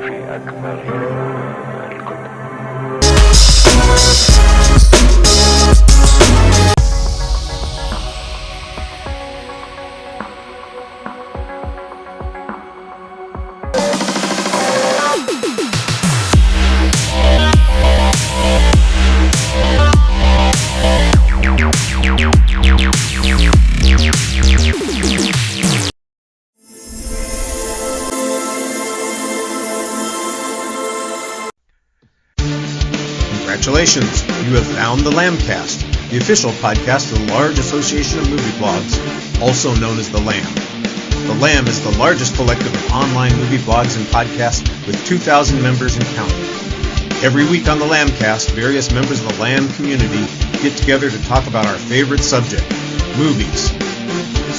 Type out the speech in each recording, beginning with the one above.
في أكبر الكتب. Congratulations, you have found the Lambcast, the official podcast of the large association of movie blogs, also known as the Lamb. The Lamb is the largest collective of online movie blogs and podcasts with 2,000 members and counting. Every week on the Lambcast, various members of the Lamb community get together to talk about our favorite subject, movies.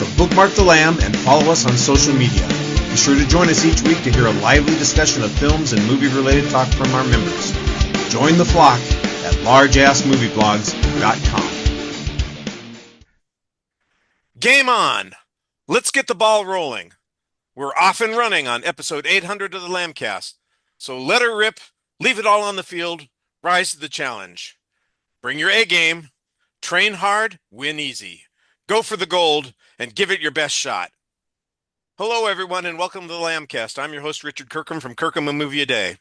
So bookmark the Lamb and follow us on social media. Be sure to join us each week to hear a lively discussion of films and movie-related talk from our members. Join the flock at largeassmovieblogs.com. Game on! Let's get the ball rolling. We're off and running on episode 800 of the Lambcast. So let her rip, leave it all on the field, rise to the challenge. Bring your A game, train hard, win easy. Go for the gold and give it your best shot. Hello everyone and welcome to the Lambcast. I'm your host Richard Kirkham from Kirkham A Movie A Day.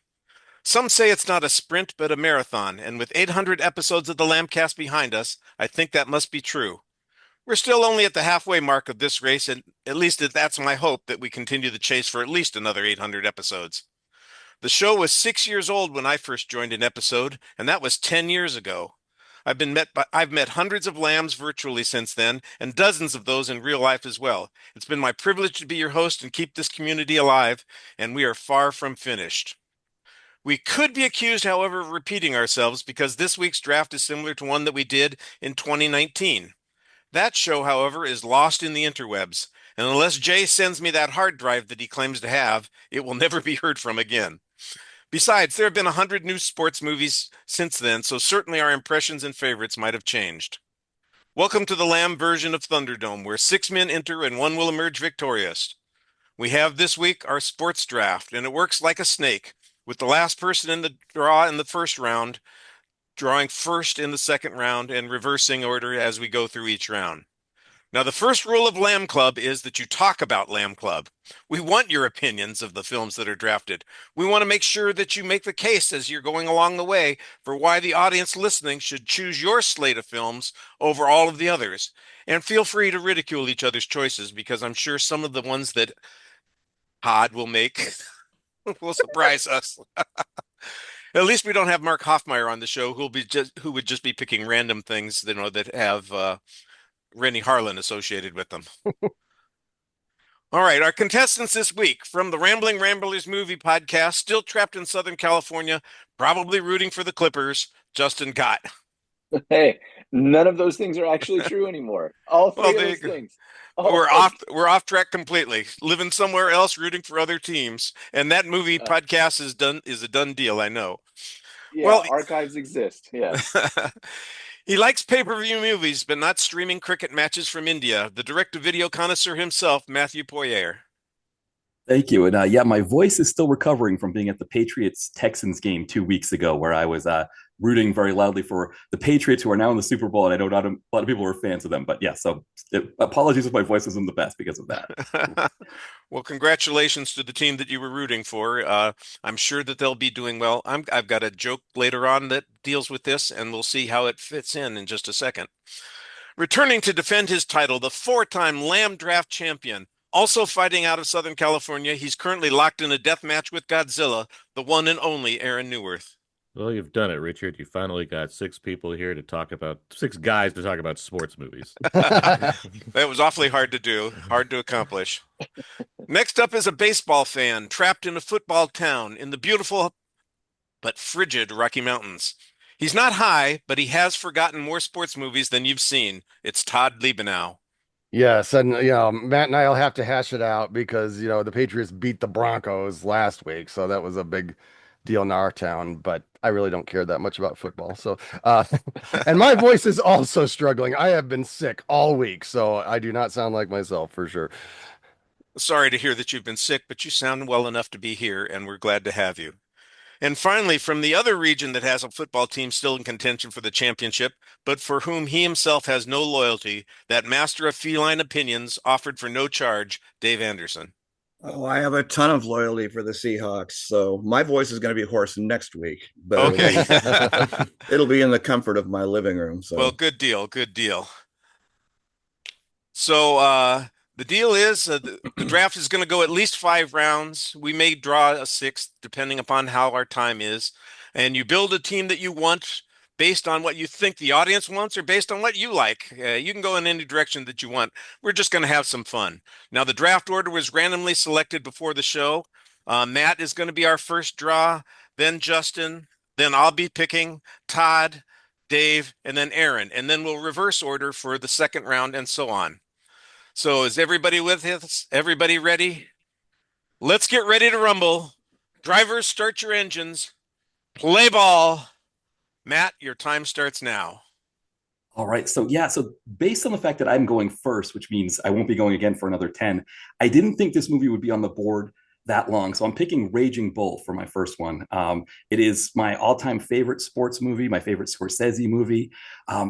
Some say it's not a sprint, but a marathon, and with 800 episodes of the Lambcast behind us, I think that must be true. We're still only at the halfway mark of this race, and at least that's my hope that we continue the chase for at least another 800 episodes. The show was 6 years old when I first joined an episode, and that was 10 years ago. I've met hundreds of lambs virtually since then, and dozens of those in real life as well. It's been my privilege to be your host and keep this community alive, and we are far from finished. We could be accused, however, of repeating ourselves because this week's draft is similar to one that we did in 2019. That show, however, is lost in the interwebs, and unless Jay sends me that hard drive that he claims to have, it will never be heard from again. Besides, there have been 100 new sports movies since then, so certainly our impressions and favorites might have changed. Welcome to the Lamb version of Thunderdome, where 6 men enter and 1 will emerge victorious. We have this week our sports draft, and it works like a snake, with the last person in the draw in the first round, drawing first in the second round, and reversing order as we go through each round. Now, the first rule of Lamb Club is that you talk about Lamb Club. We want your opinions of the films that are drafted. We want to make sure that you make the case as you're going along the way for why the audience listening should choose your slate of films over all of the others. And feel free to ridicule each other's choices because I'm sure some of the ones that Todd will make will surprise us. At least we don't have Mark Hoffmeyer on the show, who would just be picking random things, that have Rennie Harlan associated with them. All right, our contestants this week from the Rambling Ramblers movie podcast, still trapped in Southern California, probably rooting for the Clippers, Justin Gott. Hey, none of those things are actually true anymore. All three of those things. We're off track completely. Living somewhere else, rooting for other teams, and that movie podcast is a done deal. I know. Yeah, well, archives exist. Yeah. He likes pay-per-view movies, but not streaming cricket matches from India. The direct-to-video connoisseur himself, Matthew Poirier. Thank you. And my voice is still recovering from being at the Patriots-Texans game 2 weeks ago, where I was rooting very loudly for the Patriots, who are now in the Super Bowl, and I know not a lot of people were fans of them. But yeah, so apologies if my voice isn't the best because of that. Well, congratulations to the team that you were rooting for. I'm sure that they'll be doing well. I've got a joke later on that deals with this, and we'll see how it fits in just a second. Returning to defend his title, the 4-time Lamb Draft champion, also fighting out of Southern California, he's currently locked in a death match with Godzilla, the one and only Aaron Neuwirth. Well, you've done it, Richard. You finally got 6 people here to talk about 6 guys to talk about sports movies. That was awfully hard to do, hard to accomplish. Next up is a baseball fan trapped in a football town in the beautiful but frigid Rocky Mountains. He's not high, but he has forgotten more sports movies than you've seen. It's Todd Liebenow. Yes, and Matt and I'll have to hash it out because the Patriots beat the Broncos last week, so that was a big deal in our town. But I really don't care that much about football. So, and my voice is also struggling. I have been sick all week, so I do not sound like myself for sure. Sorry to hear that you've been sick, but you sound well enough to be here, and we're glad to have you. And finally, from the other region that has a football team still in contention for the championship, but for whom he himself has no loyalty, that master of feline opinions offered for no charge, Dave Anderson. Oh, I have a ton of loyalty for the Seahawks, so my voice is going to be hoarse next week, but Okay. it'll be in the comfort of my living room. So Well, good deal. Good deal. So the deal is the draft is going to go at least 5 rounds. We may draw a sixth, depending upon how our time is. And you build a team that you want based on what you think the audience wants or based on what you like. You can go in any direction that you want. We're just going to have some fun. Now, the draft order was randomly selected before the show. Matt is going to be our first draw, then Justin, then I'll be picking Todd, Dave, and then Aaron. And then we'll reverse order for the second round and so on. So is everybody with us? Everybody ready? Let's get ready to rumble. Drivers, start your engines. Play ball. Matt, your time starts now. All right. So based on the fact that I'm going first, which means I won't be going again for another 10, I didn't think this movie would be on the board that long. So I'm picking Raging Bull for my first one. It is my all-time favorite sports movie, my favorite Scorsese movie.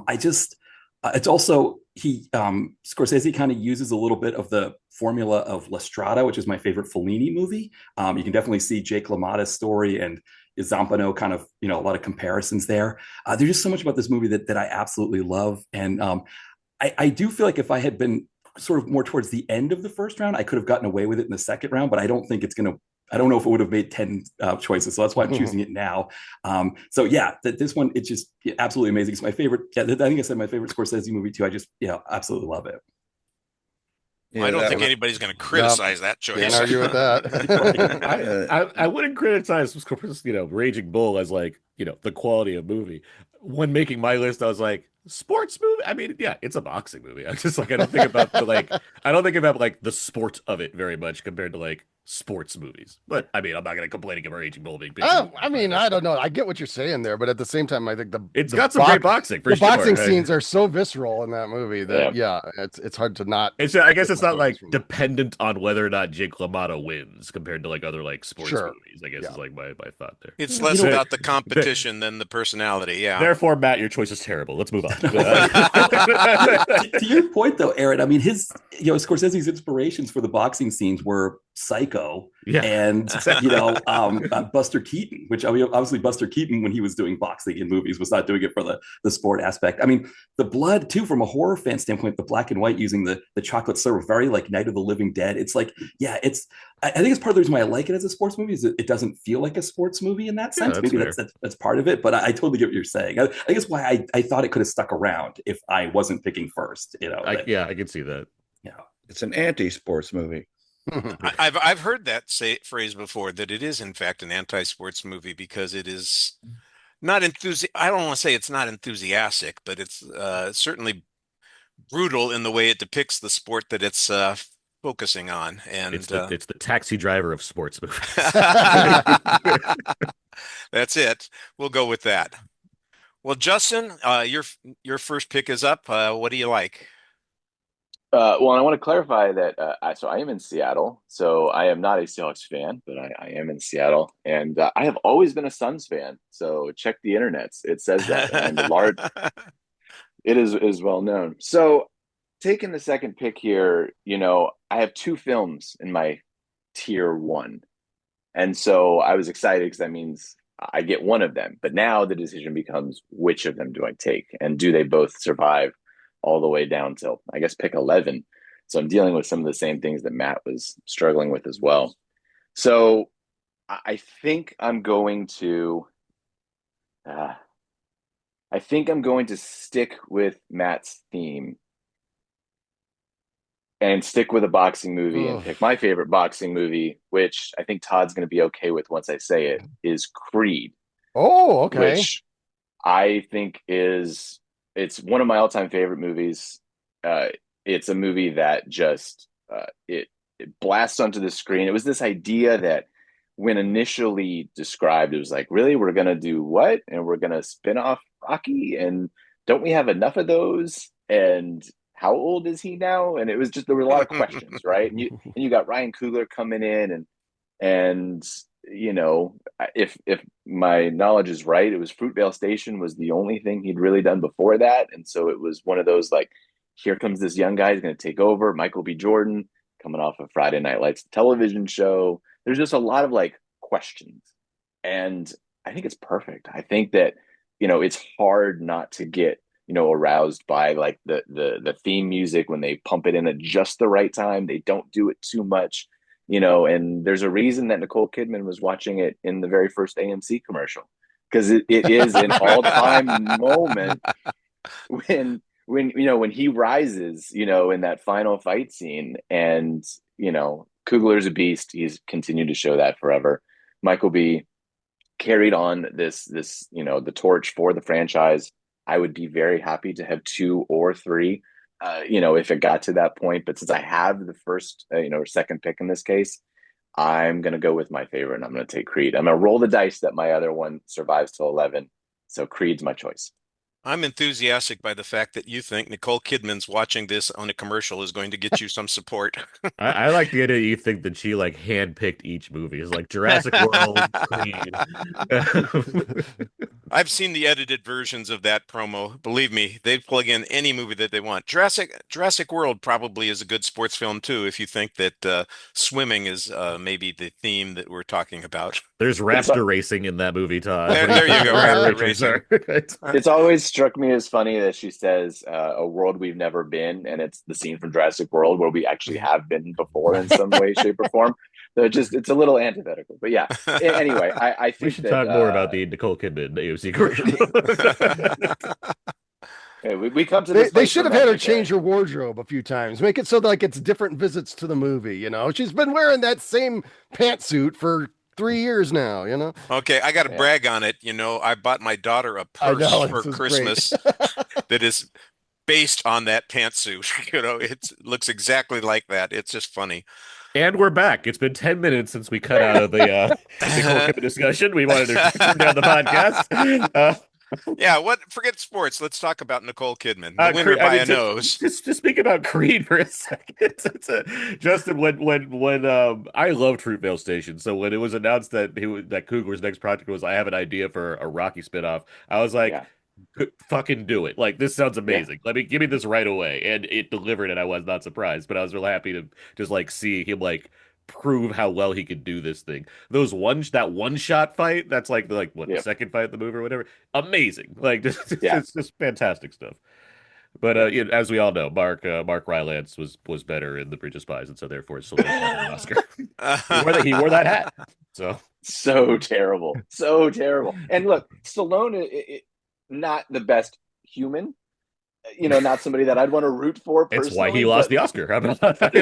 It's also Scorsese kind of uses a little bit of the formula of La Strada, which is my favorite Fellini movie. You can definitely see Jake LaMotta's story and Zampano kind of, a lot of comparisons there. There's just so much about this movie that I absolutely love. And I do feel like if I had been sort of more towards the end of the first round, I could have gotten away with it in the second round, but I don't think it's going to, I don't know if it would have made 10 choices. So that's why I'm choosing it now. This one, it's just absolutely amazing. It's my favorite. Yeah, I think I said my favorite Scorsese movie too. I just, absolutely love it. I don't think anybody's going to criticize that choice. Can't argue with that. I wouldn't criticize, Raging Bull as the quality of movie. When making my list, I was like, sports movie. I mean, yeah, it's a boxing movie. I just I don't think about the sport of it very much compared to sports movies. But I mean, I'm not going to complain about Raging Bull being. I mean, I don't know. I get what you're saying there, but at the same time, I think it's got some great boxing. For the sure. boxing scenes are so visceral in that movie that it's hard to not. I guess it's not dependent on whether or not Jake LaMotta wins compared to other sports movies. I guess is my thought there. It's less about the competition than the personality. Yeah. Therefore, Matt, your choice is terrible. Let's move on. To your point, though, Aaron, I mean, Scorsese's inspirations for the boxing scenes were Psycho and Buster Keaton, which obviously Buster Keaton, when he was doing boxing in movies, was not doing it for the sport aspect. I mean, the blood too, from a horror fan standpoint, the black and white using the chocolate syrup, very Night of the Living Dead. It's I think it's part of the reason why I like it as a sports movie is it doesn't feel like a sports movie in that sense. Maybe that's part of it, but I totally get what you're saying. I think it's why I thought it could have stuck around if I wasn't picking first. I can see that. Yeah, it's an anti-sports movie. I've heard that phrase before, that it is in fact an anti-sports movie because it is not I don't want to say it's not enthusiastic, but it's certainly brutal in the way it depicts the sport that it's focusing on. And it's the Taxi Driver of sports movies. That's it. We'll go with that. Well, Justin, your first pick is up. What do you like? Well, I want to clarify that I am in Seattle, so I am not a Seahawks fan, but I am in Seattle, and I have always been a Suns fan. So check the internets; it says that, and it is well known. So taking the second pick here, I have 2 films in my tier 1, and so I was excited because that means I get one of them. But now the decision becomes, which of them do I take, and do they both survive all the way down till, I guess, pick 11. So I'm dealing with some of the same things that Matt was struggling with as well. So I think I'm going to stick with Matt's theme and stick with a boxing movie and pick my favorite boxing movie, which I think Todd's going to be okay with once I say it, is Creed. Oh, okay. Which I think it's one of my all-time favorite movies. It's a movie that just it blasts onto the screen. It was this idea that when initially described, it was like, really, we're going to do what? And we're going to spin off Rocky? And don't we have enough of those? And how old is he now? And it was just, there were a lot of questions, right? And you got Ryan Coogler coming in, and if my knowledge is right, it was Fruitvale Station was the only thing he'd really done before that. And so it was one of those, like, here comes this young guy, he's going to take over. Michael B. Jordan coming off of Friday Night Lights television show. There's just a lot of like questions. And I think it's perfect. I think that, it's hard not to get, aroused by like the theme music when they pump it in at just the right time. They don't do it too much, and there's a reason that Nicole Kidman was watching it in the very first AMC commercial, because it is an all-time moment when he rises, in that final fight scene. And, Coogler's a beast. He's continued to show that forever. Michael B. carried on this, the torch for the franchise. I would be very happy to have 2 or 3, if it got to that point. But since I have the first, or second pick in this case, I'm going to go with my favorite, and I'm going to take Creed. I'm going to roll the dice that my other one survives till 11. So Creed's my choice. I'm enthusiastic by the fact that you think Nicole Kidman's watching this on a commercial is going to get you some support. I like the idea you think that she like handpicked each movie. It's like Jurassic World, Creed. I've seen the edited versions of that promo. Believe me, they plug in any movie that they want. Jurassic World probably is a good sports film too, if you think that swimming is maybe the theme that we're talking about. There's raptor racing in that movie, Todd. There you go, raptor racing. It's always struck me as funny that she says a world we've never been, and it's the scene from Jurassic World where we actually have been before in some way, shape, or form. So it's a little antithetical, but yeah. Anyway, I think we should talk more about the Nicole Kidman AOC commercial. Hey, we come to this. They should have had her change her wardrobe a few times, make it so like it's different visits to the movie. She's been wearing that same pantsuit for 3 years now. Okay, I got to brag on it. I bought my daughter a purse for Christmas that is based on that pantsuit. It looks exactly like that. It's just funny. And we're back. It's been 10 minutes since we cut out of the Nicole Kidman discussion. We wanted to turn down the podcast. Forget sports. Let's talk about Nicole Kidman, the winner by a nose. Just speak about Creed for a second. Justin, when I loved Fruitvale Station, so when it was announced that that Coogler's next project was, I have an idea for a Rocky spinoff, I was like, fucking do it. Like, this sounds amazing. Give me this right away. And it delivered, and I was not surprised, but I was really happy to just like see him like prove how well he could do this thing. That one shot fight, that's the second fight in the movie or whatever. Amazing. It's just fantastic stuff. But as we all know, Mark Rylance was better in The Bridge of Spies, and so therefore Stallone won an Oscar. He wore that hat. So terrible. And look, Stallone, not the best human. Not somebody that I'd want to root for personally. It's why he lost the Oscar. I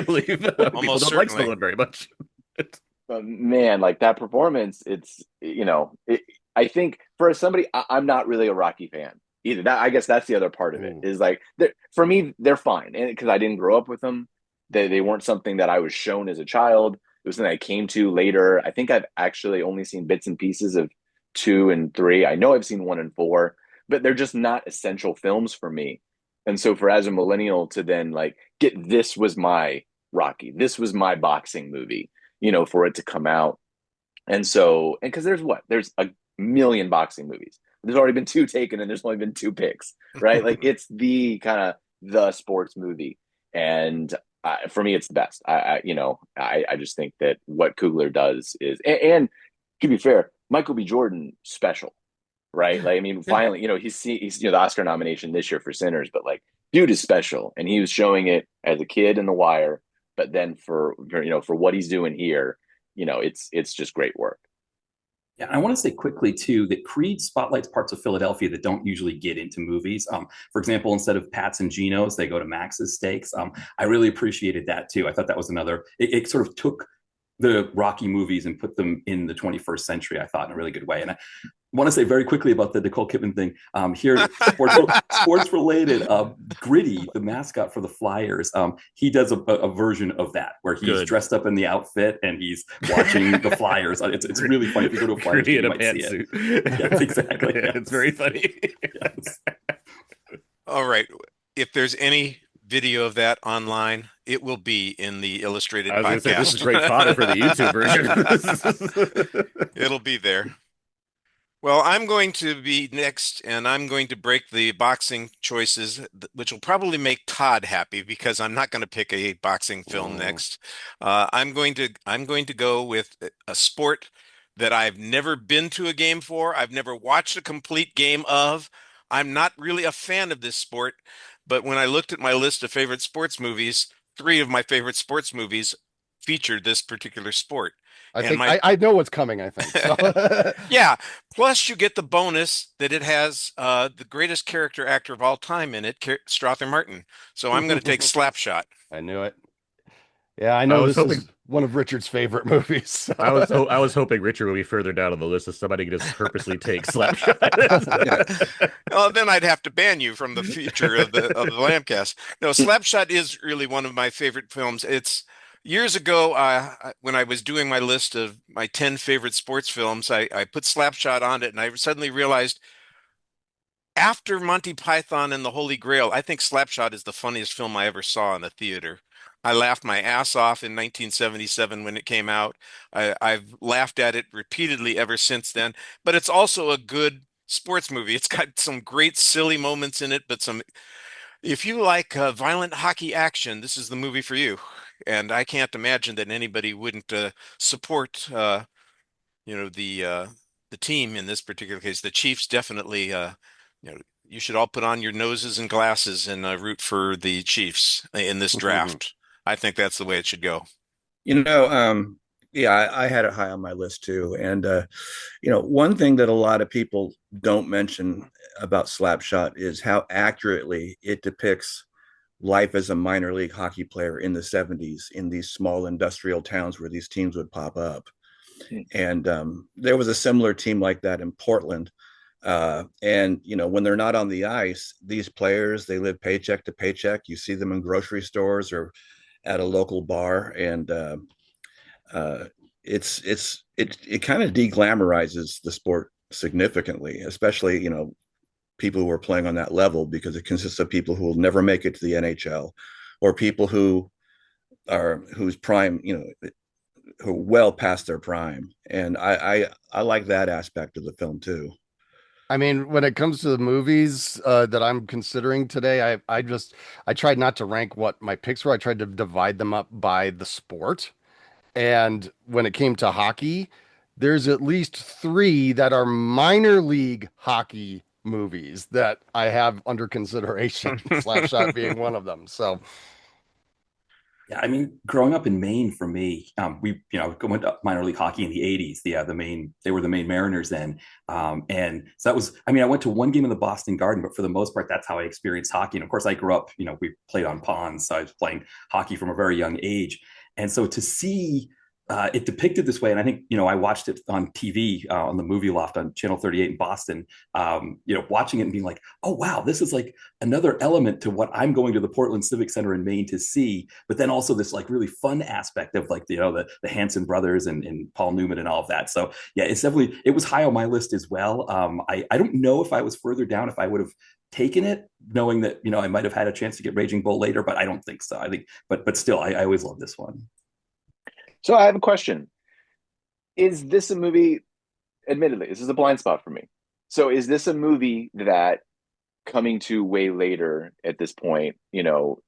believe people don't like Stallone very much. But man, like that performance, it's I think for somebody, I'm not really a Rocky fan either. I guess that's the other part of it. Is like, for me, they're fine, and because I didn't grow up with them, they weren't something that I was shown as a child. It was something I came to later. I think I've actually only seen bits and pieces of 2 and 3. I know I've seen 1 and 4, but they're just not essential films for me. And so as a millennial to then like this was my Rocky, this was my boxing movie, for it to come out. And because there's a million boxing movies. There's already been 2 taken, and there's only been 2 picks, right? Like, it's the kind of the sports movie. And for me, it's the best. I just think that what Coogler does is, and to be fair, Michael B. Jordan special. Right. Like, I mean, finally, he's the Oscar nomination this year for Sinners, but like, dude is special, and he was showing it as a kid in The Wire, but then for what he's doing here, it's just great work. Yeah, I want to say quickly too that Creed spotlights parts of Philadelphia that don't usually get into movies. For example, instead of Pat's and Geno's, they go to Max's Steaks. I really appreciated that too. I thought that was another. It sort of took the Rocky movies and put them in the 21st century, I thought, in a really good way. And I want to say very quickly about the Nicole Kidman thing. Here, sports related, Gritty, the mascot for the Flyers, he does a version of that where he's dressed up in the outfit and he's watching the Flyers. It's really funny. If you go to a Flyers, Gritty you in a might see it. pantsuit. Yes, exactly. It's very funny. Yes. All right. If there's any video of that online. It will be in the illustrated I was going to say this is podcast. great fodder for the YouTube version. It'll be there. Well, I'm going to be next, and I'm going to break the boxing choices, which will probably make Todd happy because I'm not going to pick a boxing film next. I'm going to go with a sport that I've never been to a game for. I've never watched a complete game of. I'm not really a fan of this sport, but when I looked at my list of favorite sports movies, three of my favorite sports movies featured this particular sport. I And think my I know what's coming, I think. So Yeah, plus you get the bonus that it has the greatest character actor of all time in it, Strother Martin. So I'm going to take Slapshot. I knew it. Yeah, I I know was this hoping is one of Richard's favorite movies. So. I was hoping Richard would be further down on the list, so somebody could just purposely take Slapshot. Well, then I'd have to ban you from the future of the Lambcast. No, Slapshot is really one of my favorite films. It's years ago when I was doing my list of my 10 favorite sports films, I put Slapshot on it, and I suddenly realized after Monty Python and the Holy Grail, I think Slapshot is the funniest film I ever saw in the theater. I laughed my ass off in 1977 when it came out. I've laughed at it repeatedly ever since then. But it's also a good sports movie. It's got some great silly moments in it, but if you like violent hockey action, this is the movie for you. And I can't imagine that anybody wouldn't support the team in this particular case. The Chiefs definitely you should all put on your noses and glasses and root for the Chiefs in this draft. I think that's the way it should go. Yeah, I had it high on my list too. And one thing that a lot of people don't mention about Slapshot is how accurately it depicts life as a minor league hockey player in the 70s in these small industrial towns where these teams would pop up. And there was a similar team like that in Portland. And when they're not on the ice, these players, they live paycheck to paycheck. You see them in grocery stores or at a local bar, and it kind of deglamorizes the sport significantly, especially people who are playing on that level, because it consists of people who will never make it to the NHL, or people whose prime, who are well past their prime. And I like that aspect of the film too. I mean, when it comes to the movies that I'm considering today, I tried not to rank what my picks were. I tried to divide them up by the sport. And when it came to hockey, there's at least three that are minor league hockey movies that I have under consideration, Slapshot being one of them. So Yeah, I mean, growing up in Maine for me, we went to minor league hockey in the '80s. They were the Maine Mariners then, and so that was. I mean, I went to one game in the Boston Garden, but for the most part, that's how I experienced hockey. And of course, I grew up. We played on ponds, so I was playing hockey from a very young age. And so to see it depicted this way, and I think I watched it on TV on the Movie Loft on Channel 38 in Boston. Watching it and being like, "Oh wow, this is like another element to what I'm going to the Portland Civic Center in Maine to see." But then also this like really fun aspect of like the Hanson brothers and Paul Newman and all of that. So yeah, it was high on my list as well. I don't know if I was further down if I would have taken it, knowing that I might have had a chance to get Raging Bull later, but I don't think so. I think, but still, I always love this one. So I have a question. Is this a movie, admittedly, this is a blind spot for me. So is this a movie that coming to way later at this point,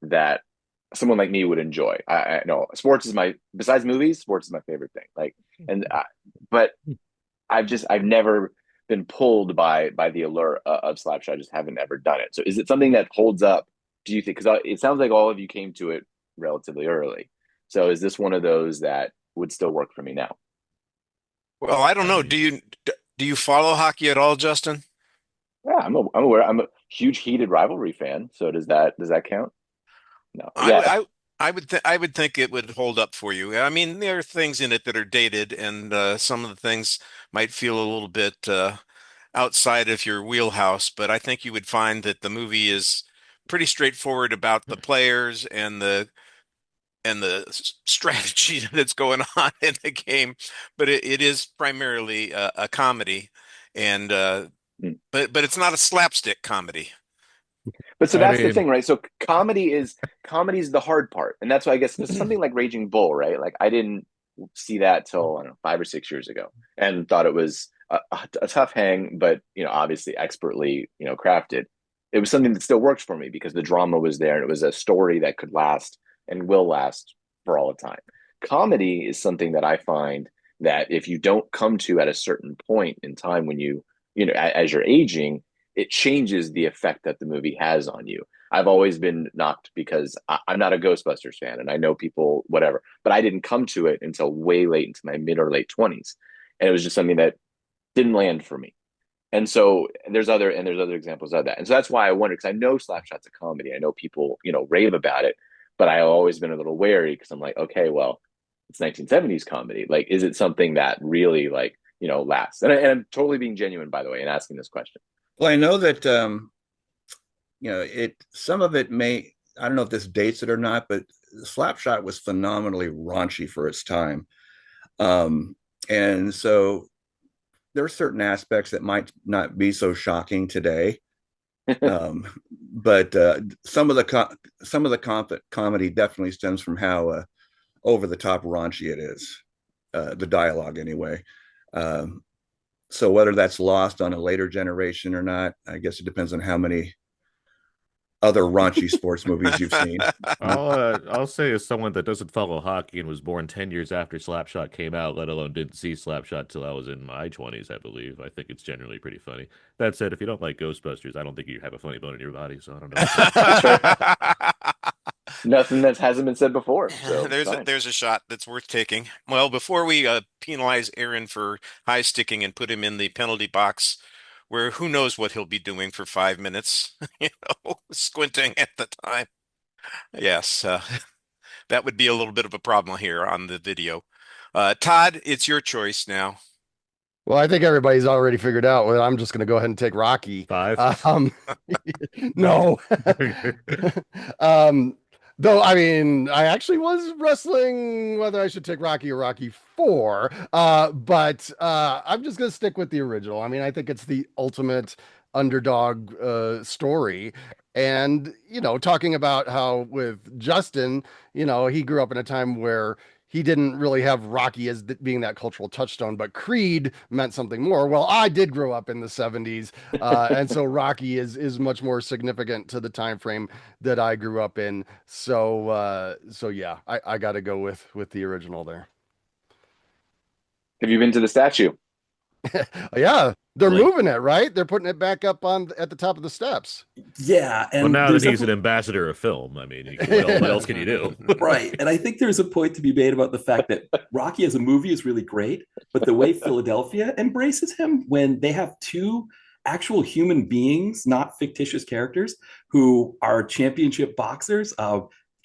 that someone like me would enjoy? I know sports is besides movies, sports is my favorite thing. But I've never been pulled by the allure of Slapshot. I just haven't ever done it. So is it something that holds up, do you think? Because it sounds like all of you came to it relatively early. So is this one of those that would still work for me now? Well, I don't know. Do you follow hockey at all, Justin? Yeah, I'm aware. I'm a huge heated rivalry fan. So does that count? No. Yeah. I would think it would hold up for you. I mean, there are things in it that are dated, and some of the things might feel a little bit outside of your wheelhouse. But I think you would find that the movie is pretty straightforward about the players and the strategy that's going on in the game, but it is primarily a comedy, and but it's not a slapstick comedy. But so I that's the mean, thing, right? So comedy is the hard part, and that's why I guess it's something like Raging Bull, right? Like I didn't see that till I don't know 5 or 6 years ago, and thought it was a tough hang, but obviously expertly crafted. It was something that still works for me because the drama was there, and it was a story that could last and will last for all the time. Comedy is something that I find that if you don't come to at a certain point in time when as you're aging, it changes the effect that the movie has on you. I've always been knocked because I'm not a Ghostbusters fan, and I know people, whatever, but I didn't come to it until way late into my mid or late 20s, and it was just something that didn't land for me. And so there's other examples of that, and so that's why I wonder because I know Slapshot's a comedy. I know people rave about it, but I've always been a little wary because I'm like, okay, well, it's 1970s comedy. Like, is it something that really lasts? And I'm totally being genuine, by the way, in asking this question. Well, I know that it some of it may, I don't know if this dates it or not, but Slapshot was phenomenally raunchy for its time. And so there are certain aspects that might not be so shocking today. But some of the comedy definitely stems from how over the top raunchy it is, the dialogue anyway. So whether that's lost on a later generation or not, I guess it depends on how many other raunchy sports movies you've seen. I'll say as someone that doesn't follow hockey and was born 10 years after Slapshot came out, let alone didn't see Slapshot till I was in my 20s, I believe. I think it's generally pretty funny. That said, if you don't like Ghostbusters, I don't think you have a funny bone in your body, so I don't know. Nothing that hasn't been said before. So there's a shot that's worth taking. Well, before we penalize Aaron for high sticking and put him in the penalty box, where who knows what he'll be doing for 5 minutes, squinting at the time. Yes, that would be a little bit of a problem here on the video. Todd, it's your choice now. Well, I think everybody's already figured out. Well, I'm just going to go ahead and take Rocky. 5. No. um, though, I mean, I actually was wrestling whether I should take Rocky or Rocky 4. But I'm just going to stick with the original. I mean, I think it's the ultimate underdog story. And, talking about how with Justin, he grew up in a time where he didn't really have Rocky as being that cultural touchstone, but Creed meant something more. Well, I did grow up in the 70s, and so Rocky is much more significant to the time frame that I grew up in. So yeah, I got to go with the original there. have you been to the statue? Yeah, they're Like- moving it, right? They're putting it back up at the top of the steps. Yeah, and Well, now that there's he's an definitely- ambassador of film, I mean, what else can you do? right, and I think there's a point to be made about the fact that Rocky as a movie is really great, but the way Philadelphia embraces him when they have two actual human beings, not fictitious characters, who are championship boxers.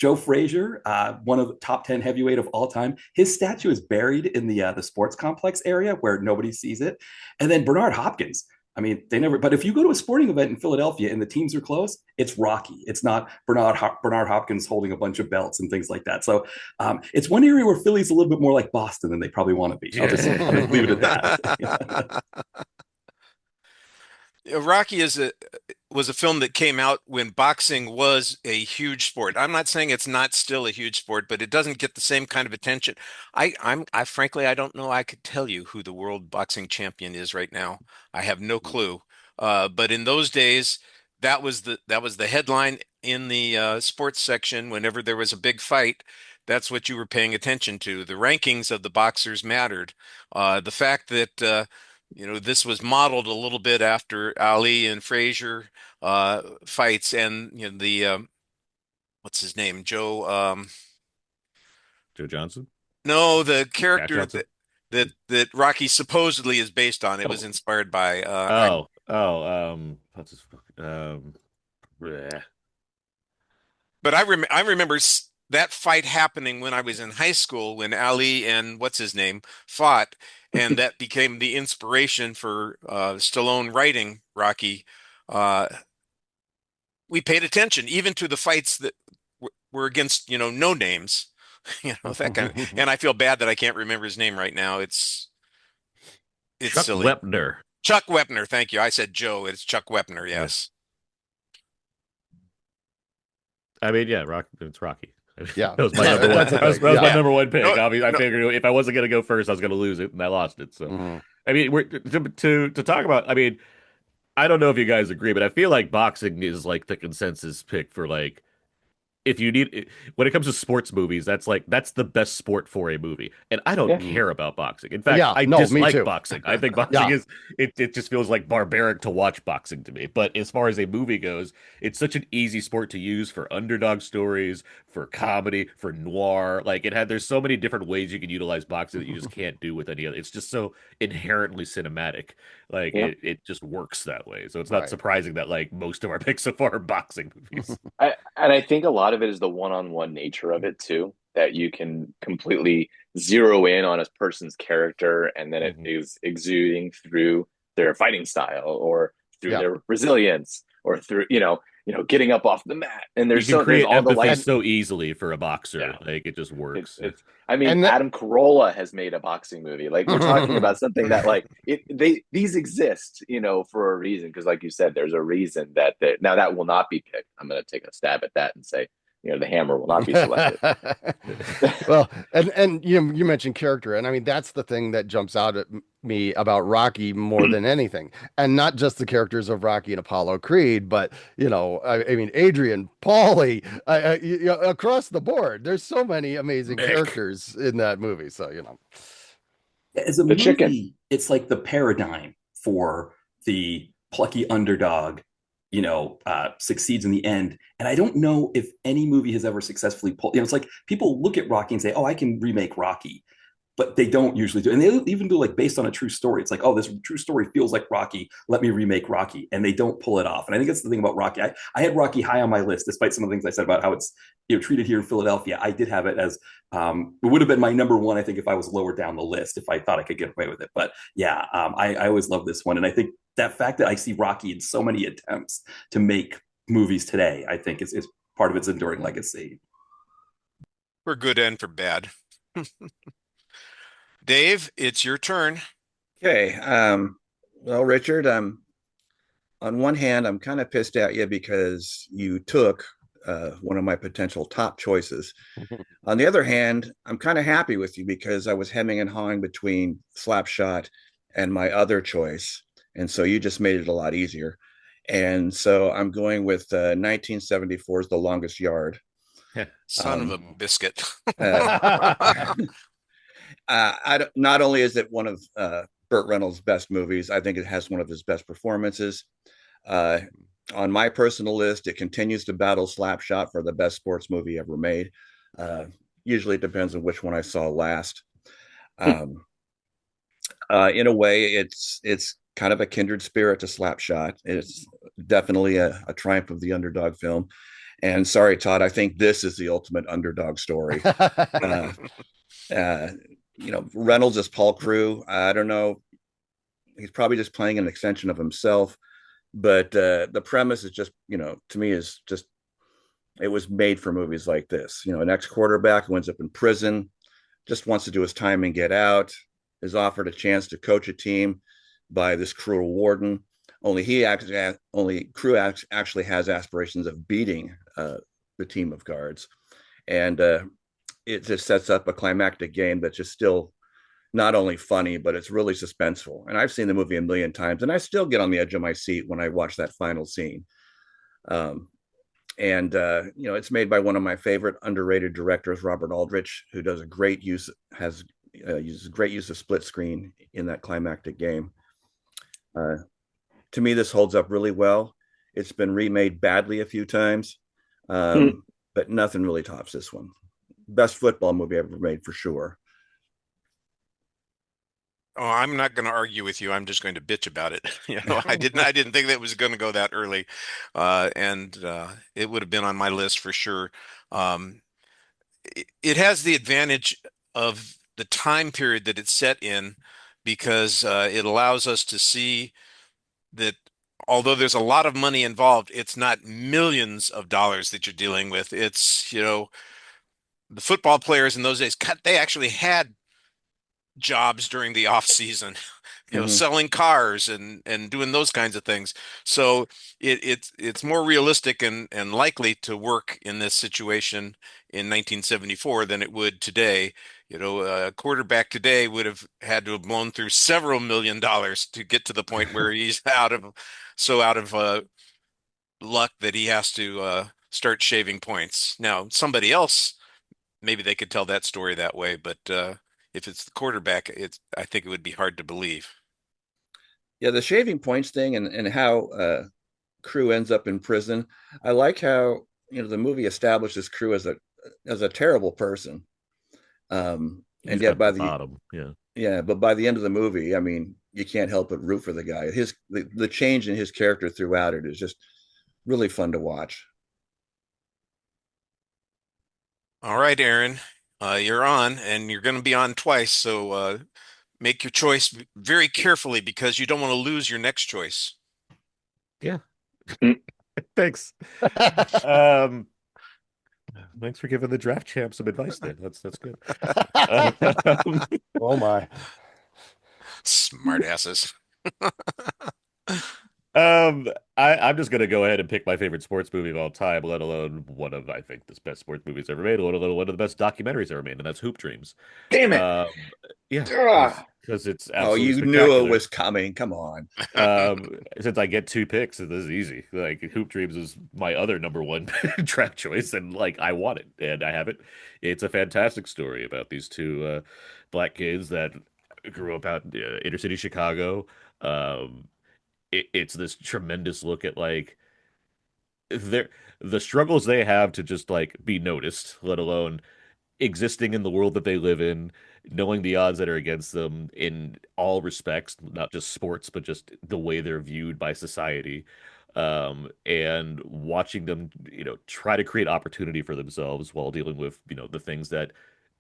Joe Frazier, one of the top 10 heavyweight of all time, his statue is buried in the sports complex area where nobody sees it. And then Bernard Hopkins. I mean, they never. But if you go to a sporting event in Philadelphia and the teams are close, it's Rocky. It's not Bernard Hopkins holding a bunch of belts and things like that. So it's one area where Philly's a little bit more like Boston than they probably want to be. I'll just leave it at that. Rocky was a film that came out when boxing was a huge sport. I'm not saying it's not still a huge sport, but it doesn't get the same kind of attention. I frankly I don't know. I could tell you who the world boxing champion is right now. I have no clue. But in those days, that was the headline in the sports section whenever there was a big fight. That's what you were paying attention to. The rankings of the boxers mattered. The fact that this was modeled a little bit after Ali and Frazier fights, and the what's his name, Joe? Joe Johnson? No, the character Johnson? that Rocky supposedly is based on. It was inspired by. What's his bleh. But I remember that fight happening when I was in high school when Ali and what's his name fought, and that became the inspiration for Stallone writing Rocky. We paid attention even to the fights that were against no names, that kind of. And I feel bad that I can't remember his name right now. It's Chuck silly. Wepner. Chuck Wepner. Thank you. I said Joe. It's Chuck Wepner. Yes. I mean, yeah, it's Rocky. Yeah. That was my number one. That's the That was, thing. that was my Yeah. number one pick. No, I no, figured if I wasn't gonna go first, I was gonna lose it, and I lost it. So, Mhm. I mean, we're to talk about. I mean, I don't know if you guys agree, but I feel like boxing is like the consensus pick for like if you need when it comes to sports movies, that's the best sport for a movie. And I don't Yeah. Mhm. care about boxing. In fact, Yeah. I No, me dislike too. boxing. I think boxing Yeah. is it just feels like barbaric to watch boxing to me. But as far as a movie goes, it's such an easy sport to use for underdog stories, for comedy, for noir. Like there's so many different ways you can utilize boxing that you just can't do with any other. It's just so inherently cinematic. Like Yeah. it just works that way. So it's not Right. surprising that like most of our picks so far are boxing movies. I think a lot of it is the one-on-one nature of it too, that you can completely zero in on a person's character, and then it Mhm. is exuding through their fighting style, or through Yeah. their resilience, or through getting up off the mat. And You can there's create all the empathy life. so easily for a boxer. Yeah, Like it just works. it's. I mean, And that Adam Carolla has made a boxing movie. Like, we're talking about something that, like, these exist, for a reason. Because, like you said, there's a reason now that will not be picked. I'm going to take a stab at that and say, the hammer will not be selected. well, and you mentioned character, and I mean that's the thing that jumps out at me about Rocky more than anything, and not just the characters of Rocky and Apollo Creed, but I mean Adrian, Paulie, across the board. There's so many amazing Mick. characters in that movie, so As a The movie, chicken. it's like the paradigm for the plucky underdog, succeeds in the end. And I don't know if any movie has ever successfully pulled. It's like people look at Rocky and say, "Oh, I can remake Rocky," but they don't usually do. And they even do like based on a true story. It's like, "Oh, this true story feels like Rocky. Let me remake Rocky," and they don't pull it off. And I think that's the thing about Rocky. I had Rocky high on my list, despite some of the things I said about how it's treated here in Philadelphia. I did have it as it would have been my number one, I think, if I was lower down the list, if I thought I could get away with it. But yeah, I always love this one. And I think that fact that I see Rocky in so many attempts to make movies today, I think is part of its enduring legacy. for good and for bad. Dave, it's your turn. Okay. Well, Richard, on one hand, I'm kind of pissed at you because you took one of my potential top choices. On the other hand, I'm kind of happy with you because I was hemming and hawing between Slapshot and my other choice. And so you just made it a lot easier. And so I'm going with 1974's The Longest Yard. Son of a biscuit. uh, not only is it one of Burt Reynolds' best movies, I think it has one of his best performances. On my personal list, it continues to battle Slapshot for the best sports movie ever made. Usually it depends on which one I saw last. In a way, it's kind of a kindred spirit to Slapshot. It's definitely a triumph of the underdog film. And sorry, Todd, I think this is the ultimate underdog story. Reynolds as Paul Crewe. I don't know. He's probably just playing an extension of himself, but the premise is just, to me is just, it was made for movies like this. An ex-quarterback who ends up in prison, just wants to do his time and get out, is offered a chance to coach a team by this cruel warden. Only Crewe actually has aspirations of beating the team of guards, and it just sets up a climactic game that's just still not only funny, but it's really suspenseful. And I've seen the movie a million times, and I still get on the edge of my seat when I watch that final scene. It's made by one of my favorite underrated directors, Robert Aldrich, who does uses great use of split screen in that climactic game. To me, this holds up really well. It's been remade badly a few times, but nothing really tops this one. Best football movie ever made for sure. Oh, I'm not going to argue with you. I'm just going to bitch about it. I didn't think that it was going to go that early. And it would have been on my list for sure. It has the advantage of the time period that it's set in because it allows us to see that although there's a lot of money involved, it's not millions of dollars that you're dealing with. It's, the football players in those days, they actually had jobs during the off season. Mhm. selling cars and doing those kinds of things. So it's more realistic and likely to work in this situation in 1974 than it would today. A quarterback today would have had to have blown through several $1 million to get to the point where he's out of luck that he has to start shaving points. Now, somebody else, maybe they could tell that story that way, but if it's the quarterback, I think it would be hard to believe. Yeah, the shaving points thing and how Crew ends up in prison. I like how the movie establishes Crew as a terrible person. He's And yet at the by the bottom. Yeah. yeah, but by the end of the movie, I mean, you can't help but root for the guy. The change in his character throughout it is just really fun to watch. All right, Aaron, you're on, and you're going to be on twice, so make your choice very carefully because you don't want to lose your next choice. Yeah. Mm. Thanks. Um, Thanks for giving the draft champ some advice there. That's good. Um, Oh my. Smart asses. I'm just gonna go ahead and pick my favorite sports movie of all time, let alone one of I think the best sports movies ever made, let alone one of the best documentaries ever made, and that's Hoop Dreams. Damn it. Um, yeah, Ugh. because it's Oh, absolutely you knew it spectacular. was coming. Come on. Since I get two picks, this is easy. Like Hoop Dreams is my other number one draft choice, and like I want it, and I have it. It's a fantastic story about these two black kids that grew up out in inner city Chicago. Um, it's this tremendous look at like their the struggles they have to just like be noticed, let alone existing in the world that they live in, knowing the odds that are against them in all respects, not just sports, but just the way they're viewed by society. And watching them, try to create opportunity for themselves while dealing with, the things that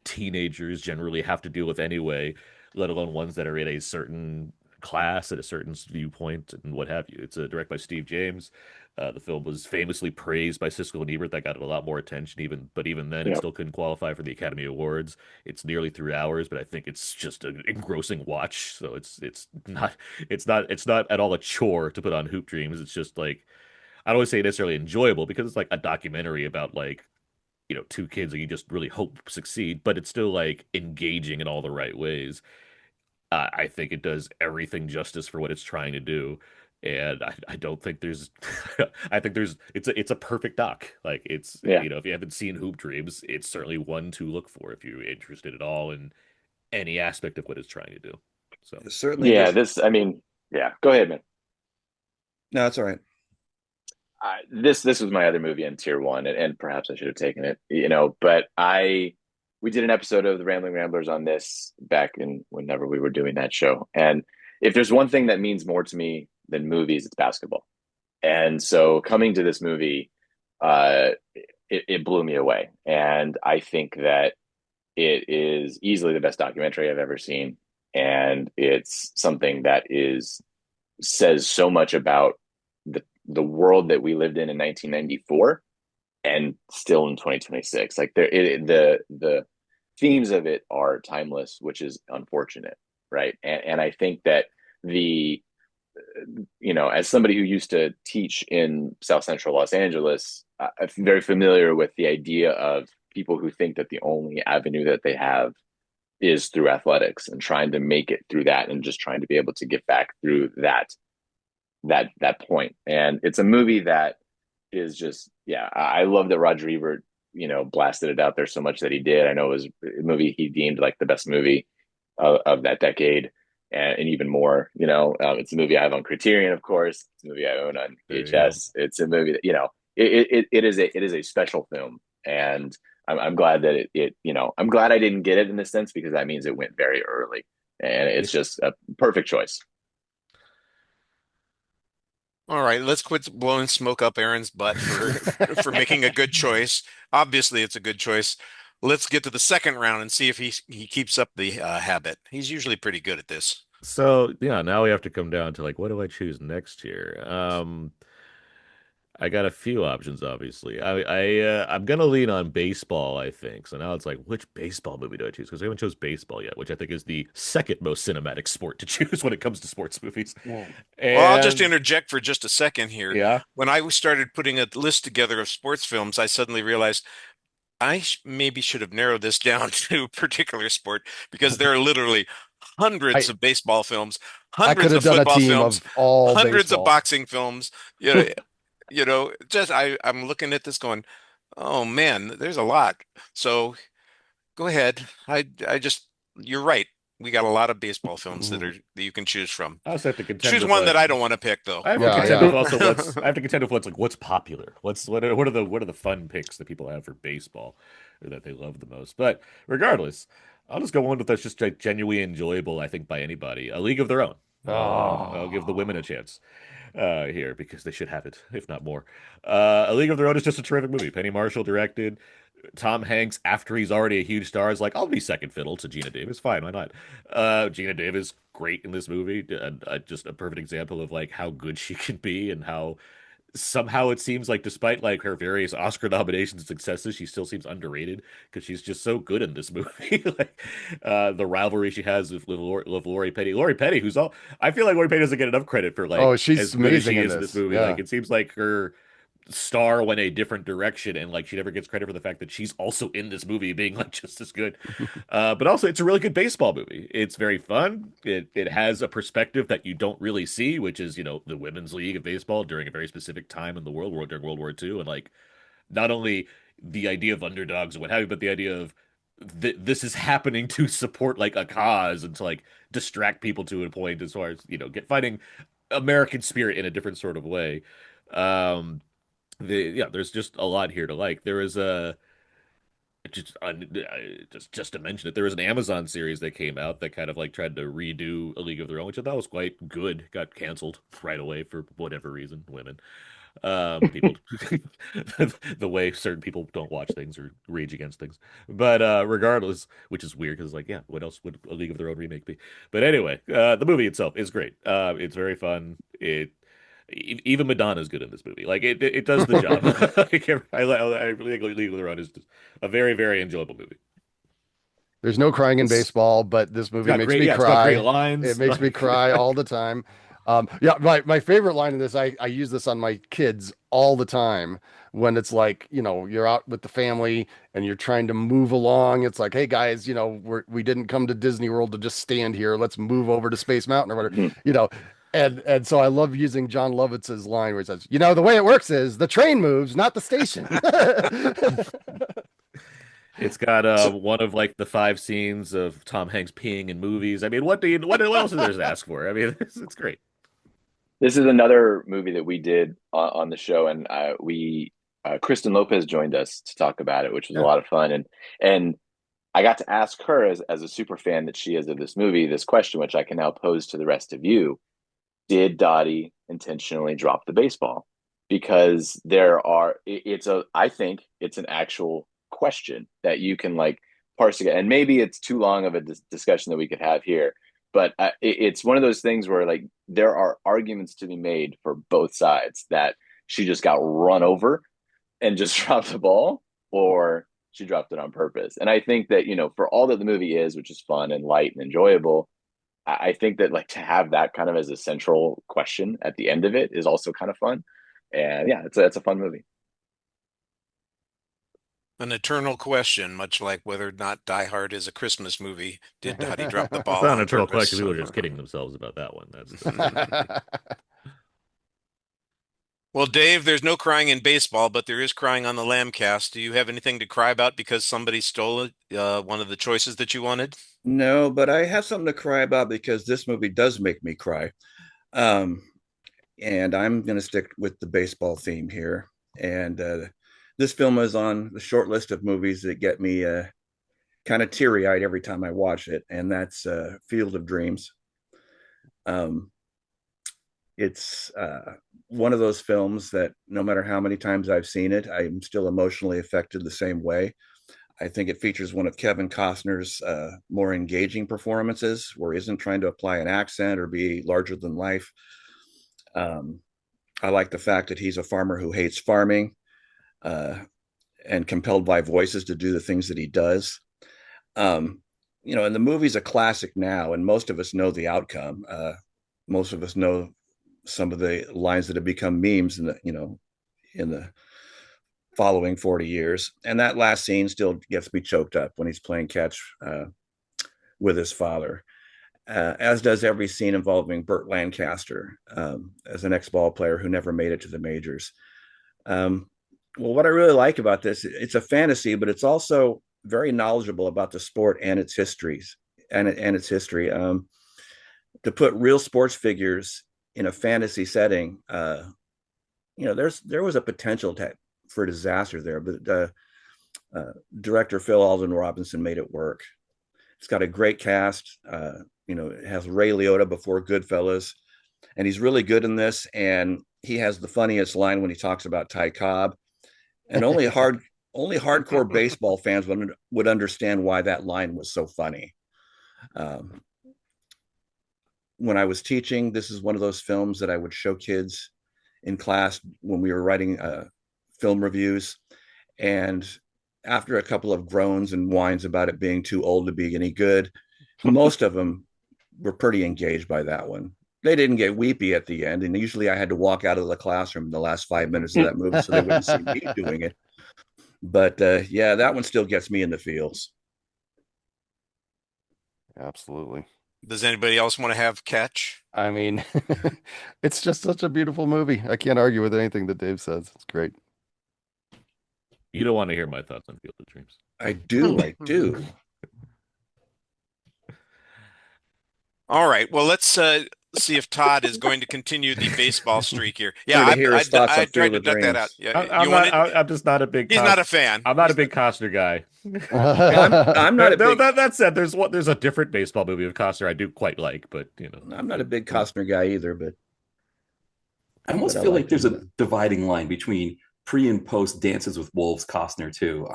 teenagers generally have to deal with anyway, let alone ones that are in a certain class at a certain viewpoint and what have you. It's directed by Steve James. The film was famously praised by Siskel and Ebert. That got a lot more attention, but even then, it Yep. still couldn't qualify for the Academy Awards. It's nearly 3 hours, but I think it's just an engrossing watch. So it's not at all a chore to put on Hoop Dreams. It's just like I don't want to say necessarily enjoyable because it's like a documentary about like two kids that you just really hope succeed, but it's still like engaging in all the right ways. I think it does everything justice for what it's trying to do, and I don't think there's, I think it's a perfect doc. Like it's Yeah. if you haven't seen Hoop Dreams, it's certainly one to look for if you're interested at all in any aspect of what it's trying to do. So Certainly Yeah. his Yeah. Go ahead, man. No, that's all right. This was my other movie in tier one, and perhaps I should have taken it, but we did an episode of the Rambling Ramblers on this back in whenever we were doing that show. And if there's one thing that means more to me than movies, it's basketball. And so coming to this movie, uh, it blew me away. And I think that it is easily the best documentary I've ever seen. And it's something that says so much about the world that we lived in 1994 and still in 2026. Like the themes of it are timeless, which is unfortunate, right? And I think that the as somebody who used to teach in South Central Los Angeles, I'm very familiar with the idea of people who think that the only avenue that they have is through athletics and trying to make it through that and just trying to be able to get back through that point. And it's a movie that is just, yeah, I love that Roger Ebert, blasted it out there so much that he did. I know it was a movie he deemed like the best movie of that decade, and even more. It's a movie I have on Criterion, of course. It's a movie I own on there you go. VHS. It's a movie that it is a special film, and I'm glad that I'm glad I didn't get it in this sense because that means it went very early, and it's just a perfect choice. All right, let's quit blowing smoke up Aaron's butt for making a good choice. Obviously, it's a good choice. Let's get to the second round and see if he keeps up the habit. He's usually pretty good at this. So yeah, now we have to come down to like what do I choose next here? I got a few options, obviously. I'm gonna lean on baseball, I think. So now it's like, which baseball movie do I choose? Because I haven't chose baseball yet, which I think is the second most cinematic sport to choose when it comes to sports movies. Yeah. Well, I'll just And interject for just a second here. yeah, When I started putting a list together of sports films, I suddenly realized maybe should have narrowed this down to a particular sport because there are literally hundreds I of baseball films, I could hundreds have of done a football team films, of all hundreds of baseball. boxing films. You know, just I'm looking at this going, oh man, there's a lot. So go ahead. I just you're right. We got a lot of baseball films Mhm. that you can choose from. I also have to contend Choose with one that like I don't want to pick though. I have to Yeah, contend with yeah. also I have to contend with what's popular. What are the fun picks that people have for baseball or that they love the most. But regardless, I'll just go on with that's just like, genuinely enjoyable, I think, by anybody. A League of Their Own. I'll give the women a Oh. chance here because they should have it, if not more. A League of Their Own is just a terrific movie. Penny Marshall directed. Tom Hanks, after he's already a huge star, is like, I'll be second fiddle to Gina Davis. Fine, why not? Gina Davis, great in this movie. Just a perfect example of like how good she can be and how somehow it seems like despite like her various Oscar nominations and successes, she still seems underrated because she's just so good in this movie. Like the rivalry she has with Lori Petty. Lori Petty, who's all I feel like Lori Petty doesn't get enough credit for Oh, like she's as good as amazing she in is in this this. movie. Like Yeah. it seems like her star went a different direction and like she never gets credit for the fact that she's also in this movie being like just as good. But also it's a really good baseball movie. It's very fun. It has a perspective that you don't really see, which is, the women's league of baseball during a very specific time in the world during World War II. And like not only the idea of underdogs and what have you, but the idea of this is happening to support like a cause and to like distract people to a point as far as, get fighting American spirit in a different sort of way. There's just a lot here to like. There is a just to mention it, there was an Amazon series that came out that kind of like tried to redo A League of Their Own, which I thought was quite good. Got canceled right away for whatever reason, women. People, the way certain people don't watch things or rage against things. But regardless, which is weird because like, yeah, what else would A League of Their Own remake be? But anyway, the movie itself is great. It's very fun. Even Madonna's good in this movie. Like it does the job. I really think League of Their Own is just a very, very enjoyable movie. There's no crying in It's baseball, but this movie makes me it's got great cry. It lines. makes me Like, cry all the time. Yeah, my favorite line in this, I use this on my kids all the time when it's like, you're out with the family and you're trying to move along. It's like, hey guys, we didn't come to Disney World to just stand here. Let's move over to Space Mountain or whatever, Mhm. you know. And so I love using John Lovitz's line where he says, the way it works is the train moves, not the station. it's got So, one of like the 5 scenes of Tom Hanks peeing in movies. I mean, what else is there to ask for? I mean, it's great. this is another movie that we did on the show, and Kristen Lopez joined us to talk about it, which was a Yeah. lot of fun. And I got to ask her, as a super fan that she is of this movie, this question, which I can now pose to the rest of you: did Dottie intentionally drop the baseball? Because I think it's an actual question that you can like parse again. And maybe it's too long of a discussion that we could have here, but it's one of those things where like there are arguments to be made for both sides that she just got run over and just dropped the ball, or she dropped it on purpose. And I think that, for all that the movie is, which is fun and light and enjoyable, I think that like to have that kind of as a central question at the end of it is also kind of fun. And yeah, it's a fun movie. An eternal question, much like whether or not Die Hard is a Christmas movie. Did Dottie drop the It's ball not an on eternal question. purpose? People are just kidding themselves about that one. Well, Dave, there's no crying in baseball, but there is crying on the Lambcast. Do you have anything to cry about because somebody stole it, one of the choices that you wanted? No, but I have something to cry about because this movie does make me cry. Um, and I'm going to stick with the baseball theme here. And this film is on the short list of movies that get me kind of teary eyed every time I watch it, and that's Field of Dreams. Um, it's one of those films that no matter how many times I've seen it, I'm still emotionally affected the same way. I think it features one of Kevin Costner's more engaging performances where he isn't trying to apply an accent or be larger than life. Um, I like the fact that he's a farmer who hates farming, and compelled by voices to do the things that he does. Um, and the movie's a classic now, and most of us know the outcome. Most of us know some of the lines that have become memes in the following 40 years. And that last scene still gets me choked up when he's playing catch with his father, as does every scene involving Burt Lancaster, as an ex-ball player who never made it to the majors. Well, what I really like about this, it's a fantasy, but it's also very knowledgeable about the sport and its histories and its history. To put real sports figures in a fantasy setting, there was a potential for disaster there, but director Phil Alden Robinson made it work. It's got a great cast. It has Ray Liotta before Goodfellas, and he's really good in this. And he has the funniest line when he talks about Ty Cobb, and only hardcore baseball fans would understand why that line was so funny. When I was teaching, this is one of those films that I would show kids in class when we were writing film reviews. And after a couple of groans and whines about it being too old to be any good, most of them were pretty engaged by that one. They didn't get weepy at the end, and usually I had to walk out of the classroom in the last 5 minutes of that movie so they wouldn't see me doing it. But yeah, that one still gets me in the feels. Absolutely. Does anybody else want to have catch? I mean, it's just such a beautiful movie. I can't argue with anything that Dave says. It's great. You don't want to hear my thoughts on Field of Dreams. I do. All right. Well, let's see if Todd is going to continue the baseball streak here. Yeah, I hear his thoughts I on tried Field to of duck that Dreams. out. Yeah, I'm just not a big. He's not a fan. I'm not a big Costner guy. I'm not a big. That said, there's a different baseball movie of Costner I do quite like, but I'm not a big Costner guy either, but I almost feel like there's a dividing line between pre and post Dances with Wolves Costner too.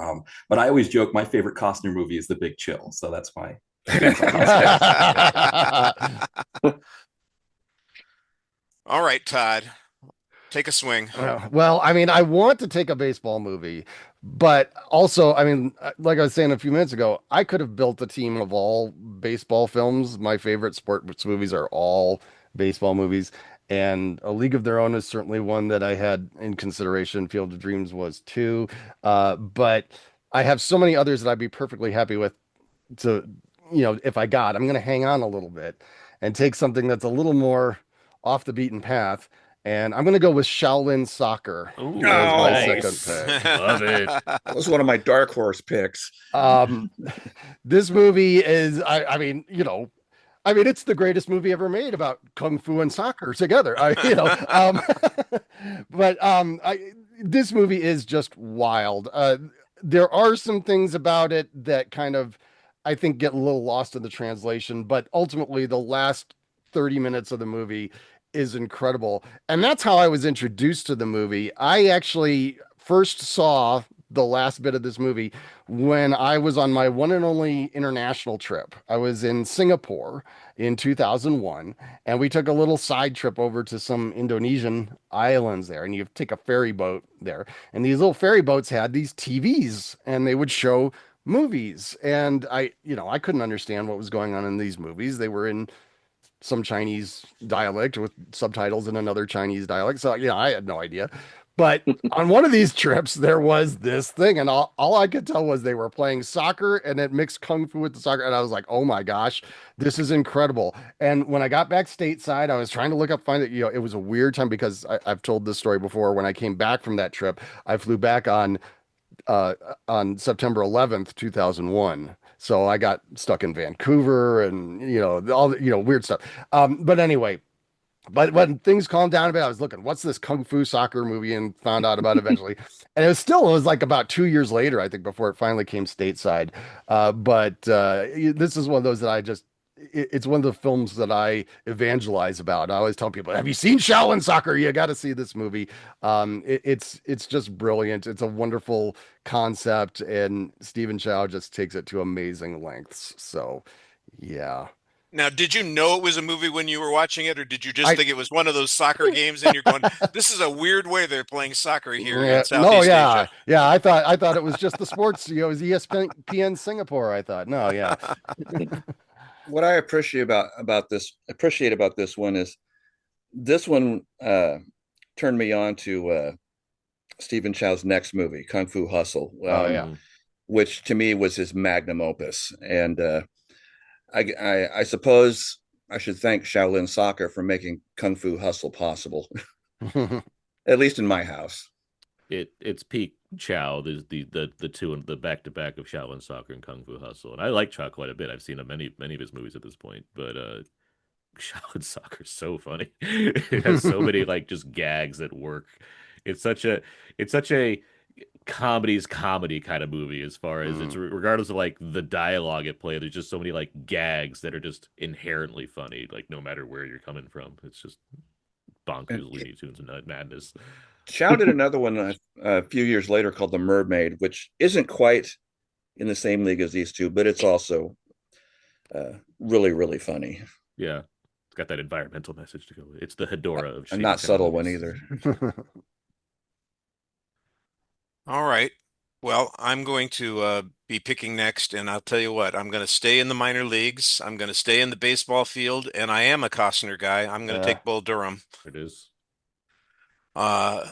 But I always joke my favorite Costner movie is The Big Chill, so that's my. All right, Todd, take a swing. Well, I mean, I want to take a baseball movie, but also, I mean, like I was saying a few minutes ago, I could have built a team of all baseball films. My favorite sports movies are all baseball movies, and A League of Their Own is certainly one that I had in consideration. Field of Dreams was too, but I have so many others that I'd be perfectly happy with. To if I'm going to hang on a little bit and take something that's a little more off the beaten path, and I'm going to go with Shaolin Soccer. Ooh, as my nice. second pick. Love it. that was one of my dark horse picks. This movie is, I mean, it's the greatest movie ever made about kung fu and soccer together. This movie is just wild. There are some things about it that kind of, I think, get a little lost in the translation, but ultimately the last 30 minutes of the movie is incredible. And that's how I was introduced to the movie. I actually first saw the last bit of this movie when I was on my one and only international trip. I was in Singapore in 2001, and we took a little side trip over to some Indonesian islands there, and you take a ferry boat there. And these little ferry boats had these TVs, and they would show movies. And I couldn't understand what was going on in these movies. They were in some Chinese dialect with subtitles in another Chinese dialect. So, I had no idea. But on one of these trips, there was this thing, and all I could tell was they were playing soccer, and it mixed kung fu with the soccer. And I was like, oh my gosh, this is incredible. And when I got back stateside, I was trying to find it. It was a weird time because I've told this story before. When I came back from that trip, I flew back on September 11th, 2001. So I got stuck in Vancouver and, all weird stuff. But anyway, but when things calmed down a bit, I was looking, what's this kung fu soccer movie, and found out about it eventually. And it was like about 2 years later, I think, before it finally came stateside. But this is one of those that it's one of the films that I evangelize about. I always tell people, have you seen Shaolin Soccer? You got to see this movie. It's just brilliant. It's a wonderful concept, and Stephen Chow just takes it to amazing lengths. So, yeah. Now, did you know it was a movie when you were watching it, or did you just I think it was one of those soccer games and you're going, this is a weird way they're playing soccer here yeah, in no, Southeast yeah, Asia? yeah. I thought it was just the sports. It was ESPN Singapore. I thought, no, yeah. What I appreciate about this one is this one turned me on to Stephen Chow's next movie, Kung Fu Hustle, Oh yeah. which to me was his magnum opus. And I suppose I should thank Shaolin Soccer for making Kung Fu Hustle possible, at least in my house. It's peak Chow. There's the two and the back to back of Shaolin Soccer and Kung Fu Hustle, and I like Chow quite a bit. I've seen many of his movies at this point, but Shaolin Soccer is so funny. It has so many like just gags that work. It's such a it's such a comedy's comedy kind of movie as far as it's regardless of like the dialogue at play. There's just so many like gags that are just inherently funny, like no matter where you're coming from. It's just bonkers Looney Tunes and madness. Chow did another one a few years later called The Mermaid, which isn't quite in the same league as these two, but it's also really, really funny. Yeah. It's got that environmental message to go with. It's the Hedora of And not subtle one movies. either. All right. Well, I'm going to be picking next, and I'll tell you what, I'm going to stay in the minor leagues. I'm going to stay in the baseball field, and I am a Costner guy. I'm going to take Bull Durham. It is. Uh,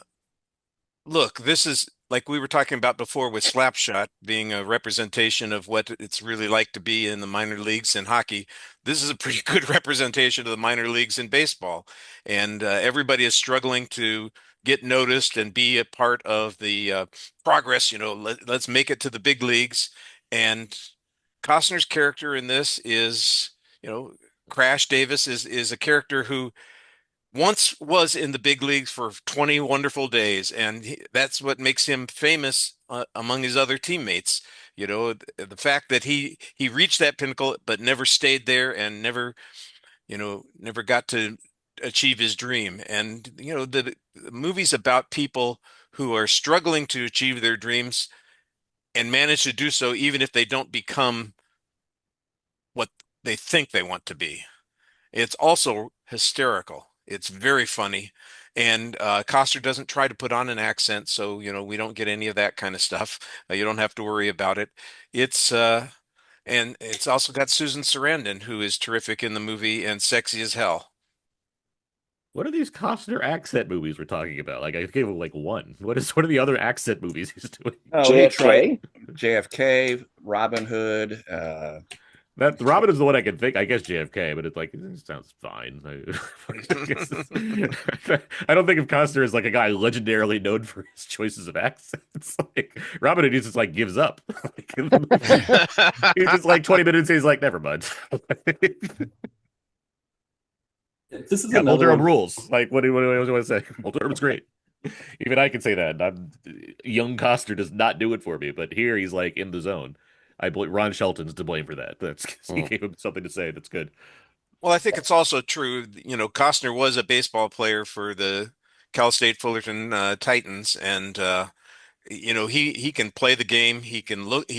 Look, this is like we were talking about before with Slapshot being a representation of what it's really like to be in the minor leagues in hockey. This is a pretty good representation of the minor leagues in baseball. And everybody is struggling to get noticed and be a part of the progress. Let's make it to the big leagues. And Costner's character in this is, you know, Crash Davis is a character who once was in the big leagues for 20 wonderful days, and that's what makes him famous among his other teammates. The fact that he reached that pinnacle but never stayed there and never got to achieve his dream. And the movie's about people who are struggling to achieve their dreams and manage to do so even if they don't become what they think they want to be. It's also hysterical. It's very funny. And Costner doesn't try to put on an accent, so we don't get any of that kind of stuff. You don't have to worry about it. It's and it's also got Susan Sarandon, who is terrific in the movie and sexy as hell. What are these Costner accent movies we're talking about? Like I gave him like one. What are the other accent movies he's doing? Oh, he tried JFK, Robin Hood. That Robin is the one I can think. I guess JFK, but it sounds fine. I don't think of Costner as like a guy legendarily known for his choices of accents. Like Robin Hood just like gives up. He's just like 20 minutes. He's like, never mind. This is Bull another Durham one. rules. Like, what do I want to say? Bull Durham's great. Even I can say that. Young Costner does not do it for me, but here he's like in the zone. I believe Ron Shelton's to blame for that. He gave him something to say. That's good. Well, I think it's also true. Costner was a baseball player for the Cal State Fullerton Titans, and he can play the game. He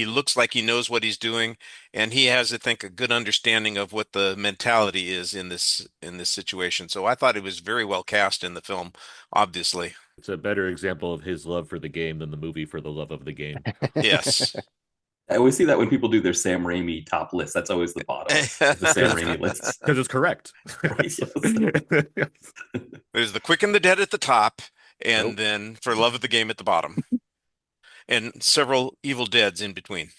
looks like he knows what he's doing, and he has, I think, a good understanding of what the mentality is in this situation. So I thought it was very well cast in the film, obviously. It's a better example of his love for the game than the movie for the love of the game. Yes. I always see that when people do their Sam Raimi top list. That's always the bottom of the Sam Raimi list. Because it's correct. There's the quick and the dead at the top, and then for love of the game at the bottom, and several evil deads in between.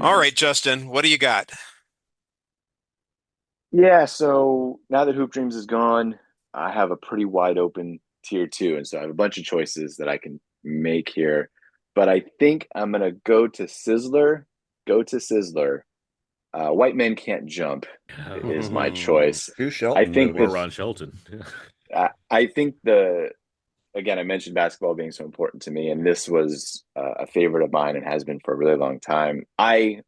All right, Justin, what do you got? Yeah, so now that Hoop Dreams is gone, I have a pretty wide open tier two, and so I have a bunch of choices that I can make here. But I think I'm gonna go to Sizzler. Go to Sizzler. White Men Can't Jump is my choice. Hugh Shelton I think or Ron Shelton. I think again, I mentioned basketball being so important to me, and this was a favorite of mine and has been for a really long time. I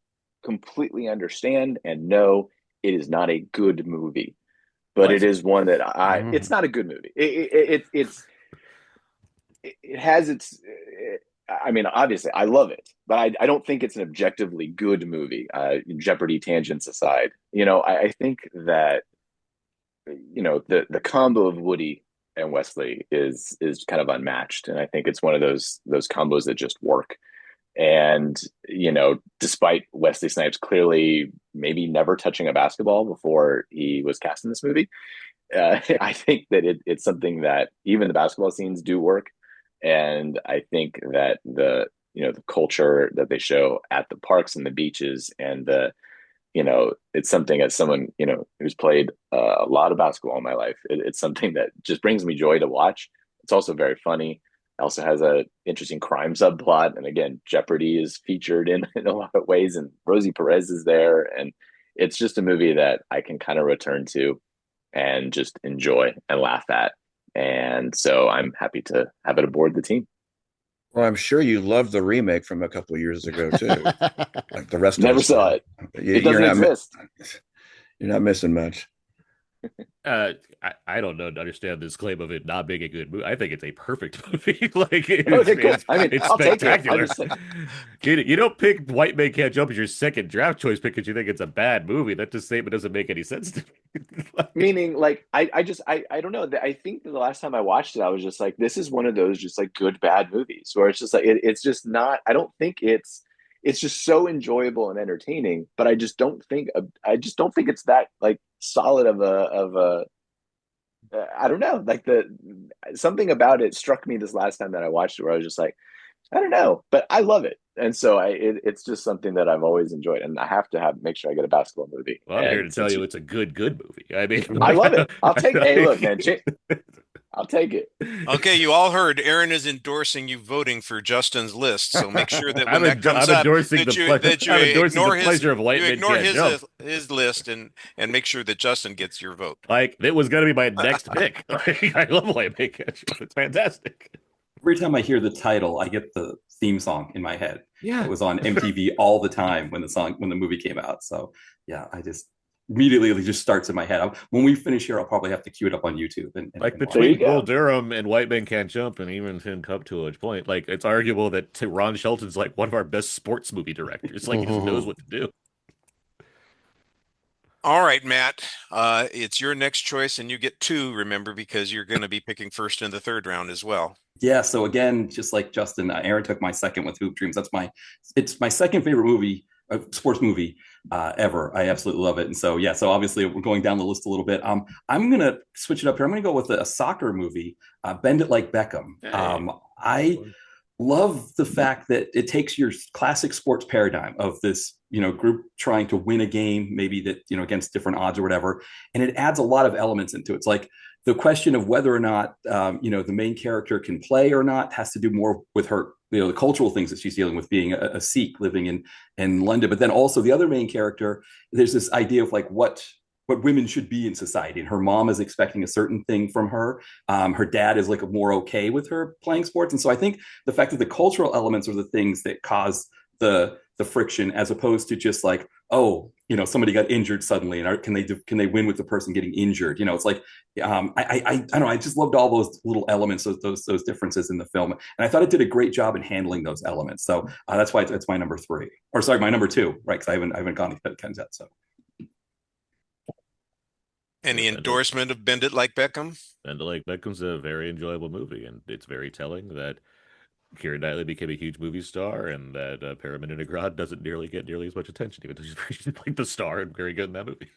completely understand and know it is not a good movie, but it is one that it's not a good movie. It has its. I mean, obviously, I love it, but I don't think it's an objectively good movie. Jeopardy tangents aside, I think that the combo of Woody and Wesley is kind of unmatched, and I think it's one of those combos that just work. And despite Wesley Snipes clearly maybe never touching a basketball before he was cast in this movie, I think that it's something that even the basketball scenes do work. And I think that the culture that they show at the parks and the beaches and it's something, as someone, who's played a lot of basketball in my life, it's something that just brings me joy to watch. It's also very funny. It also has a interesting crime subplot. And again, Jeopardy is featured in a lot of ways, and Rosie Perez is there. And it's just a movie that I can kind of return to and just enjoy and laugh at. And so I'm happy to have it aboard the team. Well, I'm sure you loved the remake from a couple of years ago too. Like the rest Never of us saw did. it. It doesn't exist. You're not missing much. I don't know to understand this claim of it not being a good movie. I think it's a perfect movie. Like it's I'll spectacular. Take it. You don't pick White Man Can't Jump as your second draft choice because you think it's a bad movie. That just statement doesn't make any sense to me. Meaning, like, I don't know. I think the last time I watched it, I was just like, this is one of those just like good bad movies where it's just like it's just not. I don't think it's just so enjoyable and entertaining, but I just don't think it's that like solid of a I don't know, like something about it struck me this last time that I watched it where I was just like, I don't know, but I love it. And so it's just something that I've always enjoyed, and I have to make sure I get a basketball movie. Well, I'm here to tell you it's a good movie. I mean, I love it. I'll take it. Hey, look, man, I'll take it. Okay, you all heard Aaron is endorsing you voting for Justin's list. So make sure that when I'm that comes I'm up, endorsing that the you ignore pleasure of White Man Can't Jump. his list and make sure that Justin gets your vote. Like, it was going to be my next pick. Like, I love White Man Can't Jump. It's fantastic. Every time I hear the title, I get the theme song in my head. Yeah, it was on MTV all the time when the movie came out. So yeah, I just immediately it just starts in my head. When we finish here, I'll probably have to queue it up on YouTube. And like between Bull Durham and White Man Can't Jump, and even Tin Cup to a point, like it's arguable that Ron Shelton's like one of our best sports movie directors. Like he just knows what to do. All right, Matt, it's your next choice, and you get two, remember, because you're going to be picking first in the third round as well. Yeah, so again, just like Justin, Aaron took my second with Hoop Dreams. It's my second favorite movie, sports movie ever. I absolutely love it. And so, yeah, so obviously we're going down the list a little bit. I'm going to switch it up here. I'm going to go with a soccer movie, Bend It Like Beckham. I love the fact that it takes your classic sports paradigm of this, group trying to win a game, maybe that, against different odds or whatever. And it adds a lot of elements into it. It's like the question of whether or not, the main character can play or not has to do more with her, the cultural things that she's dealing with, being a Sikh living in London. But then also the other main character, there's this idea of like what women should be in society. And her mom is expecting a certain thing from her. Her dad is like more okay with her playing sports. And so I think the fact that the cultural elements are the things that cause the friction, as opposed to just like, somebody got injured suddenly, and can they win with the person getting injured? It's like, I don't know. I just loved all those little elements, those differences in the film, and I thought it did a great job in handling those elements. So that's why it's my number three, or sorry, my number two, right? Because I haven't gone to Ken's yet. So. Any endorsement of Bend It Like Beckham? Bend It Like Beckham's a very enjoyable movie, and it's very telling that Keira Knightley became a huge movie star, and that Paramin Nagrad doesn't get nearly as much attention, even though she's like the star and very good in that movie.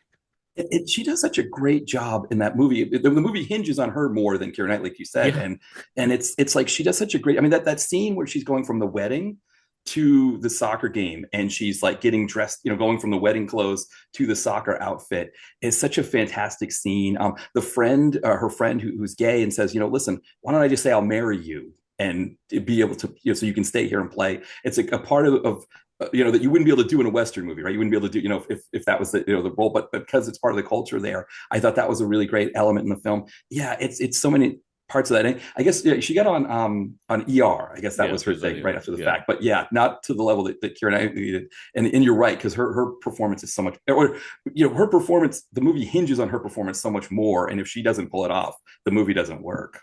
She does such a great job in that movie. The movie hinges on her more than Keira Knightley, like you said, yeah. and it's like she does such a great. I mean, that scene where she's going from the wedding to the soccer game, and she's like getting dressed, going from the wedding clothes to the soccer outfit, is such a fantastic scene. The friend, her friend who's gay, and says, listen, why don't I just say I'll marry you and be able to, so you can stay here and play. It's a part of that you wouldn't be able to do in a Western movie, right? You wouldn't be able to do, if that was the role, but because it's part of the culture there, I thought that was a really great element in the film. Yeah, it's so many parts of that. And I guess she got on ER. I guess that was her thing right after the fact. But yeah, not to the level that Keira Knightley did. And you're right, because her performance is so much, her performance, the movie hinges on her performance so much more. And if she doesn't pull it off, the movie doesn't work.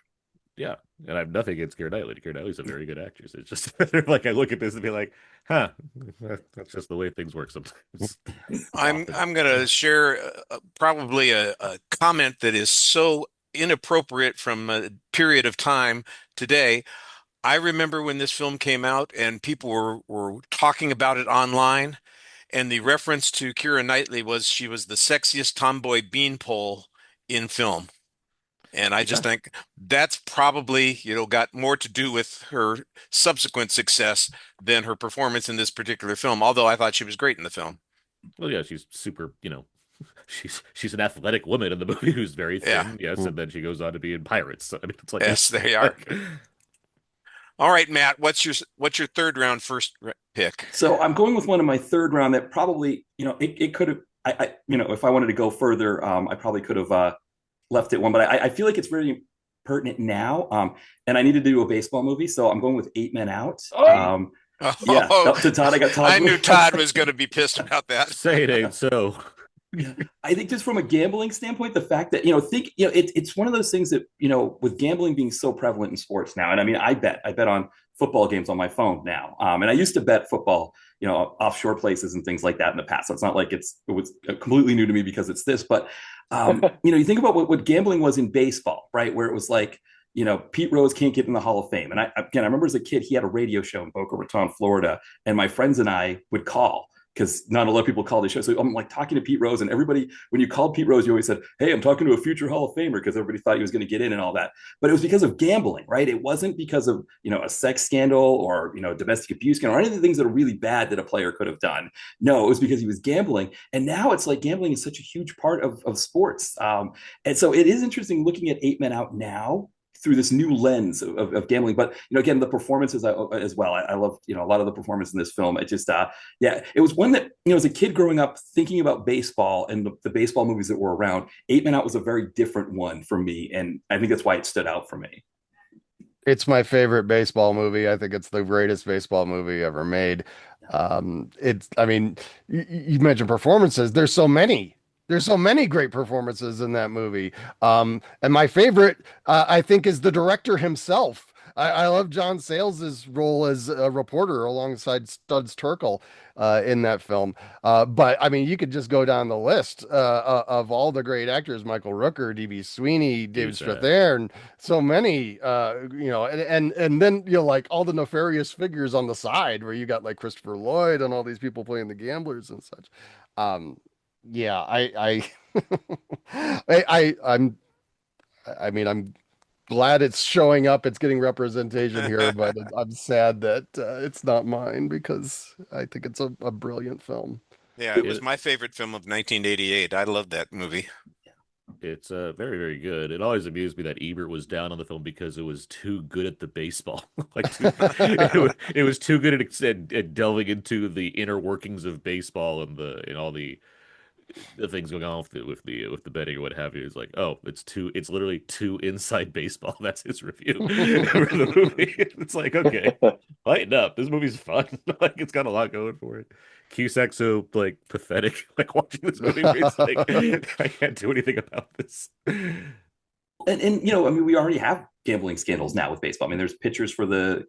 Yeah, and I have nothing against Keira Knightley. Keira Knightley's a very good actress. It's just like I look at this and be like, huh, that's just the way things work sometimes. Often. I'm gonna share probably a comment that is so inappropriate from a period of time today. I remember when this film came out and people were talking about it online, and the reference to Keira Knightley was she was the sexiest tomboy beanpole in film. And I just Yeah. think that's probably, got more to do with her subsequent success than her performance in this particular film, although I thought she was great in the film. Well, yeah, she's super, she's an athletic woman in the movie who's very Yeah. thin, yes, and then she goes on to be in Pirates. So, I mean, it's like, Yes, they are. like, All right, Matt, what's your third round pick? So I'm going with one of my third round that probably, it could have, if I wanted to go further, I probably could have left it one, but I feel like it's really pertinent now. And I need to do a baseball movie, so I'm going with 8 Men Out. Yeah, Oh, up to Todd. I got Todd. I knew Todd was going to be pissed about that. say it ain't so. I think just from a gambling standpoint, the fact that, it's one of those things that, with gambling being so prevalent in sports now. And I mean, I bet on football games on my phone now. And I used to bet football, offshore places and things like that in the past. So it's not like it was completely new to me because it's this, but, you think about what gambling was in baseball, right? Where it was like, Pete Rose can't get in the Hall of Fame. And I remember as a kid, he had a radio show in Boca Raton, Florida, and my friends and I would call because not a lot of people call the show. So I'm like talking to Pete Rose, and everybody, when you called Pete Rose, you always said, "Hey, I'm talking to a future Hall of Famer," because everybody thought he was going to get in and all that. But it was because of gambling, right? It wasn't because of, a sex scandal or, domestic abuse scandal or any of the things that are really bad that a player could have done. No, it was because he was gambling. And now it's like gambling is such a huge part of sports. And so it is interesting looking at 8 Men Out now through this new lens of gambling. But, again, the performances as well. I love, a lot of the performance in this film. It just, it was one that, as a kid growing up thinking about baseball and the baseball movies that were around, 8 Men Out was a very different one for me. And I think that's why it stood out for me. It's my favorite baseball movie. I think it's the greatest baseball movie ever made. I mean, you mentioned performances. There's so many great performances in that movie. And my favorite, I think, is the director himself. I love John Sayles' role as a reporter alongside Studs Terkel in that film. But I mean, you could just go down the list of all the great actors: Michael Rooker, D.B. Sweeney, David Strathairn, so many. And then like all the nefarious figures on the side, where you got like Christopher Lloyd and all these people playing the gamblers and such. Yeah, I'm glad it's showing up. It's getting representation here, but I'm sad that it's not mine because I think it's a brilliant film. Yeah, it was my favorite film of 1988. I love that movie. It's very, very good. It always amused me that Ebert was down on the film because it was too good at the baseball. It was too good at delving into the inner workings of baseball and all the things going on with the betting or what have you. Is like, oh, it's literally too inside baseball. That's his review for the movie. It's like, okay, lighten up. This movie's fun. Like, it's got a lot going for it. Cusack's so like pathetic. Like watching this movie, where it's like I can't do anything about this. And I mean, we already have gambling scandals now with baseball. I mean, there's pitchers for the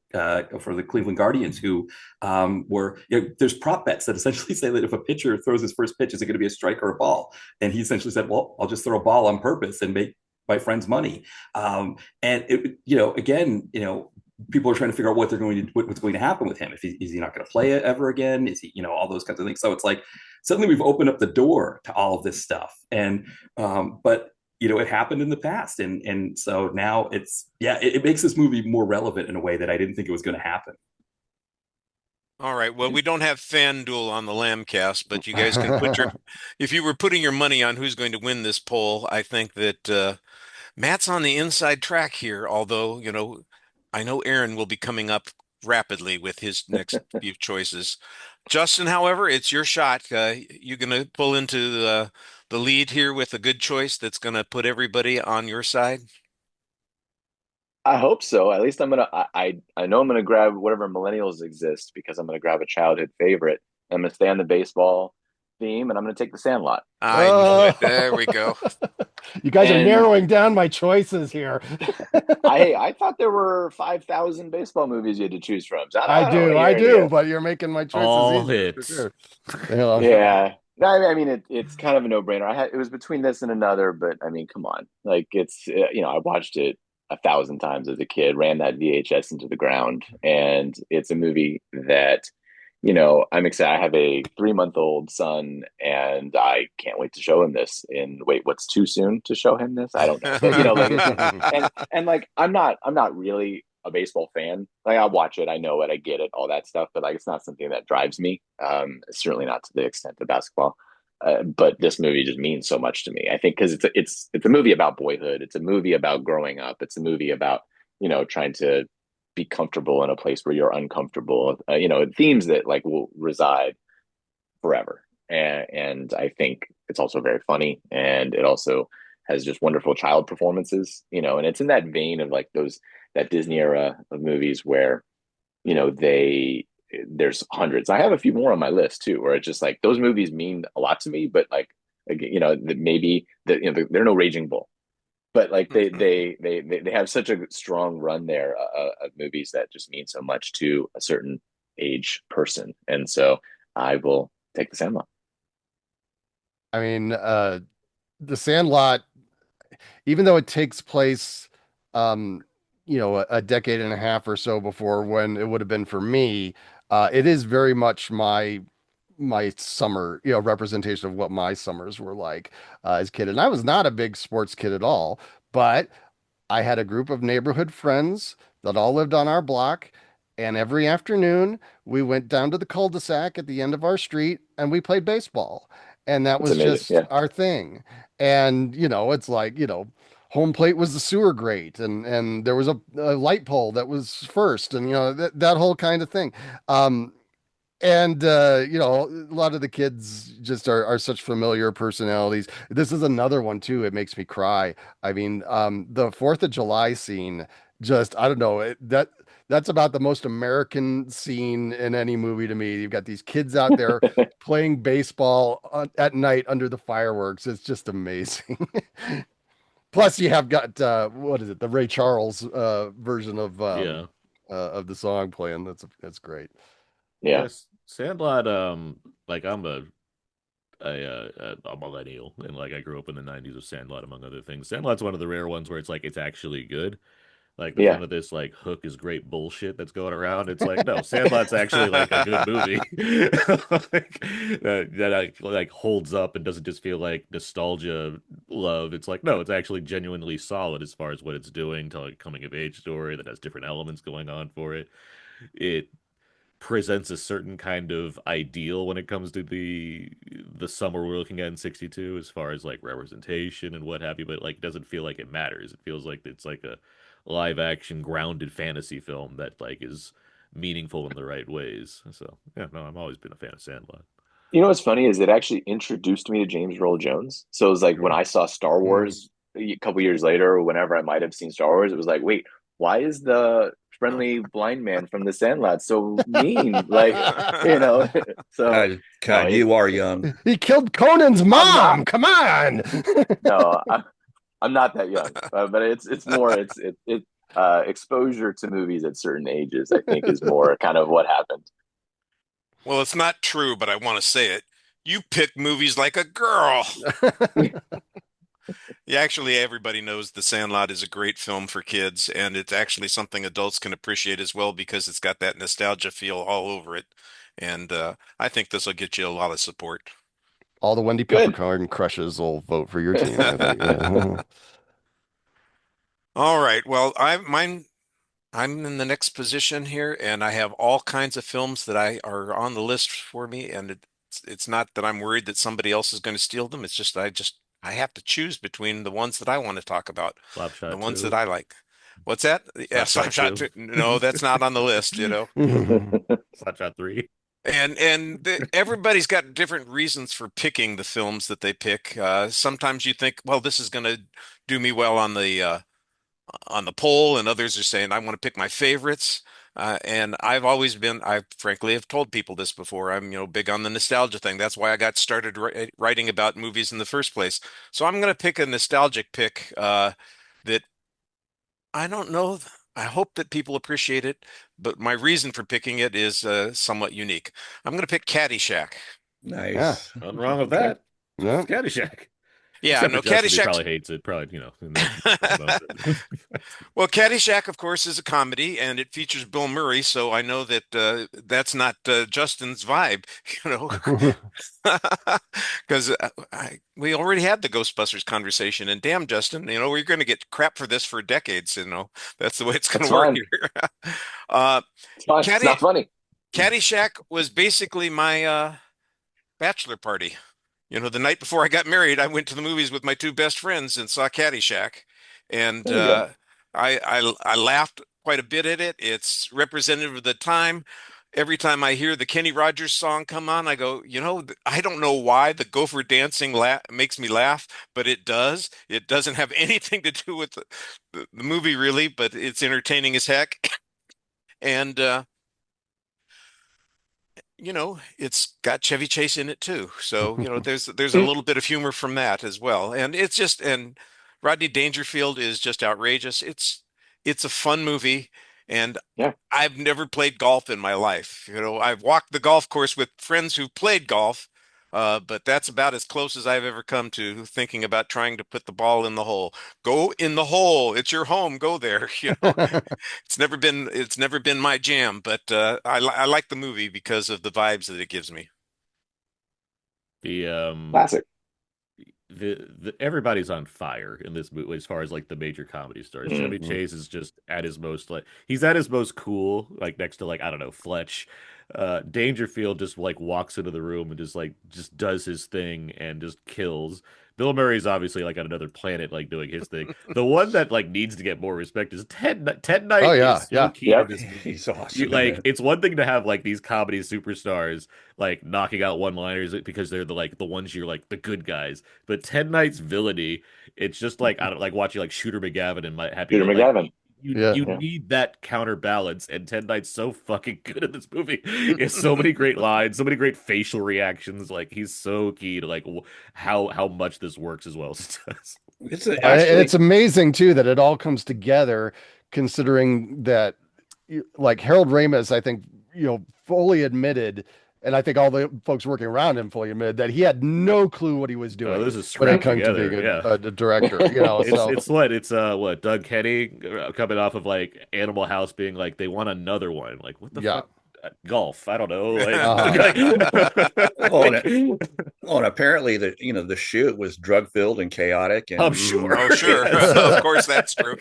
Cleveland Guardians who were, there's prop bets that essentially say that if a pitcher throws his first pitch, is it going to be a strike or a ball? And he essentially said, well, I'll just throw a ball on purpose and make my friends money. And it, again, people are trying to figure out what's going to happen with him. Is he not going to play it ever again? Is he, all those kinds of things. So it's like suddenly we've opened up the door to all of this stuff. And but it happened in the past. And so now it makes this movie more relevant in a way that I didn't think it was going to happen. All right. Well, we don't have FanDuel on the Lambcast, but you guys can if you were putting your money on who's going to win this poll, I think that Matt's on the inside track here, although, I know Aaron will be coming up rapidly with his next few choices. Justin, however, it's your shot. You're going to pull into the lead here with a good choice that's going to put everybody on your side. I hope so. At least I know I'm gonna grab whatever millennials exist because I'm gonna grab a childhood favorite. I'm gonna stay on the baseball. theme, and I'm going to take The Sandlot. I knew it. There we go. You guys are And narrowing down my choices here. I thought there were 5,000 baseball movies you had to choose from. So I don't want to I hear any do, of. but you're making my choices All easier for hits. sure. You know? Yeah. No, I mean it's kind of a no-brainer. It was between this and another, but I mean, come on. Like it's I watched it 1,000 times as a kid, ran that VHS into the ground, and it's a movie that I'm excited. I have a 3-month-old son, and I can't wait to show him this. Wait, what's too soon to show him this? I don't know, but like it's and like I'm not really a baseball fan. Like I watch it, I know it, I get it, all that stuff, but like it's not something that drives me. Certainly not to the extent of basketball. But this movie just means so much to me. I think because it's a movie about boyhood. It's a movie about growing up. It's a movie about trying to be comfortable in a place where you're uncomfortable. Themes that like will reside forever. And I think it's also very funny, and it also has just wonderful child performances. And it's in that vein of like that Disney era of movies where there's hundreds. I have a few more on my list too, where it's just like those movies mean a lot to me, but like maybe they're no Raging Bull, but like they have such a strong run there of movies that just mean so much to a certain age person, and so I will take The Sandlot. I mean, The Sandlot, even though it takes place, a decade and a half or so before when it would have been for me, it is very much my summer, representation of what my summers were like as a kid. And I was not a big sports kid at all, but I had a group of neighborhood friends that all lived on our block. And every afternoon, we went down to the cul-de-sac at the end of our street and we played baseball. And that That's was amazing. just Yeah. our thing. And, it's like, home plate was the sewer grate and there was a light pole that was first and, that whole kind of thing. And a lot of the kids just are such familiar personalities. This is another one too. It makes me cry. I mean, the 4th of July scene, just I don't know, that's about the most American scene in any movie to me. You've got these kids out there playing baseball at night under the fireworks. It's just amazing. Plus, you have got what is it? The Ray Charles version of the song playing. That's great. Yeah. Yes, Sandlot. Like a millennial, and like I grew up in the '90s with Sandlot, among other things. Sandlot's one of the rare ones where it's like it's actually good. Like there's Yeah. none of this like Hook is great bullshit that's going around. It's like no, Sandlot's actually like a good movie like, that holds up and doesn't just feel like nostalgia love. It's like no, it's actually genuinely solid as far as what it's doing, telling a coming of age story that has different elements going on for it. It presents a certain kind of ideal when it comes to the summer we're looking at in 62 as far as like representation and what have you, but like it doesn't feel like it matters. It feels like it's like a live action grounded fantasy film that like is meaningful in the right ways. So yeah, no, I've always been a fan of Sandlot. What's funny is it actually introduced me to James Earl Jones. So it was like when Sure. I saw Star Wars a couple years later, or whenever I might have seen Star Wars, it was like, wait, why is the friendly blind man from The Sandlot so mean? Like, so God, no, God, you are young. He killed Conan's I'm not. mom. Come on. No, I'm not that young, but it's more exposure to movies at certain ages. I think is more kind of what happened. Well, it's not true, but I want to say it. You pick movies like a girl. Yeah, actually, everybody knows The Sandlot is a great film for kids, and it's actually something adults can appreciate as well because it's got that nostalgia feel all over it. And I think this will get you a lot of support. All the Wendy Good. Peppercorn crushes will vote for your team, I think. Yeah. All right. Well, I'm in the next position here, and I have all kinds of films that I are on the list for me, and it's not that I'm worried that somebody else is going to steal them. It's just I have to choose between the ones that I want to talk about, the Slapshot ones that 2. I like. What's that? Yeah, Slapshot 2. No, that's not on the list. Slapshot 3. And everybody's got different reasons for picking the films that they pick. Sometimes you think, well, this is going to do me well on the poll, and others are saying I want to pick my favorites. And I've always been, I frankly have told people this before. I'm, big on the nostalgia thing. That's why I got started writing about movies in the first place. So I'm going to pick a nostalgic pick that I don't know. I hope that people appreciate it, but my reason for picking it is somewhat unique. I'm going to pick Caddyshack. Yeah. Nice. Nothing wrong with that. Yeah. It's Caddyshack. Yeah, Except for no, Justin, he Caddyshack. probably hates it. Probably, and that's about it. Well, Caddyshack, of course, is a comedy, and it features Bill Murray, so I know that that's not Justin's vibe, you know, because we already had the Ghostbusters conversation, and damn, Justin, we're going to get crap for this for decades. That's the way it's going That's to work fine. here. uh, It's fine. It's not funny. Caddyshack was basically my bachelor party. The night before I got married, I went to the movies with my two best friends and saw Caddyshack, and There you go. I laughed quite a bit at it. It's representative of the time. Every time I hear the Kenny Rogers song come on, I go, I don't know why the Gopher dancing makes me laugh, but it does. It doesn't have anything to do with the movie really, but it's entertaining as heck. And it's got Chevy Chase in it too. So, there's a little bit of humor from that as well. And Rodney Dangerfield is just outrageous. It's a fun movie, and Yeah. I've never played golf in my life. I've walked the golf course with friends who played golf, but that's about as close as I've ever come to thinking about trying to put the ball in the hole. Go in the hole. It's your home. Go there. It's never been my jam, but I like the movie because of the vibes that it gives me. The Classic. the everybody's on fire in this movie as far as like the major comedy stars. Chevy Chase is just at his most he's at his most cool, like next to I don't know, Fletch. Dangerfield just walks into the room and just does his thing and just kills. Bill Murray's obviously on another planet doing his thing. The one that needs to get more respect is Ted Knight. Oh, yeah, is so key to Yep. this movie. He's awesome. It's one thing to have these comedy superstars knocking out one-liners because they're the ones you're the good guys. But Ted Knight's villainy, it's just I don't watching Shooter McGavin and my Happy Peter Go McGavin. You Yeah. need that counterbalance, and Ted Knight's so fucking good in this movie. He has so many great lines, so many great facial reactions. He's so key to how much this works as well as it does. It's And actually it's amazing too that it all comes together, considering that Harold Ramis, I think, fully admitted, and I think all the folks working around him fully admitted that he had no clue what he was doing This is when it scrapped comes to together. being Yeah. a director. So It's what Doug Kenny coming off of Animal House being they want another one. What the Yeah. fuck? Golf. I don't know. and apparently the shoot was drug filled and chaotic. And I'm sure. Oh, sure. Of course, that's true.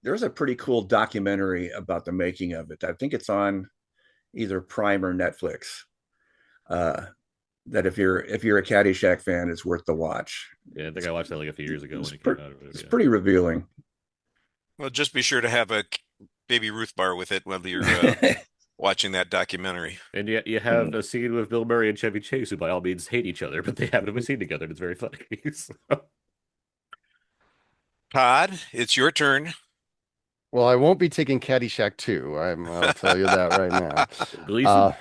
there's a pretty cool documentary about the making of it. I think it's on either Prime or Netflix. That if you're a Caddyshack fan, it's worth the watch. Yeah, I think I watched that a few years ago It's, when it pre- came out. it's pretty revealing. Well, just be sure to have a Baby Ruth bar with it while you're watching that documentary. And yet you have a scene with Bill Murray and Chevy Chase, who by all means hate each other, but they happen to be seen together, and it's very funny. So, Todd, it's your turn. well, I won't be taking Caddyshack 2. I'll tell you that right now. Gleason.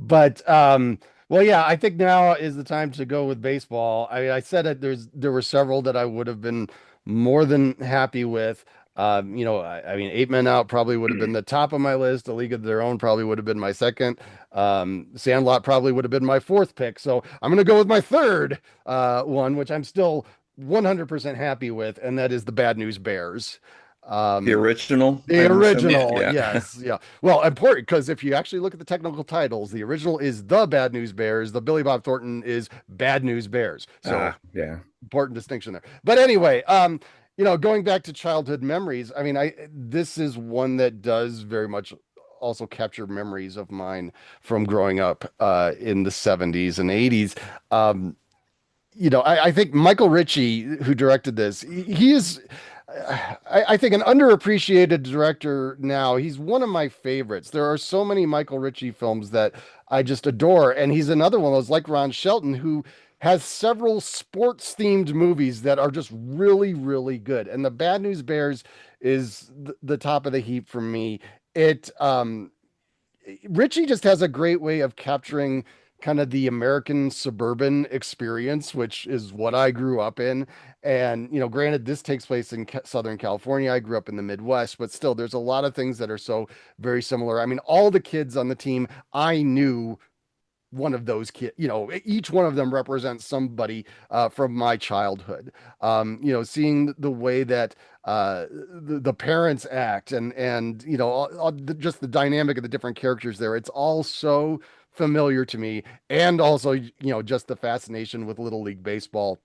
But well, yeah, I think now is the time to go with baseball. I mean, I said it. There were several that I would have been more than happy with. I mean, Eight Men Out probably would have been the top of my list. A League of Their Own probably would have been my second. Sandlot probably would have been my fourth pick. So I'm going to go with my third one, which I'm still 100% happy with, and that is the Bad News Bears. The original. The original, Yeah. yes, yeah. Well, important because if you actually look at the technical titles, the original is The Bad News Bears. The Billy Bob Thornton is Bad News Bears. So yeah. important distinction there. But anyway, going back to childhood memories, I mean, this is one that does very much also capture memories of mine from growing up in the 70s and 80s. I think Michael Ritchie, who directed this, he is, I think, an underappreciated director now. He's one of my favorites. There are so many Michael Ritchie films that I just adore. And he's another one of those, like Ron Shelton, who has several sports themed movies that are just really, really good. And the Bad News Bears is the top of the heap for me. It Richie just has a great way of capturing kind of the American suburban experience, which is what I grew up in. And, granted, this takes place in Southern California. I grew up in the Midwest, but still, there's a lot of things that are so very similar. I mean, all the kids on the team, I knew one of those kids, each one of them represents somebody from my childhood. Seeing the way that the parents act and just the dynamic of the different characters there, it's all so familiar to me. And also, just the fascination with Little League Baseball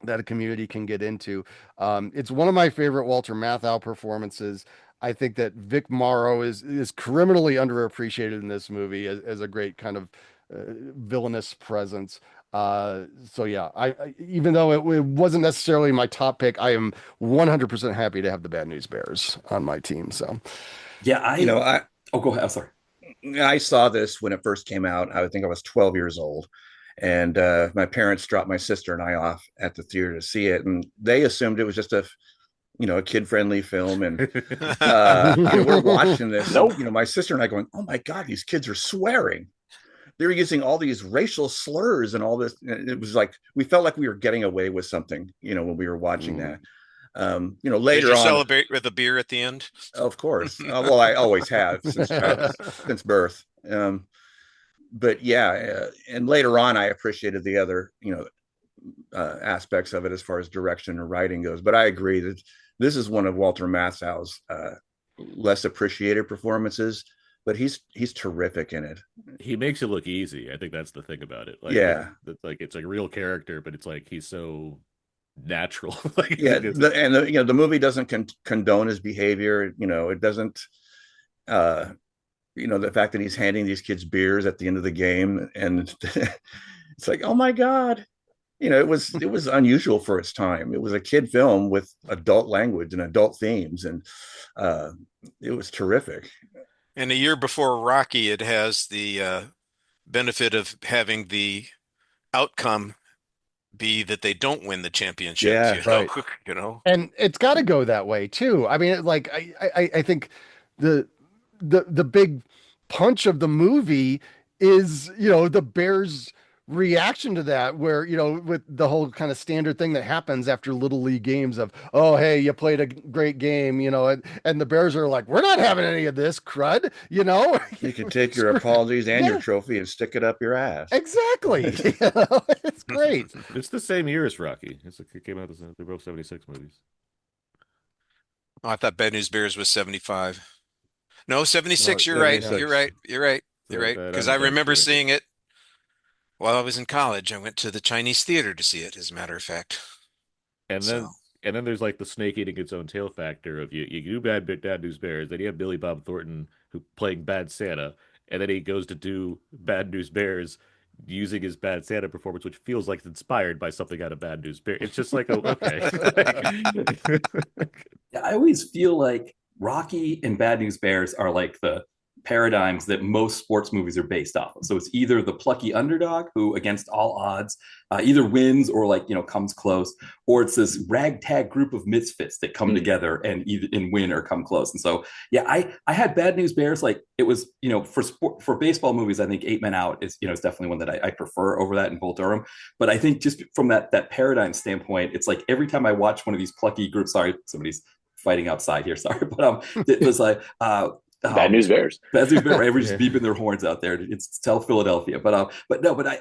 that a community can get into. It's one of my favorite Walter Matthau performances. I think that Vic Morrow is criminally underappreciated in this movie as a great kind of villainous presence. So yeah, I even though it wasn't necessarily my top pick, I am 100% happy to have the Bad News Bears on my team. So Yeah, oh, go ahead. I'm sorry. I saw this when it first came out. I think I was 12 years old. And my parents dropped my sister and I off at the theater to see it. And they assumed it was just a kid-friendly film. And we're watching this. Nope. My sister and I going, oh my God, these kids are swearing. They're using all these racial slurs and all this. And it was like, we felt like we were getting away with something, when we were watching that. Later Did you on, celebrate with a beer at the end? of course. Well, I always have since birth. But yeah, and later on, I appreciated the other, aspects of it as far as direction and writing goes. But I agree that this is one of Walter Matthau's less appreciated performances, but he's terrific in it. He makes it look easy. I think that's the thing about it. Like, yeah, it's a real character, but it's like he's so natural. The movie doesn't condone his behavior. It doesn't. The fact that he's handing these kids beers at the end of the game, and it's like, oh my God, it was unusual for its time. It was a kid film with adult language and adult themes, and it was terrific. And a year before Rocky, it has the benefit of having the outcome be that they don't win the championship. Yeah, right. And it's got to go that way too. I mean, like I think the big punch of the movie is the Bears reaction to that, where with the whole kind of standard thing that happens after little league games of, oh hey, you played a great game, and the Bears are like, we're not having any of this crud. You can take your apologies and your trophy and stick it up your ass. Exactly. It's great. It's the same year as Rocky. It came out they're both 76 movies. Oh, I thought Bad News Bears was 75. No, 76. No, You're right. 76. You're right. Because I remember seeing it while I was in college. I went to the Chinese theater to see it, as a matter of fact. And then there's like the snake eating its own tail factor of you do Bad News Bears. Then you have Billy Bob Thornton who playing Bad Santa, and then he goes to do Bad News Bears using his Bad Santa performance, which feels like it's inspired by something out of Bad News Bears. It's just like, okay. I always feel like Rocky and Bad News Bears are like the paradigms that most sports movies are based off of. So it's either the plucky underdog who, against all odds, either wins or comes close, or it's this ragtag group of misfits that come together and either win or come close. And so, yeah, I had Bad News Bears. Like it was, for baseball movies, I think 8 Men Out is definitely one that I prefer over that in Bull Durham. But I think just from that paradigm standpoint, it's like every time I watch one of these plucky groups, sorry, somebody's fighting outside here, sorry, but it was like Bad News Bears. Bad News Bears. Everybody's just beeping their horns out there. It's tell Philadelphia, but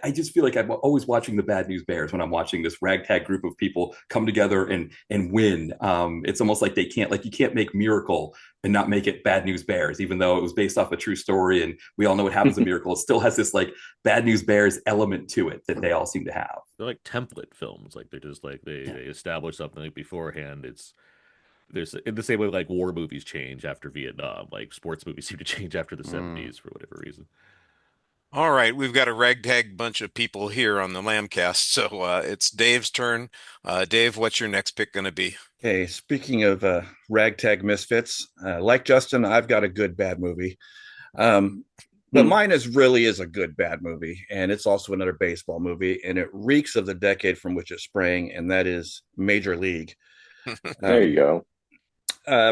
I just feel like I'm always watching the Bad News Bears when I'm watching this ragtag group of people come together and win. It's almost like you can't make Miracle and not make it Bad News Bears, even though it was based off a true story and we all know what happens in Miracle. It still has this like Bad News Bears element to it that they all seem to have. They're like template films. Like they're just like they establish something like beforehand. There's in the same way like war movies change after Vietnam, like sports movies seem to change after the 70s for whatever reason. All right, we've got a ragtag bunch of people here on the Lambcast, so it's Dave's turn. Dave, what's your next pick going to be? Okay, speaking of ragtag misfits, like Justin, I've got a good bad movie. But mine is a good bad movie, and it's also another baseball movie, and it reeks of the decade from which it sprang, and that is Major League. There you go.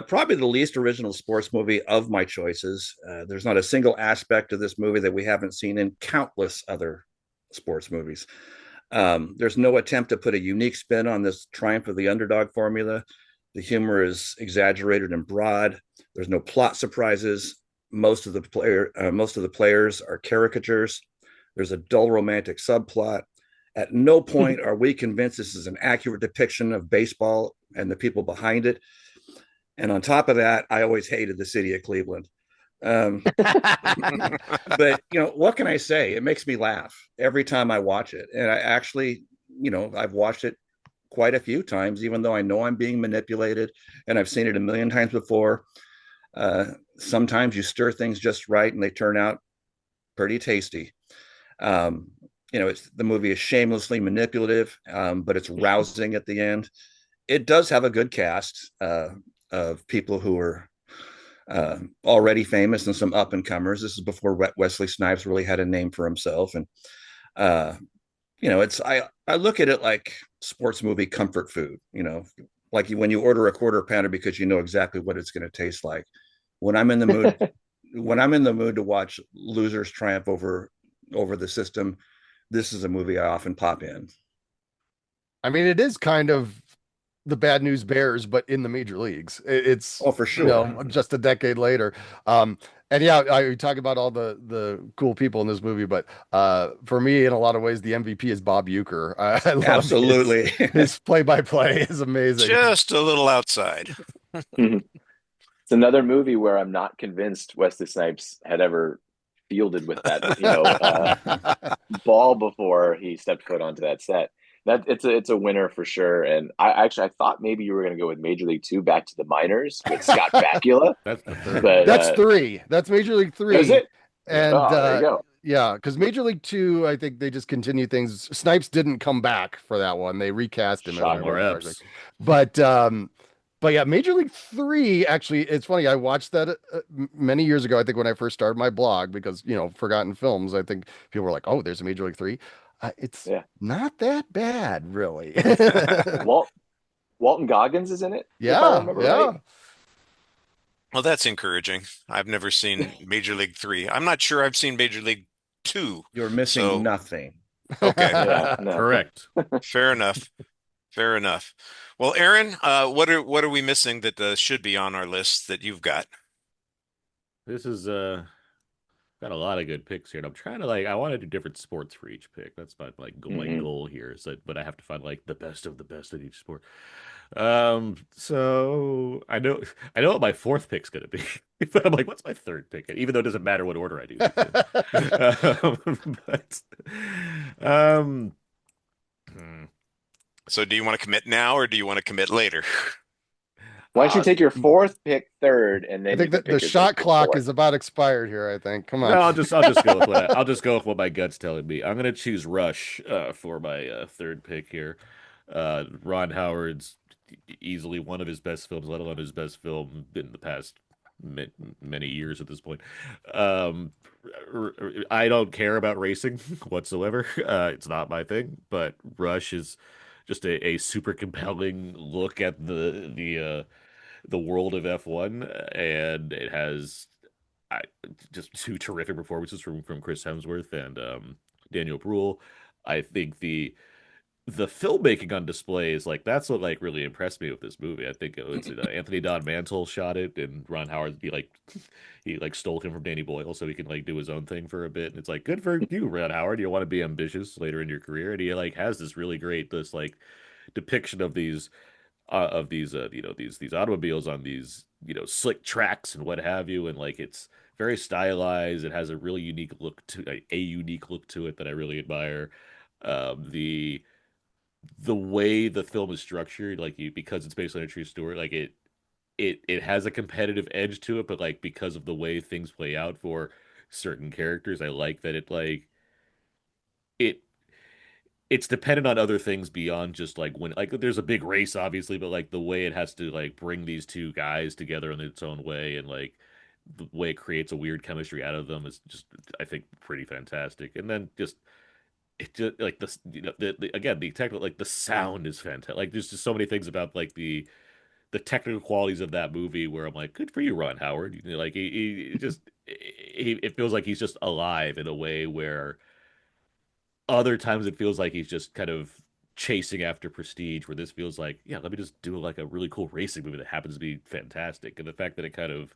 Probably the least original sports movie of my choices. There's not a single aspect of this movie that we haven't seen in countless other sports movies. There's no attempt to put a unique spin on this triumph of the underdog formula. The humor is exaggerated and broad. There's no plot surprises. Most of the players are caricatures. There's a dull romantic subplot. At no point are we convinced this is an accurate depiction of baseball and the people behind it. And on top of that, I always hated the city of Cleveland. But what can I say? It makes me laugh every time I watch it. And I actually, I've watched it quite a few times, even though I know I'm being manipulated and I've seen it a million times before. Sometimes you stir things just right and they turn out pretty tasty. The movie is shamelessly manipulative, but it's rousing at the end. It does have a good cast of people who are already famous and some up and comers. This is before Wesley Snipes really had a name for himself. And, I look at it like sports movie comfort food, like when you order a quarter pounder because you know exactly what it's going to taste like. When I'm in the mood, when I'm in the mood to watch losers triumph over the system, this is a movie I often pop in. I mean, it is kind of the Bad News Bears, but in the major leagues. It's for sure. Just a decade later. And yeah, I talk about all the cool people in this movie, but for me, in a lot of ways, the MVP is Bob Uecker. I love absolutely his play-by-play is amazing. Just a little outside. It's another movie where I'm not convinced Wesley Snipes had ever fielded with that ball before he stepped foot onto that set. That it's a winner for sure. And I thought maybe you were going to go with Major League 2, Back to the Minors with Scott Bakula. That's the third. But, that's 3. That's Major League 3. Is it? And there you go. Yeah, because Major League 2, I think they just continue things. Snipes didn't come back for that one. They recast him. But yeah, Major League 3, actually, it's funny. I watched that many years ago, I think when I first started my blog, because, Forgotten Films, I think people were like, oh, there's a Major League 3. It's not that bad, really. Walton Goggins is in it? Yeah, right. Well, that's encouraging. I've never seen Major League 3. I'm not sure I've seen Major League 2. You're missing nothing. Okay. No. Correct. Fair enough. Fair enough. Well, Aaron, what are we missing that should be on our list that you've got? This is got a lot of good picks here, and I'm trying to I want to do different sports for each pick. That's my goal here. So, but I have to find the best of the best at each sport. So I know what my fourth pick's gonna be, but I'm like, what's my third pick? Even though it doesn't matter what order I do. So do you want to commit now or do you want to commit later? Why don't you take your fourth pick third, and then I think the shot clock is about expired here. I think. Come on. No, I'll just go with I'll just go with what my gut's telling me. I'm gonna choose Rush for my third pick here. Ron Howard's easily one of his best films, let alone his best film in the past many years at this point. I don't care about racing whatsoever. It's not my thing, but Rush is just a super compelling look at the world of F1, and it has just two terrific performances from Chris Hemsworth and Daniel Bruhl. I think the filmmaking on display is that's what really impressed me with this movie. I think it's Anthony Don Mantle shot it, and Ron Howard he stole him from Danny Boyle so he can do his own thing for a bit. And it's good for you, Ron Howard. You want to be ambitious later in your career, and he has this really great depiction of these these automobiles on these slick tracks and what have you, and it's very stylized. It has a really unique look to it that I really admire. The way the film is structured, because it's based on a true story, it has a competitive edge to it, but because of the way things play out for certain characters, I like that it's dependent on other things beyond just when there's a big race obviously, but the way it has to bring these two guys together in its own way, and the way it creates a weird chemistry out of them is just, I think, pretty fantastic. And then just it just like this, again, the technical, like the sound is fantastic. Like there's just so many things about like the technical qualities of that movie where I'm like, good for you, Ron Howard. Like it feels like he's just alive in a way where other times it feels like he's just kind of chasing after prestige, where this feels like, yeah, let me just do like a really cool racing movie that happens to be fantastic. And the fact that it kind of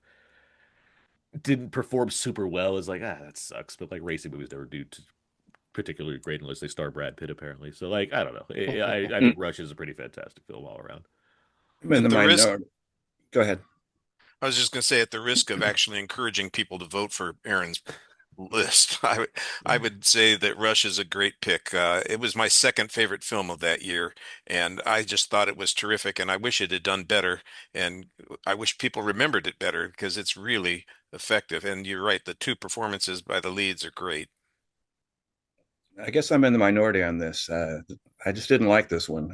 didn't perform super well is like, that sucks. But like racing movies never do particularly great unless they star Brad Pitt, apparently. So like, I don't know. I think Rush is a pretty fantastic film all around. I'm in At the the risk, minority. Go ahead. I was just going to say, at the risk of actually encouraging people to vote for Aaron's list, I would say that Rush is a great pick. It was my second favorite film of that year, and I just thought it was terrific. And I wish it had done better, and I wish people remembered it better because it's really effective. And you're right, the two performances by the leads are great. I guess I'm in the minority on this. I just didn't like this one.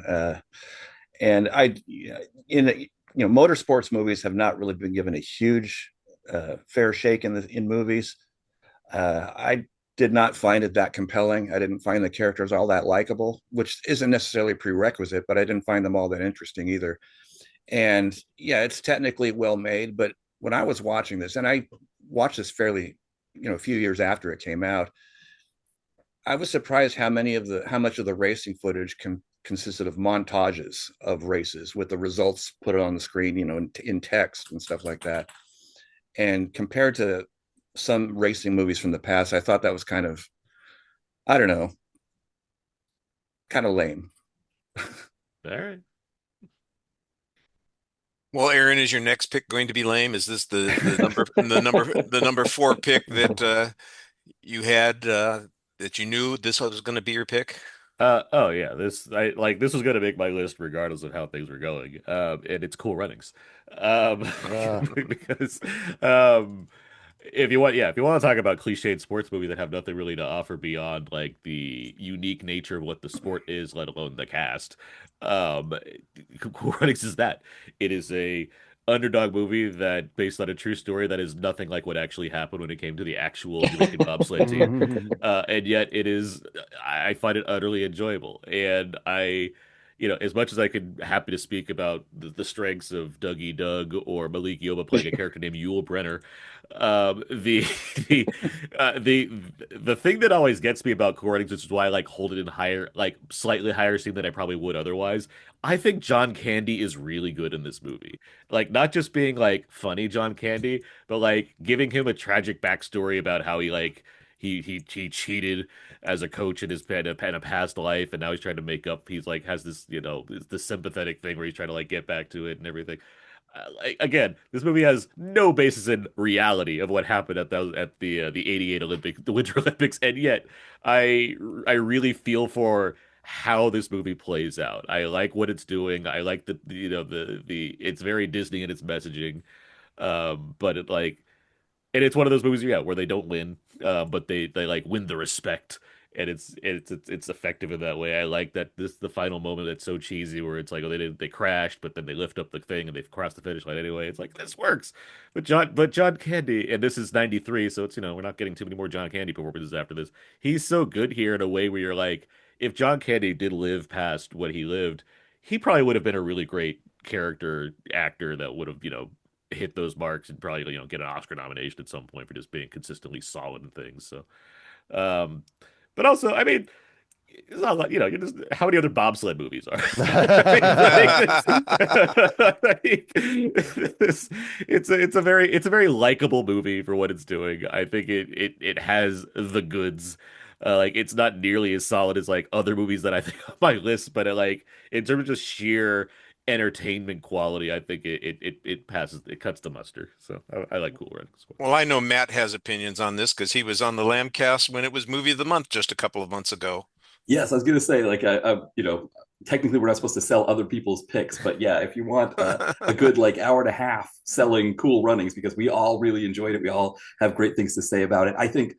And motorsports movies have not really been given a huge fair shake in movies. I did not find it that compelling. I didn't find the characters all that likable, which isn't necessarily a prerequisite, but I didn't find them all that interesting either. And yeah, it's technically well made, but when I was watching this, and I watched this fairly, a few years after it came out, I was surprised how much of the racing footage consisted of montages of races with the results put on the screen, in text and stuff like that. And compared to some racing movies from the past, I thought that was kind of, I don't know, kind of lame. All right. Well, Aaron, is your next pick going to be lame? Is this the number 4 pick that you had that you knew this was going to be your pick? Oh yeah, this was gonna make my list regardless of how things were going. And it's Cool Runnings. Because if you want to talk about cliched sports movies that have nothing really to offer beyond like the unique nature of what the sport is, let alone the cast, um, Cool Runnings is that. It is a underdog movie that based on a true story that is nothing like what actually happened when it came to the actual Jamaican bobsled team. And yet it is, I find it utterly enjoyable. And as much as I could happy to speak about the strengths of Dougie Doug or Malik Yoba playing a character named Yul Brenner, the the thing that always gets me about Cool Runnings, which is why I like hold it in higher, like slightly higher esteem than I probably would otherwise. I think John Candy is really good in this movie. Like not just being like funny John Candy, but like giving him a tragic backstory about how he cheated as a coach in in a past life, and now he's trying to make up. He's like has this this sympathetic thing where he's trying to like get back to it and everything. Again, this movie has no basis in reality of what happened at the '88 the Winter Olympics, and yet I really feel for how this movie plays out. I like what it's doing. I like the it's very Disney in its messaging, but and it's one of those movies, yeah, where they don't win, but they like win the respect, and it's effective in that way. I like that the final moment that's so cheesy, where it's like, oh, they crashed, but then they lift up the thing and they've crossed the finish line anyway. It's like this works, but John Candy, and this is '93, so it's we're not getting too many more John Candy performances after this. He's so good here in a way where you're like, if John Candy did live past what he lived, he probably would have been a really great character actor that would have hit those marks and probably get an Oscar nomination at some point for just being consistently solid in things. So, but also, I mean, it's not like you're just how many other bobsled movies are? It's a very likable movie for what it's doing. I think it has the goods. Like it's not nearly as solid as like other movies that I think on my list, but in terms of just sheer entertainment quality, I think it passes, it cuts the muster. So I like Cool Runnings. Well, I know Matt has opinions on this because he was on the Lambcast when it was movie of the month just a couple of months ago. Yes, I was going to say, like, technically we're not supposed to sell other people's picks, but yeah, if you want a good like hour and a half selling Cool Runnings, because we all really enjoyed it, we all have great things to say about it. I think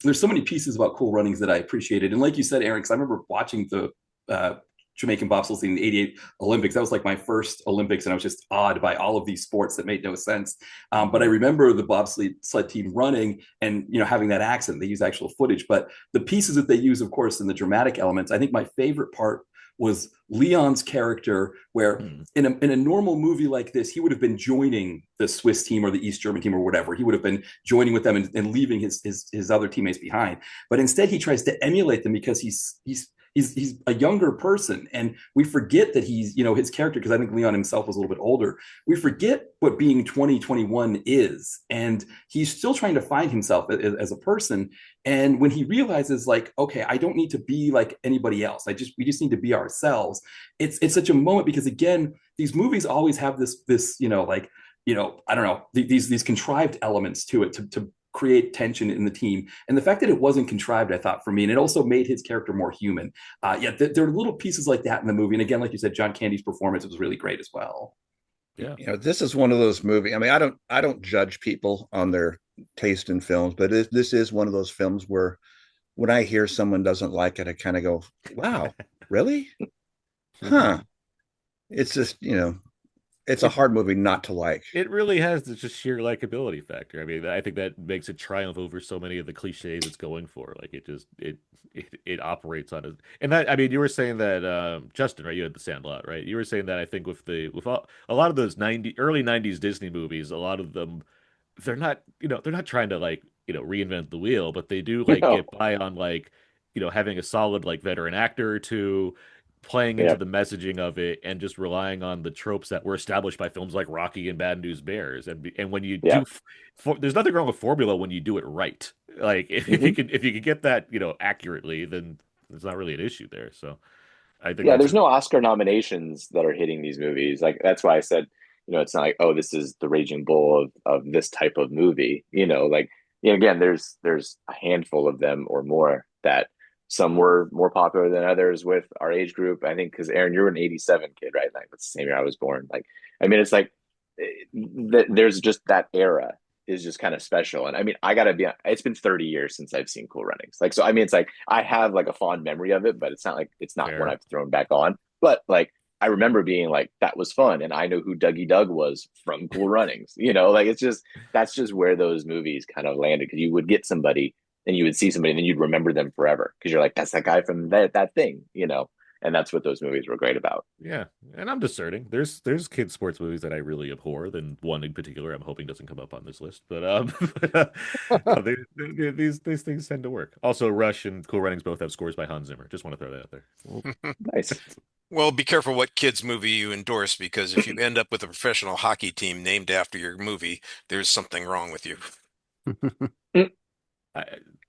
there's so many pieces about Cool Runnings that I appreciated, and like you said, Aaron, because I remember watching the Jamaican bobsled team in the 88 Olympics. That was like my first Olympics, and I was just awed by all of these sports that made no sense. But I remember the bobsled team running and, you know, having that accident. They use actual footage, but the pieces that they use, of course, in the dramatic elements, I think my favorite part was Leon's character, where in a normal movie like this, he would have been joining the Swiss team or the East German team or whatever. He would have been joining with them and leaving his other teammates behind. But instead, he tries to emulate them because he's a younger person, and we forget that he's, you know, his character, because I think Leon himself was a little bit older. We forget what being 2021 is, and he's still trying to find himself as a person. And when he realizes, like, okay, I don't need to be like anybody else. We just need to be ourselves. It's such a moment, because again, these movies always have this, you know, like, you know, I don't know, these contrived elements to it to create tension in the team. And the fact that it wasn't contrived, I thought, for me, and it also made his character more human. There are little pieces like that in the movie. And again, like you said, John Candy's performance was really great as well. Yeah. You know, this is one of those movies. I mean, I don't judge people on their taste in films, but this is one of those films where when I hear someone doesn't like it, I kind of go, wow, really? Huh. It's just, you know, it's a hard movie not to like. It really has this just sheer likability factor. I mean, I think that makes it triumph over so many of the cliches it's going for. Like, it operates on it. And that, I mean, you were saying that, Justin, right? You had The Sandlot, right? You were saying that I think with a lot of those early '90s Disney movies, a lot of them, they're not trying to, like, you know, reinvent the wheel, but they do, like, get by on, like, you know, having a solid, like, veteran actor or two, playing into the messaging of it, and just relying on the tropes that were established by films like Rocky and Bad News Bears. And when you do, there's nothing wrong with formula when you do it right. Like, if you can get that, you know, accurately, then there's not really an issue there. So I think there's no Oscar nominations that are hitting these movies. Like, that's why I said, you know, it's not like, oh, this is the Raging Bull of this type of movie. You know, like, you know, again, there's a handful of them or more that some were more popular than others with our age group. I think because Aaron, you're an '87 kid, right? Like, that's the same year I was born. Like, I mean, it's like there's just that era is just kind of special. And I mean, I gotta be, it's been 30 years since I've seen Cool Runnings. Like, so I mean, it's like I have like a fond memory of it, but it's not like it's not one I've thrown back on. But like, I remember being like, that was fun, and I know who Dougie Doug was from Cool Runnings. You know, like, it's just, that's just where those movies kind of landed, because you would get somebody and you would see somebody and then you'd remember them forever, because you're like, that's that guy from that thing, you know. And that's what those movies were great about. Yeah, and I'm discerning. There's kids sports movies that I really abhor. Than one in particular, I'm hoping doesn't come up on this list. But these things tend to work. Also, Rush and Cool Runnings both have scores by Hans Zimmer. Just want to throw that out there. Nice. Well, be careful what kids movie you endorse, because if you end up with a professional hockey team named after your movie, there's something wrong with you.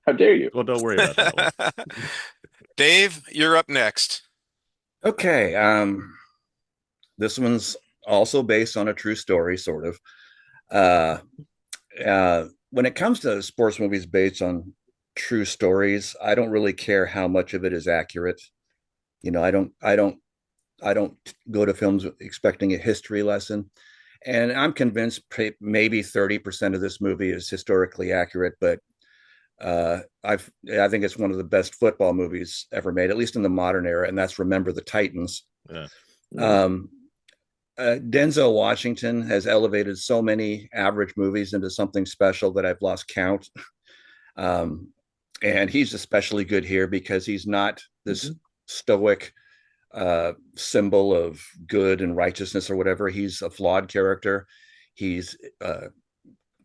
How dare you? Well, don't worry about that one. Dave, you're up next. Okay. This one's also based on a true story, sort of. When it comes to sports movies based on true stories, I don't really care how much of it is accurate. You know, I don't go to films expecting a history lesson. And I'm convinced maybe 30% of this movie is historically accurate, but I think it's one of the best football movies ever made, at least in the modern era, and that's Remember the Titans. Denzel Washington has elevated so many average movies into something special that I've lost count. And he's especially good here because he's not this stoic symbol of good and righteousness or whatever. He's a flawed character. He's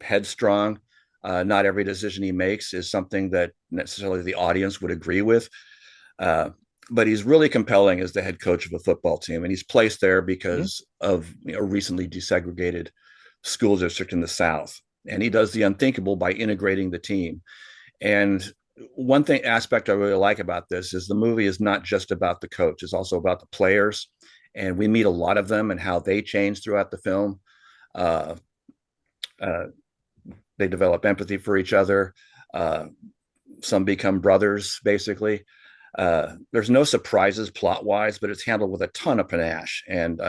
headstrong. Not every decision he makes is something that necessarily the audience would agree with. But he's really compelling as the head coach of a football team. And he's placed there because of a recently desegregated school district in the South. And he does the unthinkable by integrating the team. And one aspect I really like about this is the movie is not just about the coach. It's also about the players. And we meet a lot of them and how they change throughout the film. They develop empathy for each other. Some become brothers, basically. There's no surprises plot-wise, but it's handled with a ton of panache. And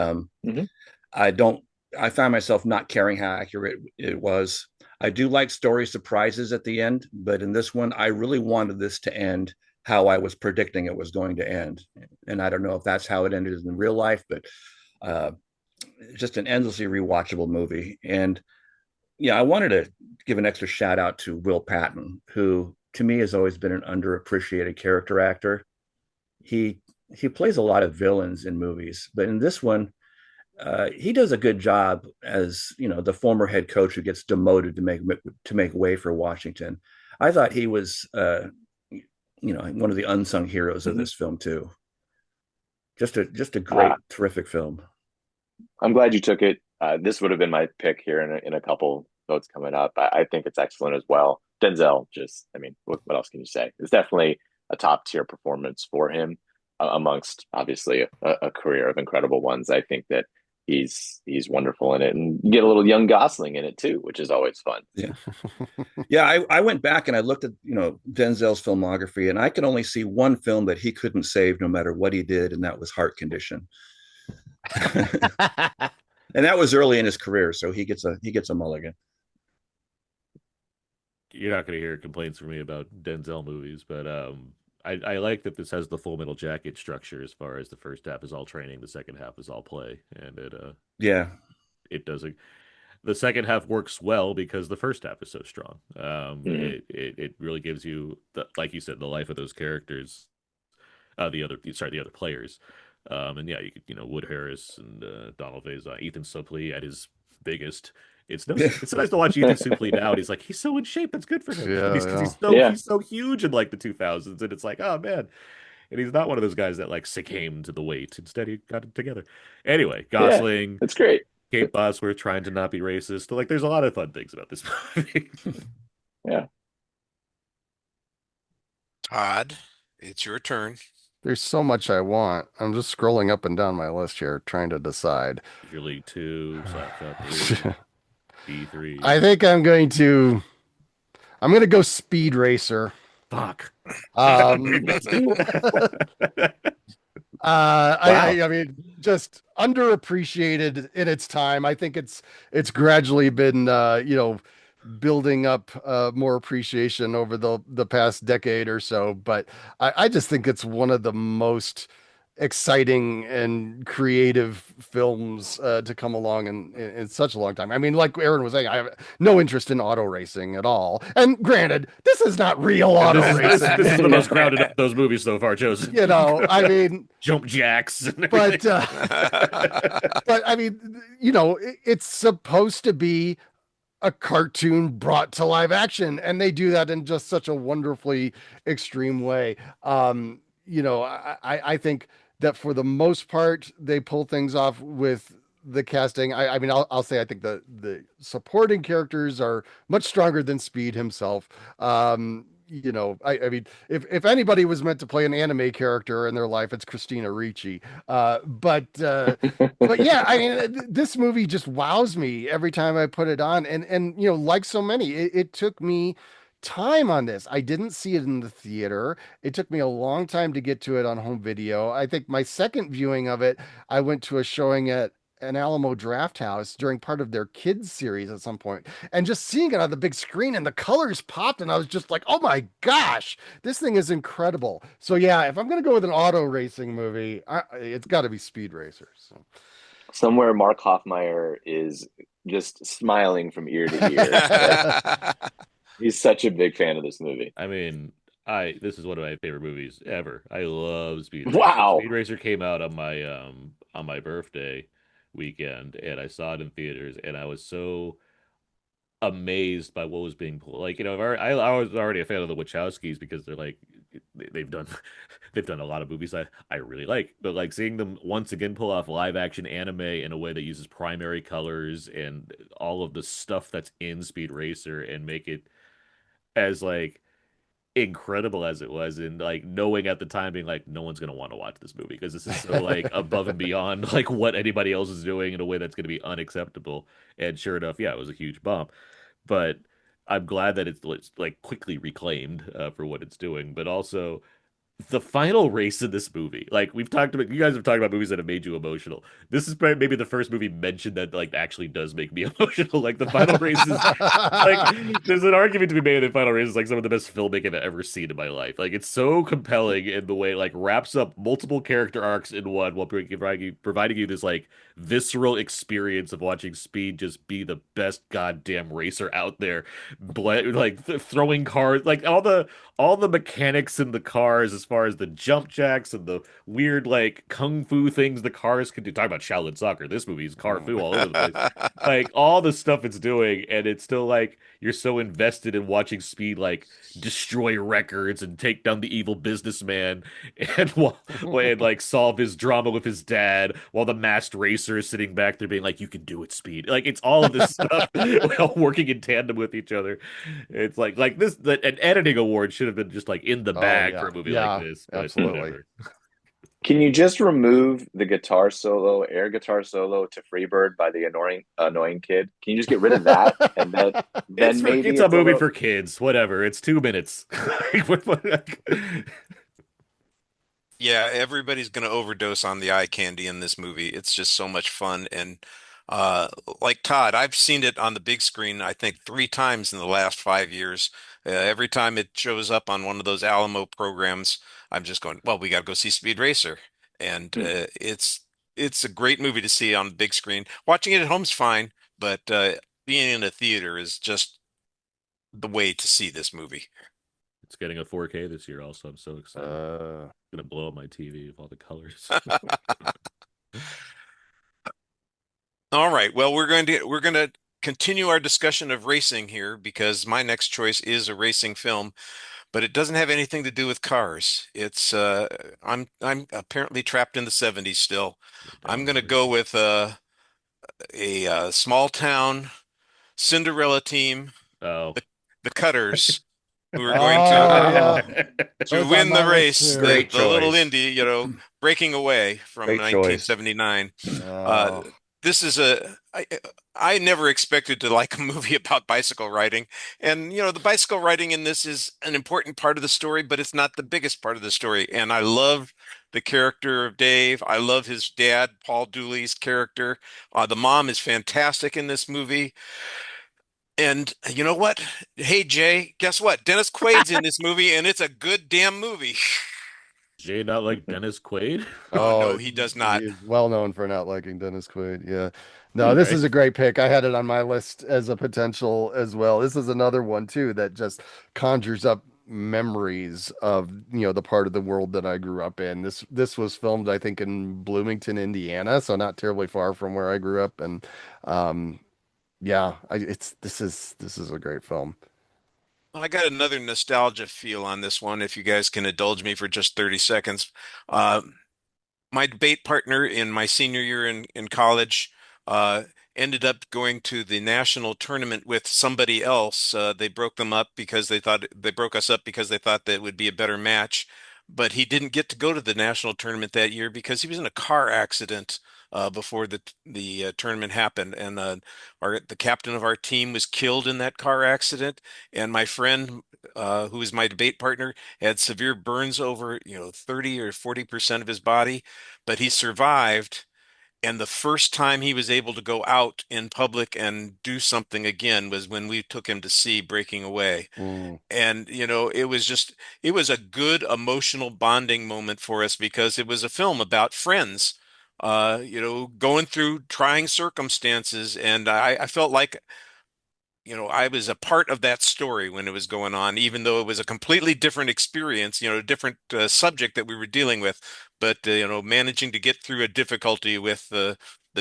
I found myself not caring how accurate it was. I do like story surprises at the end, but in this one, I really wanted this to end how I was predicting it was going to end. And I don't know if that's how it ended in real life, but uh, just an endlessly rewatchable movie. And yeah, I wanted to give an extra shout out to Will Patton, who to me has always been an underappreciated character actor. He he plays a lot of villains in movies, but in this one, he does a good job as the former head coach who gets demoted to make way for Washington. I thought he was one of the unsung heroes of this film too. Just a great, terrific film. I'm glad you took it. This would have been my pick here in a couple votes coming up. I think it's excellent as well. Denzel, just, I mean, what else can you say? It's definitely a top tier performance for him amongst obviously a career of incredible ones. I think that he's wonderful in it, and you get a little young Gosling in it too, which is always fun. Yeah, I went back and I looked at Denzel's filmography, and I could only see one film that he couldn't save no matter what he did, and that was Heart Condition. And that was early in his career, so he gets a mulligan. You're not going to hear complaints from me about Denzel movies, but I like that this has the Full Metal Jacket structure as far as the first half is all training, the second half is all play, and Yeah, it does the second half works well because the first half is so strong. It really gives you like you said, the life of those characters, the other players. And yeah, you could, Wood Harris and Donald Faison, Ethan Suplee at his biggest. It's nice to watch Ethan Suplee now, and he's so in shape. That's good for him. Yeah, He's so huge in like the 2000s, and it's like, oh man. And he's not one of those guys that like succumbed to the weight. Instead, he got it together. Anyway, Gosling, that's great. Kate Bosworth trying to not be racist. Like, there's a lot of fun things about this movie. Yeah. Todd, it's your turn. There's so much I want. I'm just scrolling up and down my list here, trying to decide. Your League 2, Slapshot 3, B3. I think I'm going to go Speed Racer. Fuck. I mean, just underappreciated in its time. I think it's gradually been building up more appreciation over the past decade or so. But I just think it's one of the most exciting and creative films to come along in such a long time. I mean, like Aaron was saying, I have no interest in auto racing at all. And granted, this is not real auto racing. This is the most grounded up those movies so far, Joseph. I mean, jump jacks. But I mean, it's supposed to be a cartoon brought to live action, and they do that in just such a wonderfully extreme way. I think that for the most part, they pull things off with the casting. I mean, I'll say I think the supporting characters are much stronger than Speed himself. I mean, if anybody was meant to play an anime character in their life, it's Christina Ricci. But yeah, I mean, this movie just wows me every time I put it on. And like so many, it took me time on this. I didn't see it in the theater. It took me a long time to get to it on home video. I think my second viewing of it, I went to a showing at an Alamo Draft House during part of their kids series at some point, and just seeing it on the big screen and the colors popped, and I was just like, oh my gosh, this thing is incredible. So yeah, if I'm going to go with an auto racing movie, it's got to be Speed Racer. So. Somewhere Mark Hoffmeyer is just smiling from ear to ear. He's such a big fan of this movie. I mean, this is one of my favorite movies ever. I love Speed Racer. Wow. Speed Racer came out on my birthday weekend, and I saw it in theaters, and I was so amazed by what was being pulled. Like, I was already a fan of the Wachowskis because they're like they've done a lot of movies I really like, but like seeing them once again pull off live action anime in a way that uses primary colors and all of the stuff that's in Speed Racer and make it as like incredible as it was, and like knowing at the time being like no one's gonna want to watch this movie because this is so like above and beyond like what anybody else is doing in a way that's going to be unacceptable. And sure enough, yeah, it was a huge bump, but I'm glad that it's like quickly reclaimed for what it's doing. But also the final race in this movie, like we've talked about, you guys have talked about movies that have made you emotional. This is probably maybe the first movie mentioned that like actually does make me emotional. Like the final race is like there's an argument to be made that Final Race is like some of the best filmmaking I've ever seen in my life. Like it's so compelling in the way it, like wraps up multiple character arcs in one while providing you this like visceral experience of watching Speed just be the best goddamn racer out there, throwing cars, like all the mechanics in the cars as far as the jump jacks and the weird like kung fu things the cars can do. Talk about Shaolin soccer. This movie's car fu all over the place. Like all the stuff it's doing, and it's still like you're so invested in watching Speed like destroy records and take down the evil businessman and like solve his drama with his dad while the masked racer is sitting back there being like, "You can do it, Speed." Like it's all of this stuff while working in tandem with each other. It's like this an editing award should have been just like in the Oh bag yeah, for a movie like yeah, this, but absolutely. whatever. Can you just remove the guitar solo, air guitar solo to Freebird by the annoying kid? Can you just get rid of that, and then maybe It's a it's a movie little. for kids, whatever. It's 2 minutes. Yeah, everybody's going to overdose on the eye candy in this movie. It's just so much fun. And like Todd, I've seen it on the big screen, I think 3 times in the last 5 years. Every time it shows up on one of those Alamo programs, I'm just going, well, we got to go see Speed Racer. And it's a great movie to see on the big screen. Watching it at home's fine, but being in a theater is just the way to see this movie. It's getting a 4K this year also. I'm so excited. Uh, It's gonna blow up my TV with all the colors. All right. Well, we're going to continue our discussion of racing here because my next choice is a racing film, but it doesn't have anything to do with cars. It's I'm apparently trapped in the 70s still. I'm Down going to memory go lane. with a small town Cinderella team, Oh. the the Cutters, who are going oh yeah, that to was on win my the list race, too. Great the little choice. Indy, breaking away from Great choice. 1979. Uh, Oh, this is I never expected to like a movie about bicycle riding. And, the bicycle riding in this is an important part of the story, but it's not the biggest part of the story. And I love the character of Dave. I love his dad, Paul Dooley's character. The mom is fantastic in this movie. And you know what? Hey, Jay, guess what? Dennis Quaid's in this movie, and it's a good damn movie. Jay not like Dennis Quaid? Oh, oh, no, he does not. he's well known for not liking Dennis Quaid. Yeah, no, All this right. is a great pick. I had it on my list as a potential as well. This is another one too that just conjures up memories of the part of the world that I grew up in. This was filmed, I think, in Bloomington, Indiana, so not terribly far from where I grew up, and um, yeah, this is a great film. I got another nostalgia feel on this one, if you guys can indulge me for just 30 seconds. Uh, my debate partner in my senior year in college uh, ended up going to the national tournament with somebody else. They broke them up because they broke us up because they thought that it would be a better match. But he didn't get to go to the national tournament that year because he was in a car accident before the tournament happened, and the captain of our team was killed in that car accident. And my friend, who was my debate partner, had severe burns over 30 or 40% of his body, but he survived. And the first time he was able to go out in public and do something again was when we took him to see Breaking Away. Mm. And, it was a good emotional bonding moment for us because it was a film about friends, going through trying circumstances. And I felt like I was a part of that story when it was going on, even though it was a completely different experience, a different subject that we were dealing with. But managing to get through a difficulty with the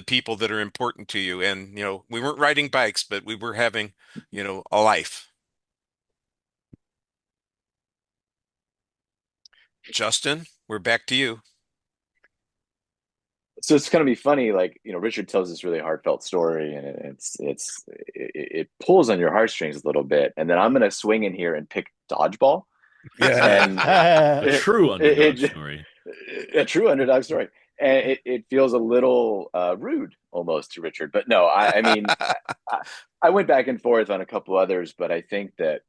people that are important to you, and we weren't riding bikes, but we were having, a life. Justin, we're back to you. So it's gonna be funny, like Richard tells this really heartfelt story, and it pulls on your heartstrings a little bit, and then I'm gonna swing in here and pick dodgeball, Yeah. and A it, true underdog it, story. a true underdog story, and it feels a little rude almost to Richard, but no, I mean I went back and forth on a couple others, but I think that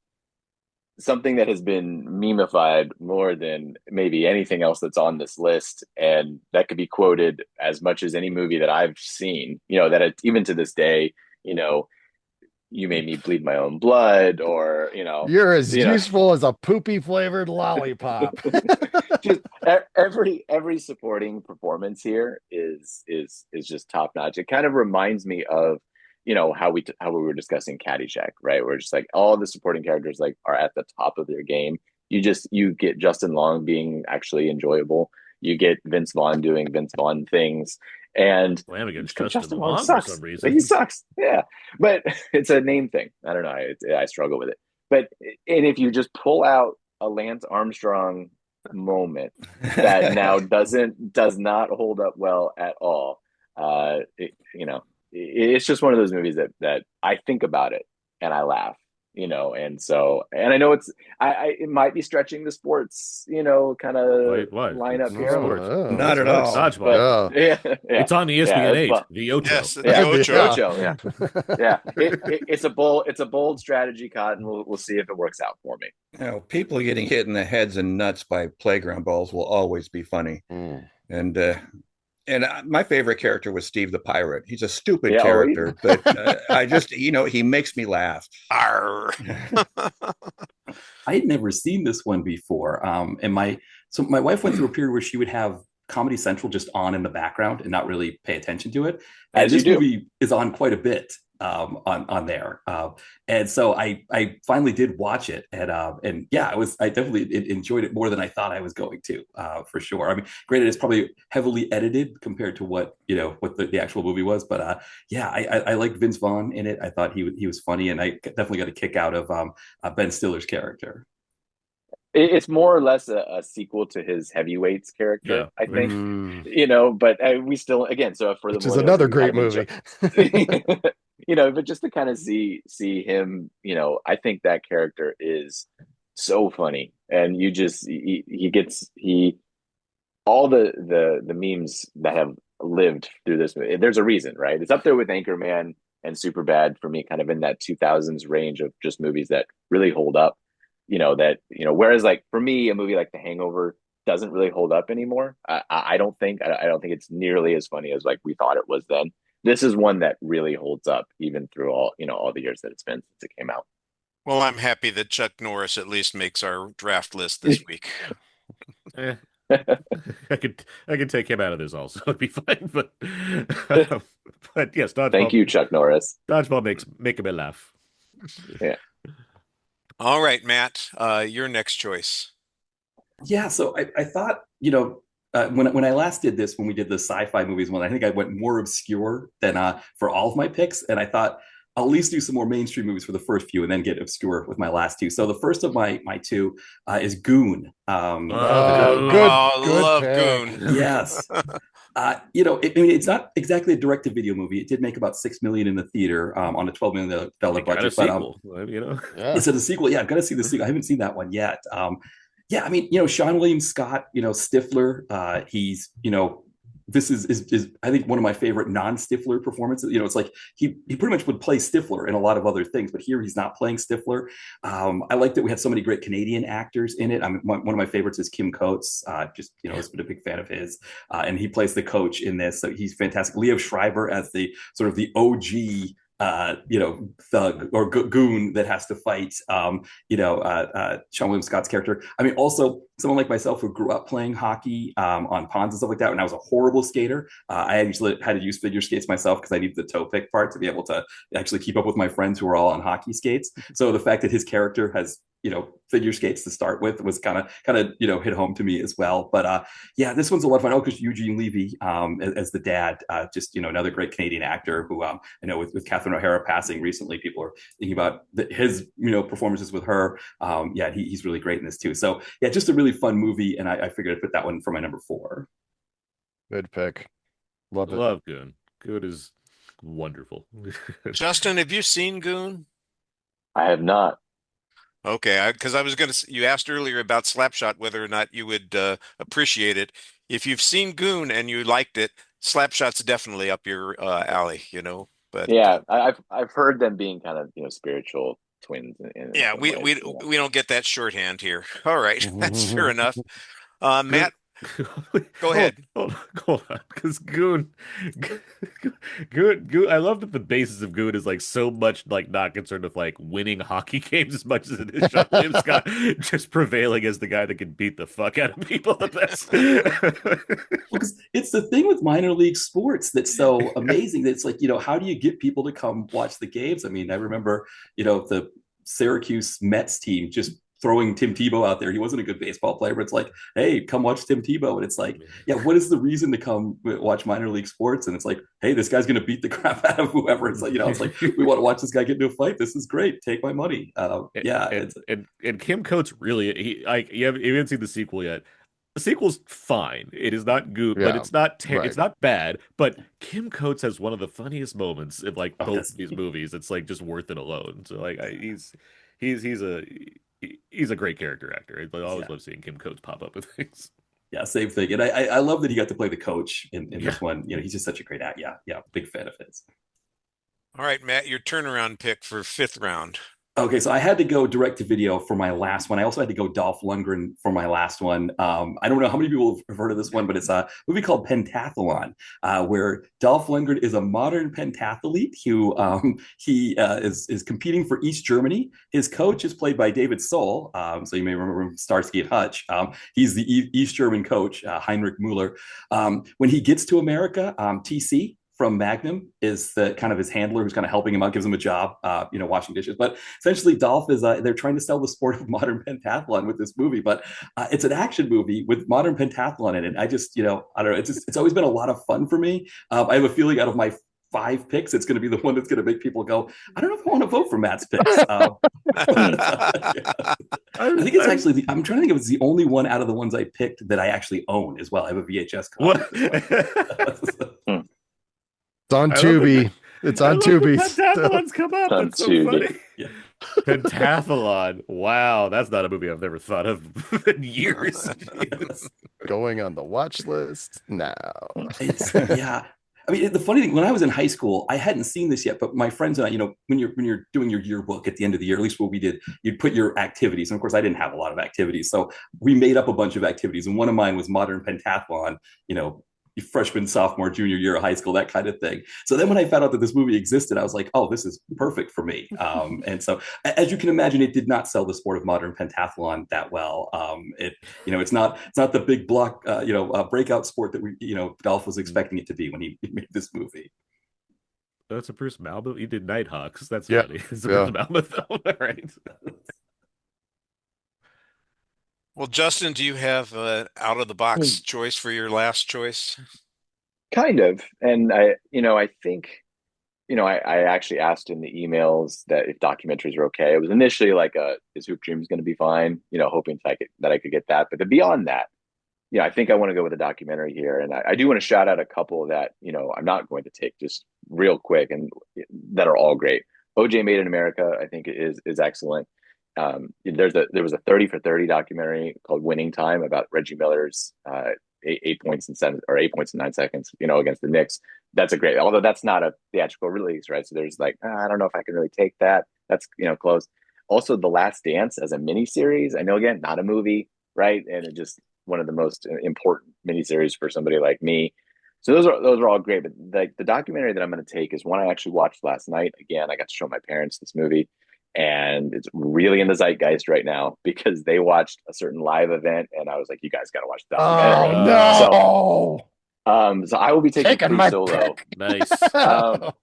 something that has been memeified more than maybe anything else that's on this list, and that could be quoted as much as any movie that I've seen. Even to this day, you know, you made me bleed my own blood, or You're as you know, useful as a poopy flavored lollipop. just every supporting performance here is just top notch. It kind of reminds me of how we were discussing Caddyshack, right? Where just like all the supporting characters like are at the top of their game. You get Justin Long being actually enjoyable. You get Vince Vaughn doing Vince Vaughn things, and Slam against Justin Long Long for sucks. some reason. He sucks. Yeah, but it's a name thing. I don't know. I struggle with it. But and if you just pull out a Lance Armstrong moment that now does not hold up well at all, it's just one of those movies that I think about it and I laugh. And so, and I know it might be stretching the sports, kind of Wait, what? lineup It's here, sports. Not at all. Dodgeball. but yeah, It's on ESPN 8, the Ocho. Yes, the yeah, Ocho. Ocho, yeah. It's a bold strategy, Cotton. We'll see if it works out for me. People getting hit in the heads and nuts by playground balls will always be funny. And my favorite character was Steve the Pirate. He's a stupid character, but I just, he makes me laugh. Arr. I had never seen this one before. So my wife went through a period where she would have Comedy Central just on in the background and not really pay attention to it. And this movie is on quite a bit on there. And so I finally did watch it, and yeah, I definitely enjoyed it more than I thought I was going to, for sure. I mean, granted, it's probably heavily edited compared to what the actual movie was, but yeah, I liked Vince Vaughn in it. I thought he was funny, and I definitely got a kick out of Ben Stiller's character. It's more or less a sequel to his Heavyweights character, I think. But we still, again, so for the which is another great movie. But just to kind of see him, I think that character is so funny, and all the memes that have lived through this movie. There's a reason, right? It's up there with Anchorman and Superbad for me, kind of in that 2000s range of just movies that really hold up. Whereas like for me, a movie like The Hangover doesn't really hold up anymore. I don't think it's nearly as funny as like we thought it was then. This is one that really holds up even through all the years that it's been since it came out. Well, I'm happy that Chuck Norris at least makes our draft list this week. I could take him out of this also. It'd be fine. But yes, Dodgeball. Thank you, Chuck Norris. Dodgeball make me laugh. Yeah. All right, Matt, your next choice. Yeah, so I thought, when I last did this, when we did the sci-fi movies one, I think I went more obscure than for all of my picks, and I thought I'll at least do some more mainstream movies for the first few, and then get obscure with my last two. So the first of my two is Goon. Good love pick. Goon. Yes. It's not exactly a direct-to-video movie. It did make about $6 million in the theater on a $12 million budget. But is it a sequel? Yeah, I've got to see the sequel. I haven't seen that one yet. Yeah, I mean, Sean William Scott, Stifler. He's, this is I think one of my favorite non-Stifler performances. It's like he pretty much would play Stifler in a lot of other things, but here he's not playing Stifler. I like that we had so many great Canadian actors in it. One of my favorites is Kim Coates. I've been a big fan of his, and he plays the coach in this. So he's fantastic. Leo Schreiber as the sort of the OG thug or goon that has to fight, Sean William Scott's character. I mean, also someone like myself who grew up playing hockey on ponds and stuff like that, and I was a horrible skater. I usually had to use figure skates myself because I needed the toe pick part to be able to actually keep up with my friends who were all on hockey skates. So the fact that his character has figure skates to start with was kind of hit home to me as well. But yeah, this one's a lot of fun. Because Eugene Levy as the dad, another great Canadian actor who I know with Catherine O'Hara passing recently, people are thinking about his performances with her. Yeah, he's really great in this too. So yeah, just a really fun movie, and I figured I'd put that one for my number 4. Good pick. Love it. Love Goon. Goon is wonderful. Justin, have you seen Goon? I have not. Okay, because I was you asked earlier about Slapshot, whether or not you would appreciate it. If you've seen Goon and you liked it, Slapshot's definitely up your alley, But yeah, I've heard them being kind of spiritual twins. In Yeah, some we ways, we you know. we don't get that shorthand here. All right, that's fair enough. Goon. Matt, go ahead. Hold on, because Goon. I love that the basis of Goon is like so much like not concerned with like winning hockey games as much as it is Sean William Scott just prevailing as the guy that can beat the fuck out of people. That's Because it's the thing with minor league sports that's so amazing. That it's like, how do you get people to come watch the games? I mean, I remember, the Syracuse Mets team just throwing Tim Tebow out there. He wasn't a good baseball player, but it's like, hey, come watch Tim Tebow. And it's like, yeah, what is the reason to come watch minor league sports? And it's like, hey, this guy's going to beat the crap out of whoever. It's like, it's like, we want to watch this guy get into a fight. This is great. Take my money. And Kim Coates really, you haven't seen the sequel yet. The sequel's fine. It is not good, but it's not it's not bad. But Kim Coates has one of the funniest moments in like both of these movies. It's like just worth it alone. So like he's a great character actor. I always love seeing Kim Coates pop up with things. Yeah, same thing. And I love that he got to play the coach in this one. He's just such a great actor. Yeah, big fan of his. All right, Matt, your turnaround pick for fifth round. Okay, so I had to go direct to video for my last one. I also had to go Dolph Lundgren for my last one. I don't know how many people have heard of this one, but it's a movie called Pentathlon, where Dolph Lundgren is a modern pentathlete who he is competing for East Germany. His coach is played by David Soul, so you may remember him from Starsky and Hutch. He's the East German coach, Heinrich Müller. When he gets to America, TC from Magnum is the kind of his handler who's kind of helping him out, gives him a job, washing dishes. But essentially, Dolph is they're trying to sell the sport of modern pentathlon with this movie, but it's an action movie with modern pentathlon in it. I just, I don't know. It's always been a lot of fun for me. I have a feeling out of my 5 picks, it's going to be the one that's going to make people go, I don't know if I want to vote for Matt's picks. I think it's actually, I'm trying to think if it's the only one out of the ones I picked that I actually own as well. I have a VHS copy. It's on Tubi. It's on Tubi. Pentathlon's come up. On It's so Tubi. funny. Yeah. Pentathlon. Wow, that's not a movie I've never thought of in years. Going on the watch list now. Yeah. I mean, the funny thing, when I was in high school, I hadn't seen this yet, but my friends and I, when you're doing your yearbook at the end of the year, at least what we did, you'd put your activities. And of course, I didn't have a lot of activities. So we made up a bunch of activities. And one of mine was modern pentathlon, freshman, sophomore, junior year of high school, that kind of thing. So then when I found out that this movie existed, I was like, oh, this is perfect for me. And so as you can imagine, it did not sell the sport of modern pentathlon that well. It's not the big block, breakout sport that Dolph was expecting it to be when he made this movie. That's a Bruce Malmuth. He did Nighthawks. That's funny. It's a Bruce Malmuth film, right? Well, Justin, do you have an out of the box choice for your last choice? Kind of. And I think, I actually asked in the emails that if documentaries are okay. It was initially like is Hoop Dreams going to be fine? Hoping that I could get that. But beyond that, I think I want to go with a documentary here. And I do want to shout out a couple that, I'm not going to take just real quick and that are all great. OJ Made in America, I think is excellent. There was a 30 for 30 documentary called Winning Time about Reggie Miller's 8 points in 9 seconds, against the Knicks. That's a great, although that's not a theatrical release, right? So there's like, I don't know if I can really take that. That's, close. Also, The Last Dance as a miniseries. I know, again, not a movie, right? And it just one of the most important miniseries for somebody like me. So those are all great. But the documentary that I'm going to take is one I actually watched last night. Again, I got to show my parents this movie. And it's really in the zeitgeist right now because they watched a certain live event, and I was like, "You guys got to watch the documentary." Oh no! So I will be taking Free Solo. Pick. Nice. Alex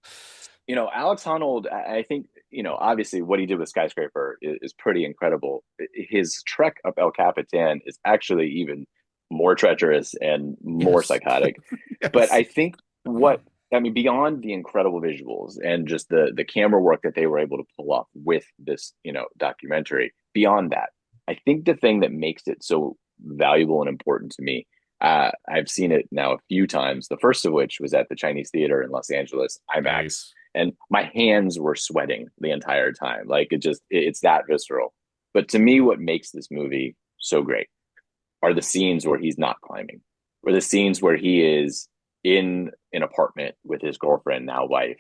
Honnold. I think obviously what he did with Skyscraper is pretty incredible. His trek up El Capitan is actually even more treacherous and more psychotic. Yes. But I think beyond the incredible visuals and just the camera work that they were able to pull off with this, documentary, beyond that, I think the thing that makes it so valuable and important to me, I've seen it now a few times, the first of which was at the Chinese Theater in Los Angeles, IMAX. Nice. And my hands were sweating the entire time. Like it's that visceral. But to me, what makes this movie so great are the scenes where he's not climbing, or the scenes where he is in an apartment with his girlfriend, now wife,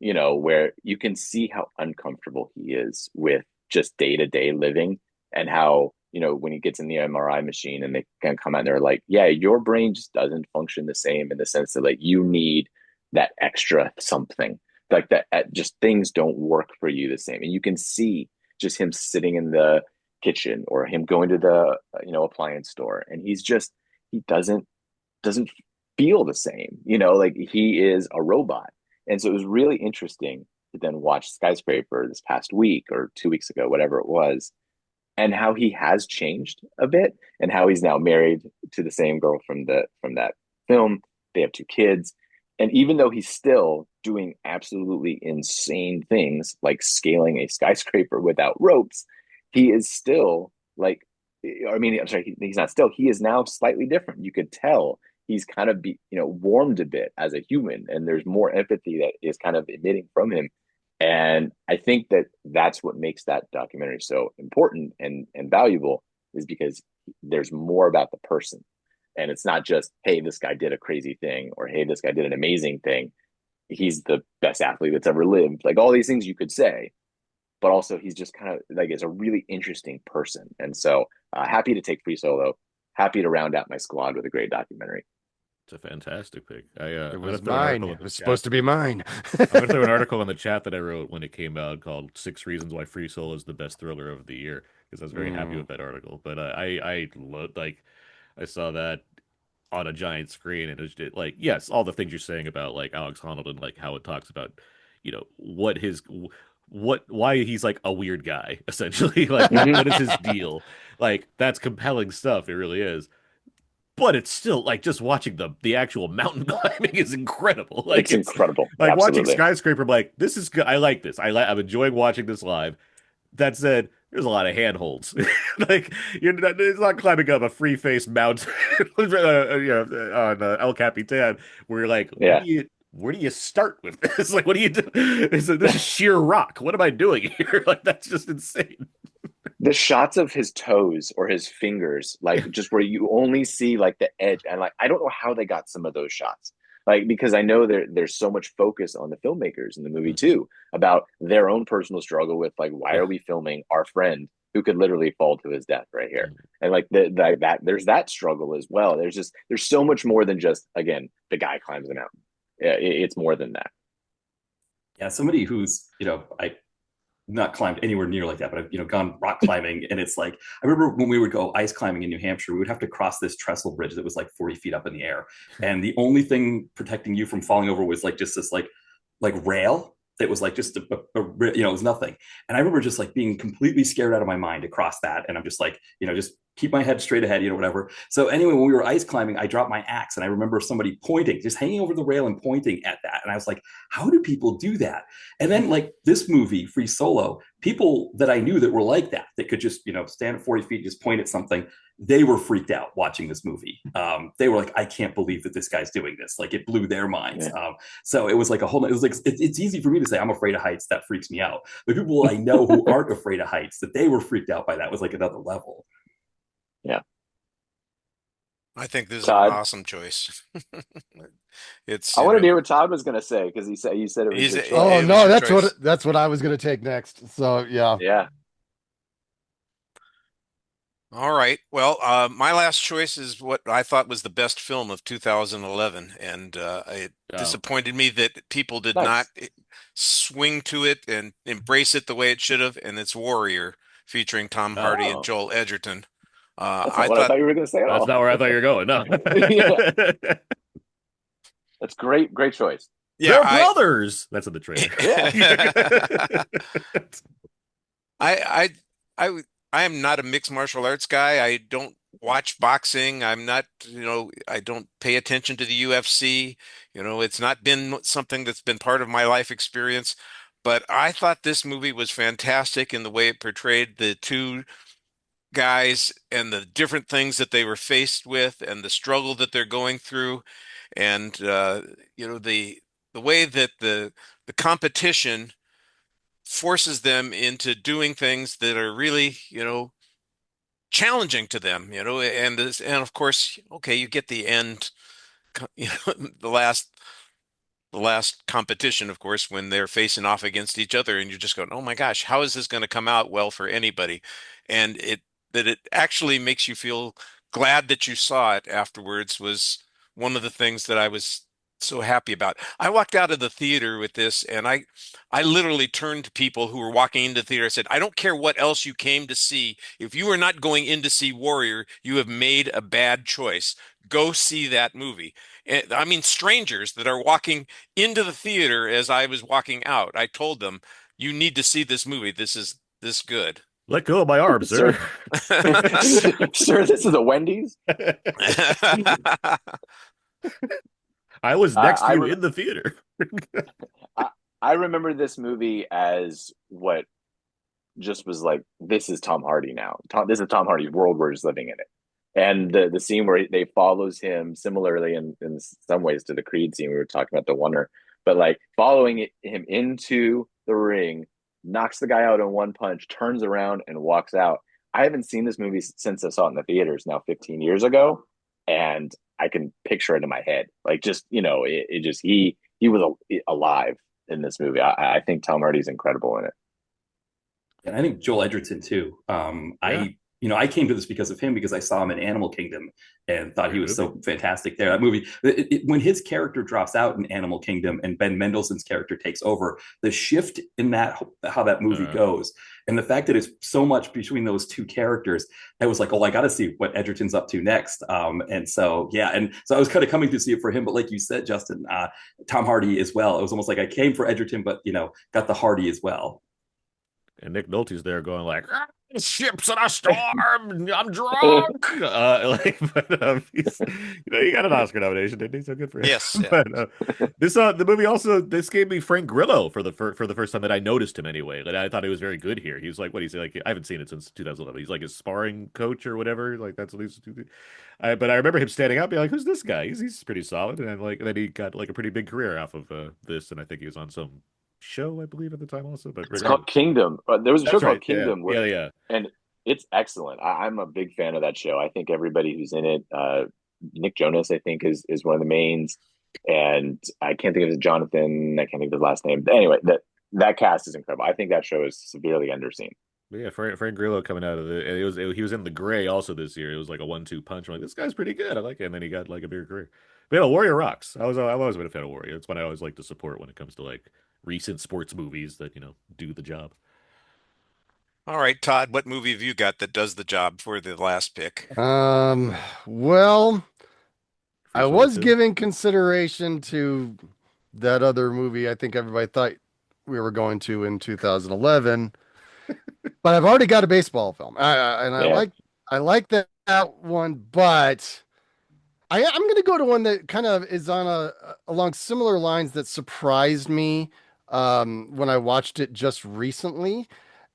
where you can see how uncomfortable he is with just day-to-day living, and how, when he gets in the MRI machine and they can come out and they're like, yeah, your brain just doesn't function the same, in the sense that like you need that extra something, like that, just things don't work for you the same. And you can see just him sitting in the kitchen, or him going to the appliance store, and he doesn't feel the same, like he is a robot. And so it was really interesting to then watch Skyscraper this past week or 2 weeks ago, whatever it was, and how he has changed a bit, and how he's now married to the same girl from that film. They have two kids. And even though he's still doing absolutely insane things like scaling a skyscraper without ropes, he is still like, I mean, I'm sorry, he's not still, he is now slightly different. You could tell he's kind of warmed a bit as a human, and there's more empathy that is kind of emitting from him. And I think that that's what makes that documentary so important and valuable, is because there's more about the person. And it's not just, hey, this guy did a crazy thing, or hey, this guy did an amazing thing. He's the best athlete that's ever lived. Like all these things you could say, but also he's just kind of like, is a really interesting person. And so happy to take Free Solo. Happy to round out my squad with a great documentary. It's a fantastic pick. It was mine. It was supposed to be mine. I'm going to throw an article in the chat that I wrote when it came out called 6 Reasons Why Free Solo is the Best Thriller of the Year, because I was very happy with that article. But I looked like I saw that on a giant screen, and it was just, like, yes, all the things you're saying about like Alex Honnold, and like how it talks about, why he's like a weird guy, essentially. Like what is his deal? Like that's compelling stuff. It really is. But it's still like just watching the actual mountain climbing is incredible. Like it's incredible. Like Absolutely. watching Skyscraper. I'm like, this is good. I like this. I'm enjoying watching this live. That said, there's a lot of handholds. Like it's not climbing up a free face mountain on El Capitan where you're like, yeah. Where do you start with this? Like, what do you do? This is sheer rock. What am I doing here? Like, that's just insane. The shots of his toes or his fingers, like just where you only see like the edge, and like I don't know how they got some of those shots, like because I know there's so much focus on the filmmakers in the movie too, about their own personal struggle with like, why are we filming our friend who could literally fall to his death right here? And like that there's that struggle as well. There's so much more than just, again, the guy climbs the mountain. It's more than that. Yeah, somebody who's I not climbed anywhere near like that, but I've gone rock climbing, and it's like I remember when we would go ice climbing in New Hampshire, we would have to cross this trestle bridge that was like 40 feet up in the air, and the only thing protecting you from falling over was like just this like rail that was like just it was nothing. And I remember just like being completely scared out of my mind to cross that, and I'm just like just keep my head straight ahead, whatever. So anyway, when we were ice climbing, I dropped my axe, and I remember somebody pointing, just hanging over the rail and pointing at that. And I was like, how do people do that? And then like this movie, Free Solo, people that I knew that were like that could just, stand at 40 feet, just point at something. They were freaked out watching this movie. They were like, I can't believe that this guy's doing this. Like it blew their minds. Yeah. So it was like it was like, it's easy for me to say I'm afraid of heights. That freaks me out. But people I know who aren't afraid of heights, that they were freaked out by that, was like another level. Yeah. I think this is Todd? an awesome choice. I wanted to hear what Todd was going to say, because you said it was your choice. Oh it no, was your choice. that's what I was going to take next. So yeah. Yeah. All right. Well, my last choice is what I thought was the best film of 2011, and it disappointed me that people did not swing to it and embrace it the way it should have. And it's Warrior, featuring Tom Hardy and Joel Edgerton. That's not what I thought you were going to say at all. That's not where I thought you were going. No. That's great. Great choice. Yeah, They're brothers. That's in the trailer. Yeah. I am not a mixed martial arts guy. I don't watch boxing. I'm not, I don't pay attention to the UFC. It's not been something that's been part of my life experience. But I thought this movie was fantastic in the way it portrayed the two guys and the different things that they were faced with and the struggle that they're going through. And the way that the competition forces them into doing things that are really, challenging to them, and of course, okay, you get the end, the last the last competition, of course, when they're facing off against each other, and you're just going, "Oh my gosh, how is this going to come out well for anybody?" And it actually makes you feel glad that you saw it afterwards was one of the things that I was so happy about. I walked out of the theater with this, and I literally turned to people who were walking into the theater. I said, "I don't care what else you came to see. If you are not going in to see Warrior, you have made a bad choice. Go see that movie." And, I mean, strangers that are walking into the theater as I was walking out, I told them, "You need to see this movie. This is this good." Let go of my arm, sir. Sir, this is a Wendy's. I was next to I, you I, in the theater. I, I remember this movie as what just was like, this is Tom Hardy now. This is Tom Hardy's world. We're just living in it. And the scene where they follows him similarly in some ways to the Creed scene we were talking about, the Wonder, but like following him into the ring, knocks the guy out in one punch, turns around and walks out. I haven't seen this movie since I saw it in the theaters now 15 years ago, and I can picture it in my head. Like, just, it just he was alive in this movie. I think Tom Hardy's incredible in it. And I think Joel Edgerton too. I came to this because of him, because I saw him in Animal Kingdom and thought he was so fantastic there. That movie, when his character drops out in Animal Kingdom and Ben Mendelsohn's character takes over, the shift in that, how that movie goes, and the fact that it's so much between those two characters, I was like, oh, I got to see what Edgerton's up to next. And so I was kind of coming to see it for him. But like you said, Justin, Tom Hardy as well. It was almost like I came for Edgerton, but got the Hardy as well. And Nick Nolte's there going like, "Ships in a storm, I'm drunk." He got an Oscar nomination, didn't he? So good for him. Yes. Yeah. But the movie also, this gave me Frank Grillo for the first time that I noticed him anyway. Like, I thought he was very good here. He was like, what he's like, I haven't seen it since 2011. He's like his sparring coach or whatever. Like, that's what he's doing. But I remember him standing up, being like, "Who's this guy? He's pretty solid." And then he got like a pretty big career off of this, and I think he was on some show, I believe, at the time also. But it's called Kingdom. There was a show called Kingdom. Yeah. And it's excellent. I'm a big fan of that show. I think everybody who's in it, Nick Jonas, I think, is one of the mains. And I can't think of his Jonathan. I can't think of his last name. But anyway, that cast is incredible. I think that show is severely underseen. But yeah, Frank Grillo coming out of he was in The Gray also this year. It was like a 1-2 punch. I'm like, this guy's pretty good. I like it. And then he got like a bigger career. But yeah, Warrior rocks. I've always been a fan of Warrior. It's one I always like to support when it comes to like recent sports movies that do the job. All right, Todd, what movie have you got that does the job for the last pick? Well, I was giving consideration to that other movie I think everybody thought we were going to in 2011, but I've already got a baseball film. I like that one, but I'm going to go to one that kind of is on along similar lines that surprised me when I watched it just recently.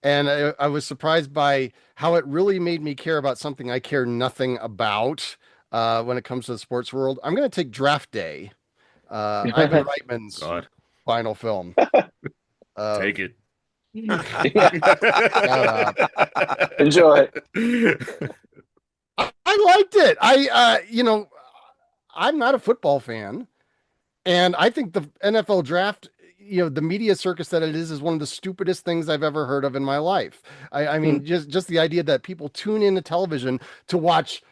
And I was surprised by how it really made me care about something I care nothing about when it comes to the sports world. I'm going to take Draft Day, Ivan Reitman's final film. Take it. Enjoy. I liked it. I'm not a football fan, and I think the NFL draft, the media circus that it is one of the stupidest things I've ever heard of in my life. I mean, just the idea that people tune into television to watch,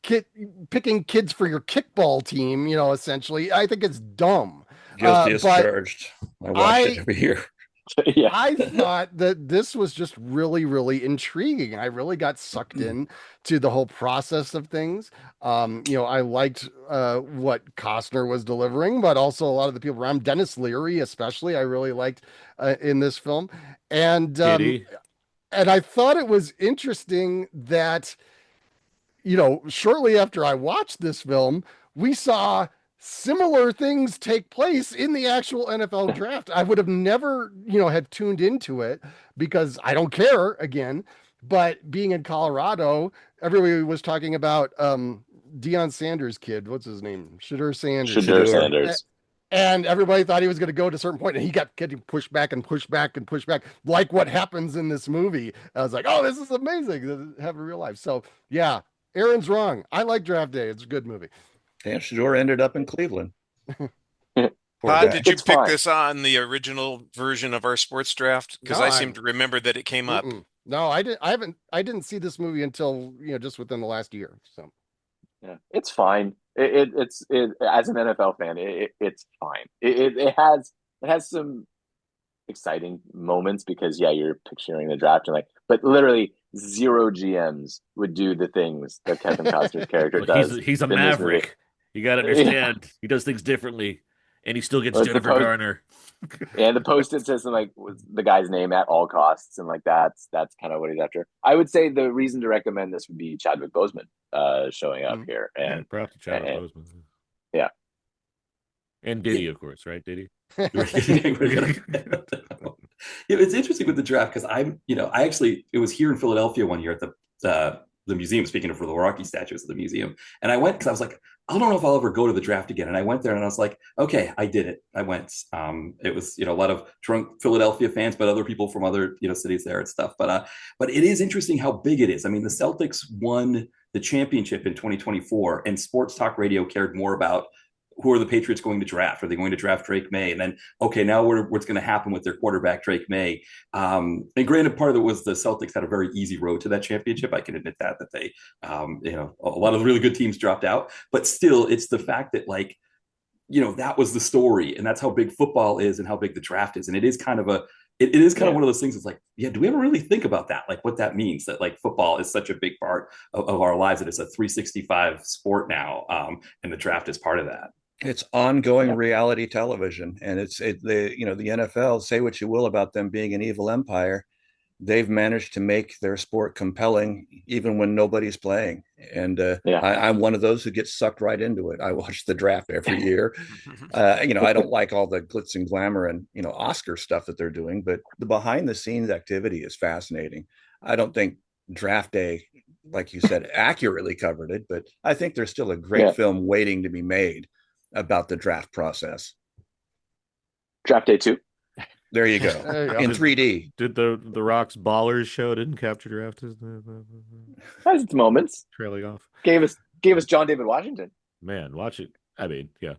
picking kids for your kickball team, essentially, I think it's dumb. Guilty as charged. I watch it every year. Yeah. I thought that this was just really, really intriguing. I really got sucked in to the whole process of things. I liked what Costner was delivering, but also a lot of the people around, Dennis Leary especially, I really liked in this film. And I thought it was interesting that, shortly after I watched this film, we saw similar things take place in the actual NFL draft. I would have never, have tuned into it because I don't care again. But being in Colorado, everybody was talking about Deion Sanders' kid. What's his name? Shedeur Sanders. And everybody thought he was going to go to a certain point, and he kept getting pushed back and pushed back and pushed back, like what happens in this movie. I was like, oh, this is amazing to have in real life. So yeah, Aaron's wrong. I like Draft Day. It's a good movie. Dan Shedeur ended up in Cleveland. Poor Todd, guy. did you It's pick fine. this on the original version of our sports draft? Because No, I seem to remember that it came up. No, I didn't. I didn't see this movie until just within the last year. So Yeah, it's fine. It's as an NFL fan, it's fine. It has some exciting moments because yeah, you're picturing the draft and like, but literally zero GMs would do the things that Kevin Costner's character Look, does he's a in this movie. maverick. You got to Yeah. understand. He does things differently, and he still gets Like the Jennifer post, Garner. yeah, the post-it says like was the guy's name at all costs, and like that's kind of what he's after. I would say the reason to recommend this would be Chadwick Boseman showing up here, Yeah, and, props to Chadwick and Boseman. yeah, And Diddy, of course, right? Diddy. It's interesting with the draft because it was here in Philadelphia one year at the museum. Speaking of for the Rocky statues at the museum, and I went because I was like, I don't know if I'll ever go to the draft again. And I went there and I was like, okay, I did it. I went. It was a lot of drunk Philadelphia fans, but other people from other cities there and stuff. But it is interesting how big it is. I mean, the Celtics won the championship in 2024, and sports talk radio cared more about who are the Patriots going to draft? Are they going to draft Drake May? And then, okay, now what's going to happen with their quarterback, Drake May? And granted, part of it was the Celtics had a very easy road to that championship. I can admit that they, a lot of really good teams dropped out. But still, it's the fact that, like, that was the story. And that's how big football is and how big the draft is. And it is kind of it is kind of one of those things that's like, yeah, do we ever really think about that? Like what that means, that like football is such a big part of our lives, that it's a 365 sport now. And the draft is part of that. It's ongoing reality television, and the NFL, say what you will about them being an evil empire, they've managed to make their sport compelling even when nobody's playing. And I'm one of those who gets sucked right into it. I watch the draft every year. I don't like all the glitz and glamour and Oscar stuff that they're doing, but the behind the scenes activity is fascinating. I don't think Draft Day, like you said, accurately covered it, but I think there's still a great film waiting to be made about the draft process. Draft Day 2. There you go. In 3D. Did the Rock's Ballers show didn't capture draft? Has its moments. Trailing off. Gave us John David Washington. Man, watch it. I mean, yeah.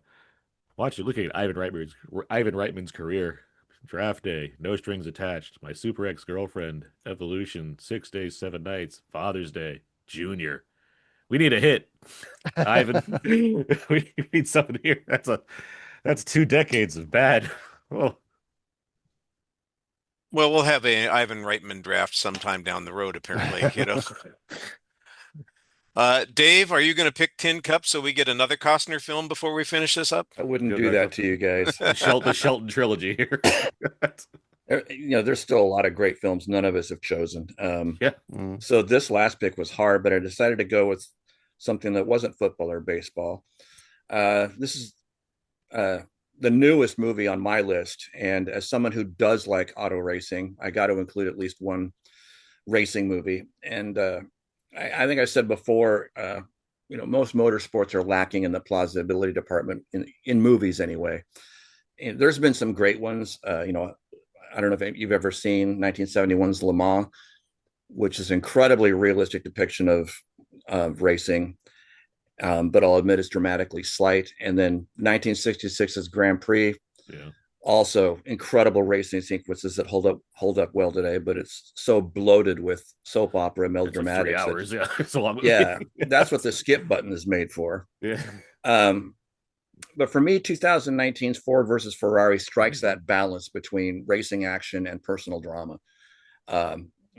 Watch it. Look at Ivan Reitman's career. Draft Day, No Strings Attached, My Super Ex-Girlfriend, Evolution, 6 Days, 7 Nights, Father's Day, Junior. We need a hit, Ivan. We need something here. That's 2 decades of bad. Oh. Well, we'll have a Ivan Reitman draft sometime down the road, apparently. Dave, are you going to pick Tin Cup so we get another Costner film before we finish this up? I wouldn't do that to you guys. The Shelton trilogy here. There's still a lot of great films none of us have chosen. So this last pick was hard, but I decided to go with something that wasn't football or baseball. This is the newest movie on my list, and as someone who does like auto racing, I got to include at least one racing movie. And I think I said before, most motorsports are lacking in the plausibility department in movies anyway. And there's been some great ones. I don't know if you've ever seen 1971's Le Mans, which is an incredibly realistic depiction of racing, but I'll admit it's dramatically slight. And then 1966's Grand Prix, also incredible racing sequences that hold up well today, but it's so bloated with soap opera melodramatic. 3 hours, it's a long movie. Yeah, that's what the skip button is made for. Yeah. But for me, 2019's Ford versus Ferrari strikes that balance between racing action and personal drama.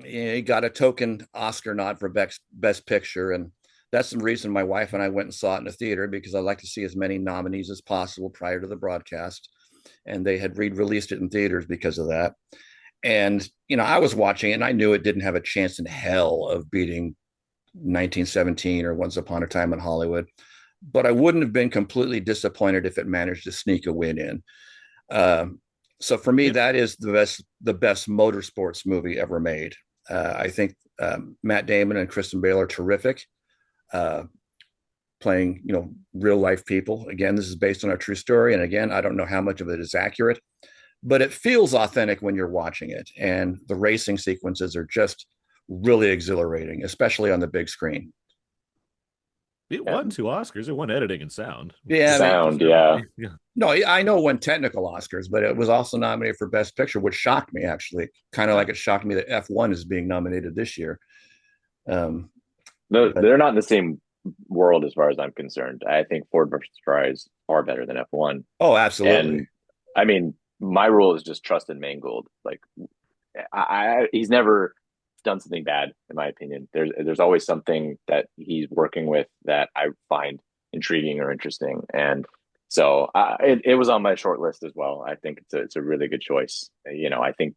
He got a token Oscar nod for Best Picture, and that's the reason my wife and I went and saw it in the theater, because I like to see as many nominees as possible prior to the broadcast. And they had released it in theaters because of that. And, I was watching it and I knew it didn't have a chance in hell of beating 1917 or Once Upon a Time in Hollywood. But I wouldn't have been completely disappointed if it managed to sneak a win in. So for me, that is the best motorsports movie ever made. I think Matt Damon and Kristen Bale are terrific, playing real life people. Again, this is based on a true story, and again, I don't know how much of it is accurate, but it feels authentic when you're watching it. And the racing sequences are just really exhilarating, especially on the big screen. It won 2 Oscars. It won editing and sound. Yeah, Sound, yeah. Yeah. no, I know it won technical Oscars, but it was also nominated for Best Picture, which shocked me actually. Kind of like it shocked me that F1 is being nominated this year. Um, but They're not in the same world as far as I'm concerned. I think Ford versus Ferrari is far better than F1. oh, absolutely. And I mean, my rule is just trust in Mangold. Like, he's never done something bad, in my opinion. There's always something that he's working with that I find intriguing or interesting, and so it was on my short list as well. I think it's a really good choice. You know, I think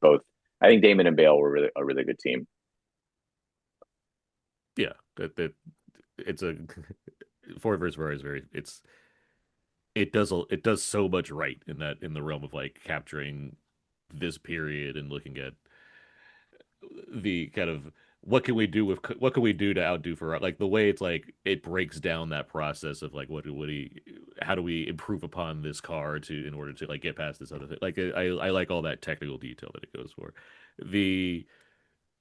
Damon and Bale were really a really good team. Yeah, it's a Ford versus Ferrari is very it does so much right in the realm of like capturing this period and looking at the kind of what can we do to outdo Ferrari, like the way it's like it breaks down that process of like how do we improve upon this car to in order to like get past this other thing. Like I like all that technical detail that it goes for. The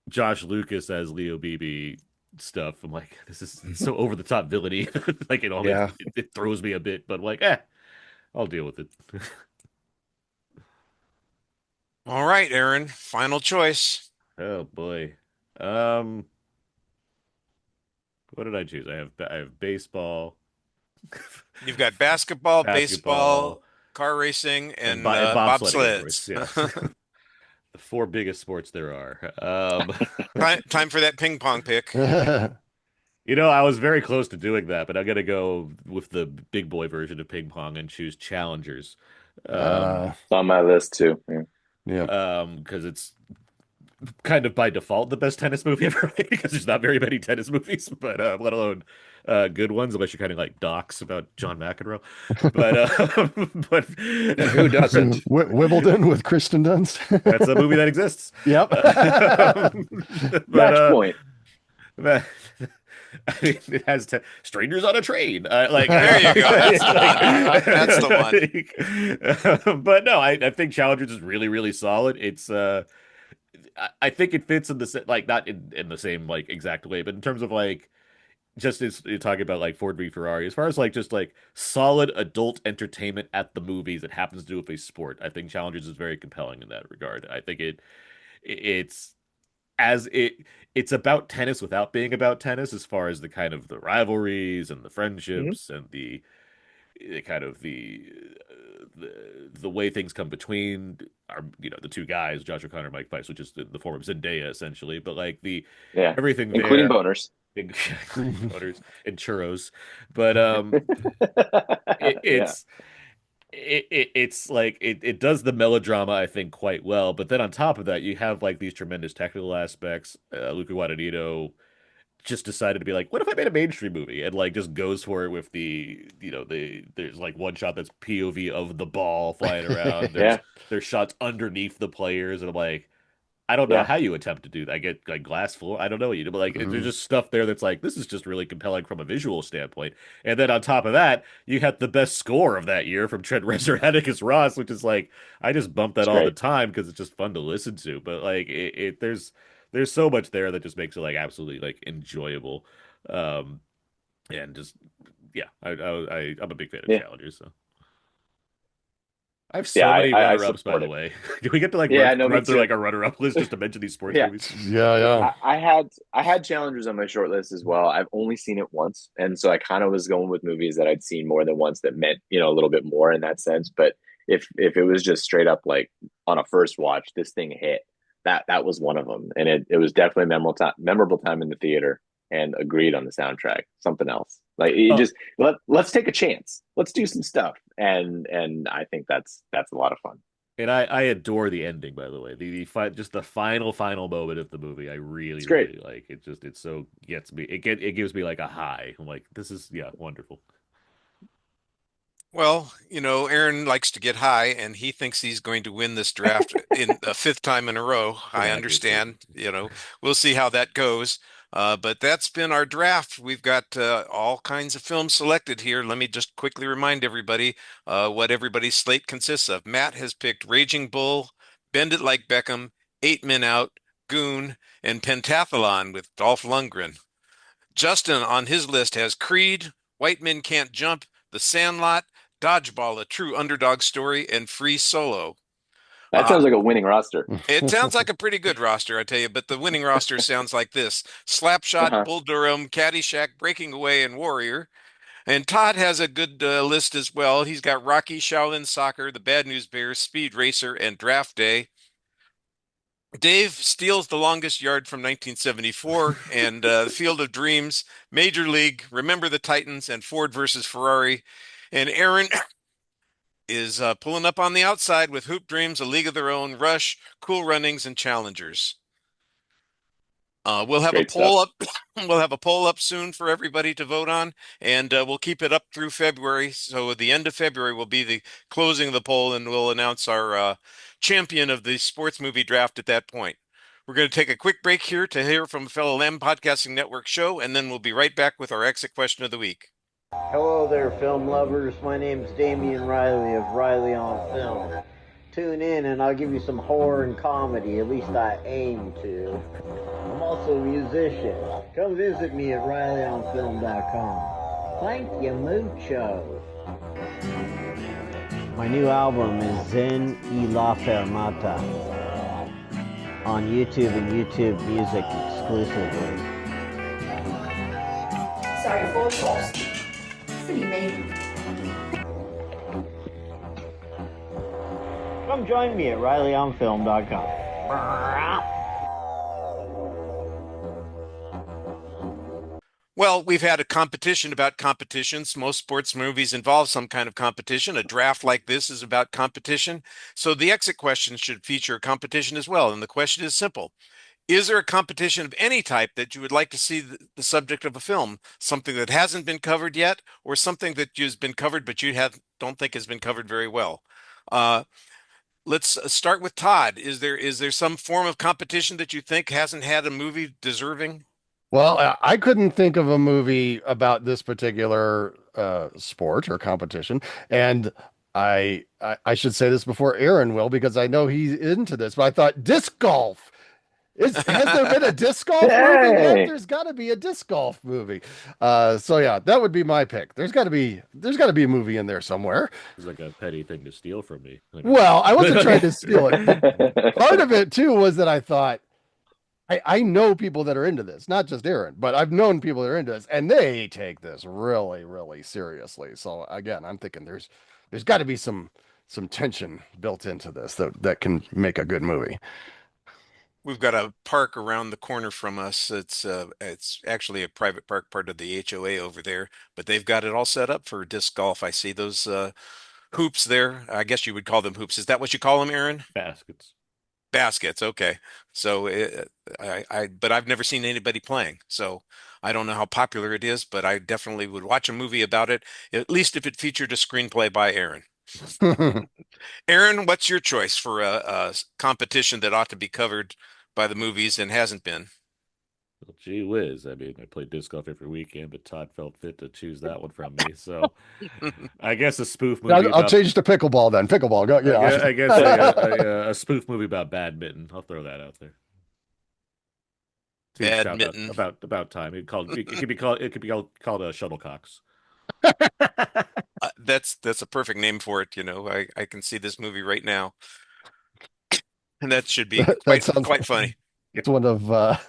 Josh Lucas as Leo Beebe stuff, I'm like, this is so over the top villainy. Like Yeah. it throws me a bit, but I'm like, I'll deal with it. All right, Aaron, final choice. Oh boy. Um, what did I choose? I have baseball, You've got basketball, basketball, baseball, car racing, and and bobsledding, of bobsleds. course. Yeah. The four biggest sports there are. Time for that ping pong pick. I was very close to doing that, but I'm gonna go with the big boy version of ping pong and choose challengers. It's on my list too. Yeah. Yeah. Because it's kind of by default the best tennis movie ever made because there's not very many tennis movies, but let alone good ones, unless you're kind of like docs about John McEnroe. But Who doesn't? Wimbledon with Kristen Dunst. that's a movie that exists. Yep. But Match point. I mean, it has strangers on a train. There you go. That's the one. But no, I think Challengers is really, really solid. It's I think it fits in the like not in the same like exact way, but in terms of like just as you're talking about like Ford v Ferrari, as far as like just like solid adult entertainment at the movies that happens to do with a sport, I think Challengers is very compelling in that regard. I think it's as it's about tennis without being about tennis, as far as the kind of the rivalries and the friendships and the kind of the way things come between our the two guys, Josh O'Connor and Mike Weiss, which is the form of Zendaya essentially, but like Yeah, everything including there, boners. including boners and churros, but Yeah. it's like it does the melodrama I think quite well, but then on top of that you have like these tremendous technical aspects. Luca Guadagnino just decided to be like, what if I made a mainstream movie, and like just goes for it with there's like one shot that's POV of the ball flying around. Yeah. There's shots underneath the players, and I'm like, I don't know Yeah. how you attempt to do that. I get like glass floor. I don't know what you do, but like there's just stuff there that's like this is just really compelling from a visual standpoint. And then on top of that, you had the best score of that year from Trent Reznor, Atticus Ross, which is like I just bump that It's all the great. time because it's just fun to listen to. But like there's so much there that just makes it like absolutely like enjoyable, and just yeah, I'm a big fan of Yeah. Challengers. So I have so Yeah, many I runner-ups, by support the it. way. Do we get to like Yeah, no, me run through too. like a runner-up list just to mention these sports Yeah. movies? Yeah. I had Challengers on my short list as well. I've only seen it once, and so I kind of was going with movies that I'd seen more than once that meant a little bit more in that sense. But if it was just straight up like on a first watch, this thing hit. That was one of them, and it was definitely a memorable time in the theater, and agreed on the soundtrack. Something else, like you Oh, just let's take a chance, let's do some stuff, and I think that's a lot of fun. and I adore the ending, by the way. Just the final moment of the movie, I It's really great. really like it. Just it so gets me. It gives me like a high. I'm like, this is yeah, wonderful. Well, Aaron likes to get high, and he thinks he's going to win this draft in a fifth time in a row. Some I accuracy. understand. We'll see how that goes. But that's been our draft. We've got all kinds of films selected here. Let me just quickly remind everybody what everybody's slate consists of. Matt has picked Raging Bull, Bend It Like Beckham, Eight Men Out, Goon, and Pentathlon with Dolph Lundgren. Justin on his list has Creed, White Men Can't Jump, The Sandlot, Dodgeball, a true underdog story, and Free Solo. That sounds like a winning roster. It sounds like a pretty good roster, I tell you, but the winning roster sounds like this: Slapshot, Uh-huh. Bull Durham, Caddyshack, Breaking Away, and Warrior. And Todd has a good list as well. He's got Rocky, Shaolin Soccer, The Bad News Bears, Speed Racer, and Draft Day. Dave steals The Longest Yard from 1974 and The Field of Dreams, Major League, Remember the Titans, and Ford versus Ferrari. And Aaron is pulling up on the outside with Hoop Dreams, A League of Their Own, Rush, Cool Runnings, and Challengers. We'll have a Great poll stuff. up. We'll have a poll up soon for everybody to vote on, and we'll keep it up through February. So at the end of February will be the closing of the poll, and we'll announce our champion of the sports movie draft at that point. We're going to take a quick break here to hear from a fellow Lamb Podcasting Network show, and then we'll be right back with our exit question of the week. Hello there, film lovers. My name's Damian Riley of Riley on Film. Tune in and I'll give you some horror and comedy, at least I aim to. I'm also a musician. Come visit me at RileyOnFilm.com. Thank you mucho. My new album is Zen y la Fermata on YouTube and YouTube Music exclusively. Sorry, full cost. Pretty amazing. Come join me at RileyOnFilm.com. Well, we've had a competition about competitions. Most sports movies involve some kind of competition. A draft like this is about competition. So the exit question should feature a competition as well. And the question is simple. Is there a competition of any type that you would like to see the subject of a film? Something that hasn't been covered yet, or something that has been covered but you don't think has been covered very well? Let's start with Todd. Is there some form of competition that you think hasn't had a movie deserving? Well, I couldn't think of a movie about this particular sport or competition, and I should say this before Aaron will, because I know he's into this. But I thought disc golf. Has there been a disc golf movie yet? Hey! There's got to be a disc golf movie. So yeah, that would be my pick. There's got to be a movie in there somewhere. It's like a petty thing to steal from me. Well, I wasn't trying to steal it. Part of it too was that I thought I know people that are into this, not just Aaron, but I've known people that are into this, and they take this really, really seriously. So again, I'm thinking there's got to be some tension built into this that can make a good movie. We've got a park around the corner from us. It's actually a private park, part of the HOA over there, but they've got it all set up for disc golf. I see those hoops there. I guess you would call them hoops. Is that what you call them, Aaron? Baskets. Baskets. Okay. So but I've never seen anybody playing, so I don't know how popular it is, but I definitely would watch a movie about it, at least if it featured a screenplay by Aaron. Aaron, what's your choice for a competition that ought to be covered by the movies and hasn't been? Well, gee whiz. I mean, I play disc golf every weekend, but Todd felt fit to choose that one from me. So I guess a spoof movie. I'll change to pickleball then. Pickleball. Go, yeah. I guess a spoof movie about badminton. I'll throw that out there. Badminton. About time. It could be called a shuttlecocks. That's a perfect name for it. I can see this movie right now, and that should be quite funny. It's one of the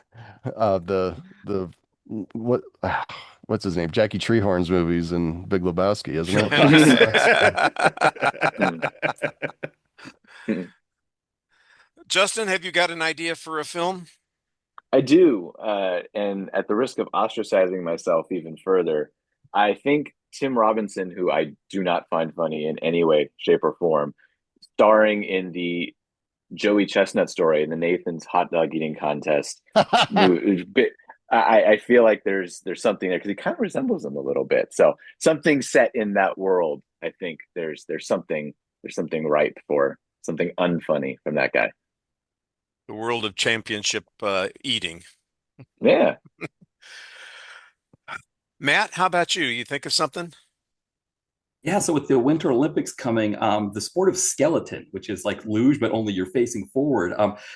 what's his name? Jackie Treehorn's movies in Big Lebowski, isn't it? Justin, have you got an idea for a film? I do, and at the risk of ostracizing myself even further, I think Tim Robinson, who I do not find funny in any way, shape, or form, starring in the Joey Chestnut story in the Nathan's hot dog eating contest. I feel like there's something there because he kind of resembles him a little bit. So something set in that world, I think there's something ripe for something unfunny from that guy. The world of championship eating. Yeah. Matt, how about you? You think of something? Yeah, so with the Winter Olympics coming, the sport of skeleton, which is like luge, but only you're facing forward.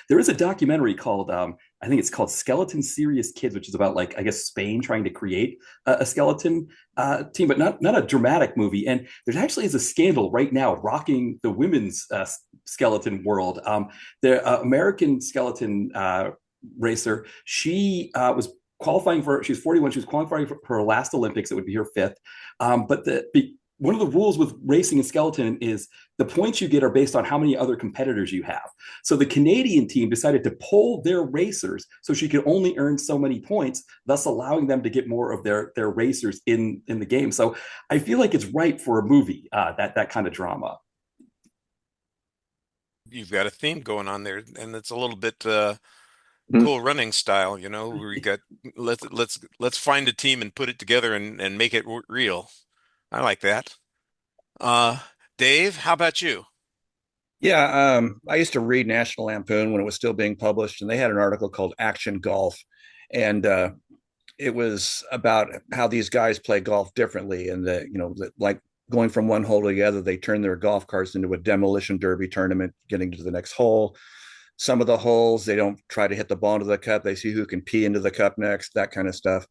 There is a documentary called, I think it's called Skeleton Serious Kids, which is about like I guess Spain trying to create a skeleton team, but not a dramatic movie. And there actually is a scandal right now rocking the women's skeleton world. The American skeleton racer, she was qualifying for. She was 41. She was qualifying for her last Olympics. It would be her fifth. But one of the rules with racing and skeleton is the points you get are based on how many other competitors you have. So the Canadian team decided to pull their racers so she could only earn so many points, thus allowing them to get more of their racers in the game. So I feel like it's right for a movie, that kind of drama. You've got a theme going on there, and it's a little bit Hmm. Cool Running style, you know, where we got let's find a team and put it together and make it real. I like that. Uh, Dave, how about you? Yeah, I used to read National Lampoon when it was still being published, and they had an article called Action Golf. And it was about how these guys play golf differently. And like going from one hole to the other, they turn their golf carts into a demolition derby tournament, getting to the next hole. Some of the holes, they don't try to hit the ball into the cup. They see who can pee into the cup next, that kind of stuff.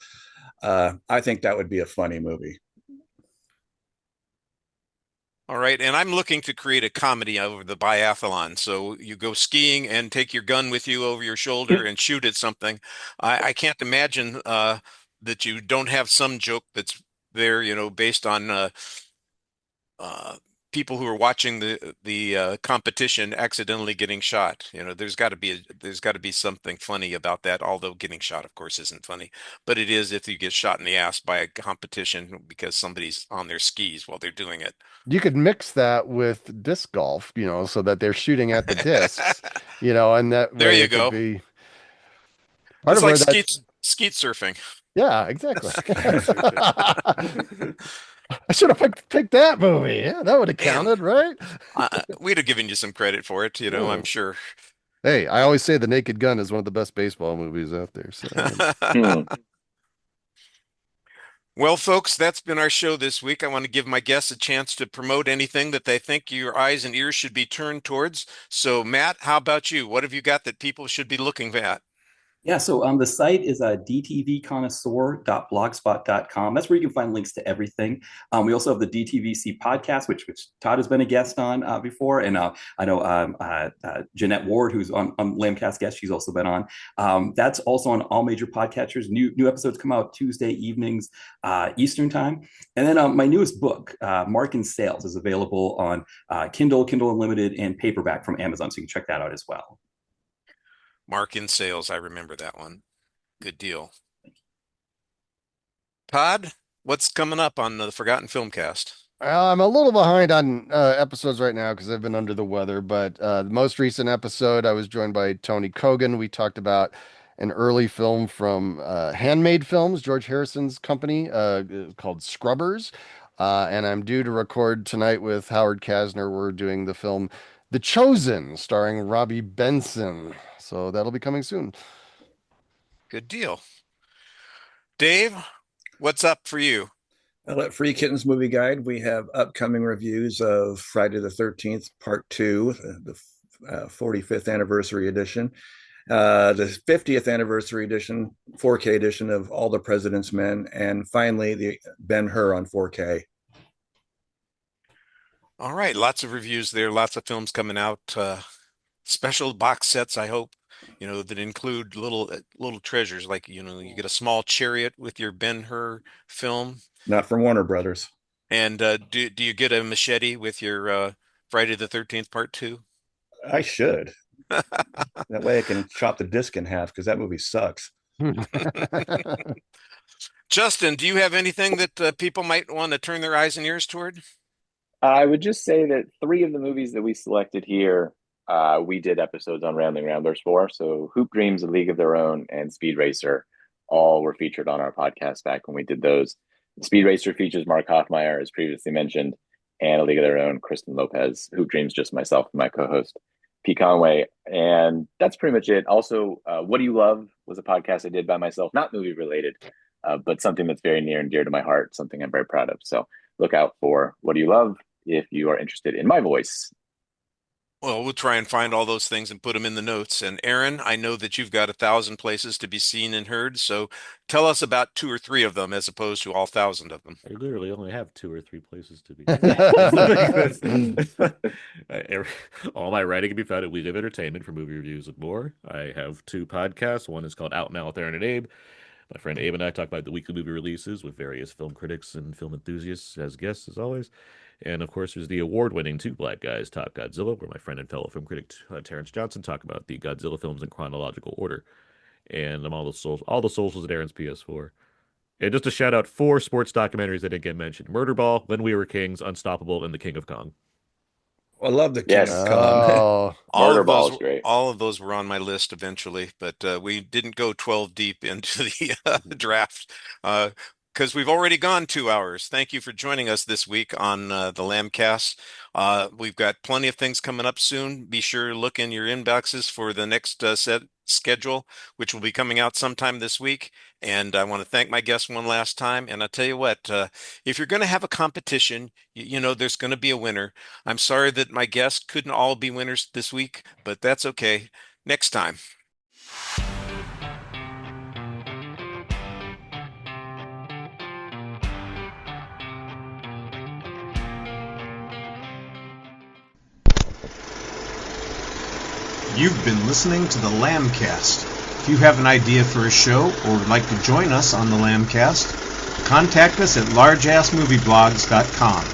I think that would be a funny movie. All right, and I'm looking to create a comedy over the biathlon. So you go skiing and take your gun with you over your shoulder and shoot at something. I can't imagine that you don't have some joke that's there, you know, based on uh, people who are watching the competition accidentally getting shot. You know, there's got to be something funny about that. Although getting shot, of course, isn't funny, but it is if you get shot in the ass by a competition because somebody's on their skis while they're doing it. You could mix that with disc golf, so that they're shooting at the discs, and that There way you it could go. be part It's of like where that's, skeet surfing. yeah, exactly. I should have picked that movie. Yeah, that would have Man, counted, right? we'd have given you some credit for it, you know, I'm Oh. sure. Hey, I always say The Naked Gun is one of the best baseball movies out there. So, Hmm. Well, folks, that's been our show this week. I want to give my guests a chance to promote anything that they think your eyes and ears should be turned towards. So, Matt, how about you? What have you got that people should be looking at? Yeah, so the site is dtvconnoisseur.blogspot.com. That's where you can find links to everything. We also have the DTVC podcast, which Todd has been a guest on before, and I know Jeanette Ward, who's on Lambcast guest, she's also been on. That's also on all major podcatchers. New episodes come out Tuesday evenings Eastern time, and then my newest book, Mark and Sales, is available on Kindle Unlimited, and paperback from Amazon, so you can check that out as well. Mark in Sales. I remember that one. Good deal. Todd, what's coming up on the Forgotten Filmcast? I'm a little behind on episodes right now because I've been under the weather, but the most recent episode, I was joined by Tony Kogan. We talked about an early film from Handmade Films, George Harrison's company, called Scrubbers. And I'm due to record tonight with Howard Kasner. We're doing the film The Chosen, starring Robbie Benson. So that'll be coming soon. Good deal. Dave, what's up for you? Well, at Free Kittens Movie Guide, we have upcoming reviews of Friday the 13th, Part 2, the 45th anniversary edition, the 50th anniversary edition, 4K edition of All the President's Men, and finally the Ben-Hur on 4K. All right, lots of reviews there, lots of films coming out, special box sets, I hope, you know, that include little treasures like, you know, you get a small chariot with your Ben-Hur film. Not from Warner Brothers. And do you get a machete with your Friday the 13th Part 2? I should. That way I can chop the disc in half because that movie sucks. Justin, do you have anything that people might want to turn their eyes and ears toward? I would just say that three of the movies that we selected here, we did episodes on Rambling Ramblers for. So Hoop Dreams, A League of Their Own, and Speed Racer all were featured on our podcast back when we did those. Speed Racer features Mark Hoffmeyer, as previously mentioned, and A League of Their Own, Kristen Lopez. Hoop Dreams, just myself and my co-host, Pete Conway. And that's pretty much it. Also, What Do You Love was a podcast I did by myself, not movie related, but something that's very near and dear to my heart, something I'm very proud of. So look out for What Do You Love if you are interested in my voice. Well, we'll try and find all those things and put them in the notes. And Aaron, I know that you've got 1,000 places to be seen and heard. So tell us about 2 or 3 of them as opposed to all 1,000 of them. I literally only have 2 or 3 places to be. All my writing can be found at We Live Entertainment for movie reviews and more. I have 2 podcasts. One is called Out Now with Aaron and Abe. My friend Abe and I talk about the weekly movie releases with various film critics and film enthusiasts as guests, as always. And of course, there's the award-winning Two Black Guys Talk Godzilla, where my friend and fellow film critic Terrence Johnson talk about the Godzilla films in chronological order. And I'm all the socials at Aaron's PS4. And just a shout out 4 sports documentaries that didn't get mentioned: Murderball, When We Were Kings, Unstoppable, and The King of Kong. I love the King Yes. of Kong. Murderball is great. All of those were on my list eventually, but we didn't go 12 deep into the draft because we've already gone 2 hours. Thank you for joining us this week on the Lambcast. We've got plenty of things coming up soon. Be sure to look in your inboxes for the next set schedule, which will be coming out sometime this week. And I want to thank my guests one last time. And I'll tell you what, if you're going to have a competition, you know there's going to be a winner. I'm sorry that my guests couldn't all be winners this week, but that's okay. Next time. You've been listening to the Lambcast. If you have an idea for a show or would like to join us on the Lambcast, contact us at largeassmovieblogs.com.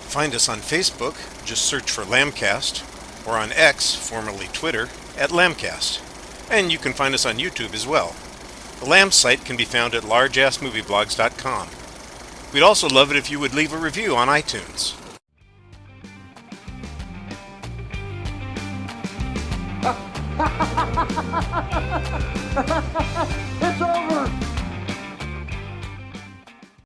Find us on Facebook, just search for Lambcast, or on X, formerly Twitter, at Lambcast. And you can find us on YouTube as well. The Lamb site can be found at largeassmovieblogs.com. We'd also love it if you would leave a review on iTunes. Ha ha ha ha ha ha!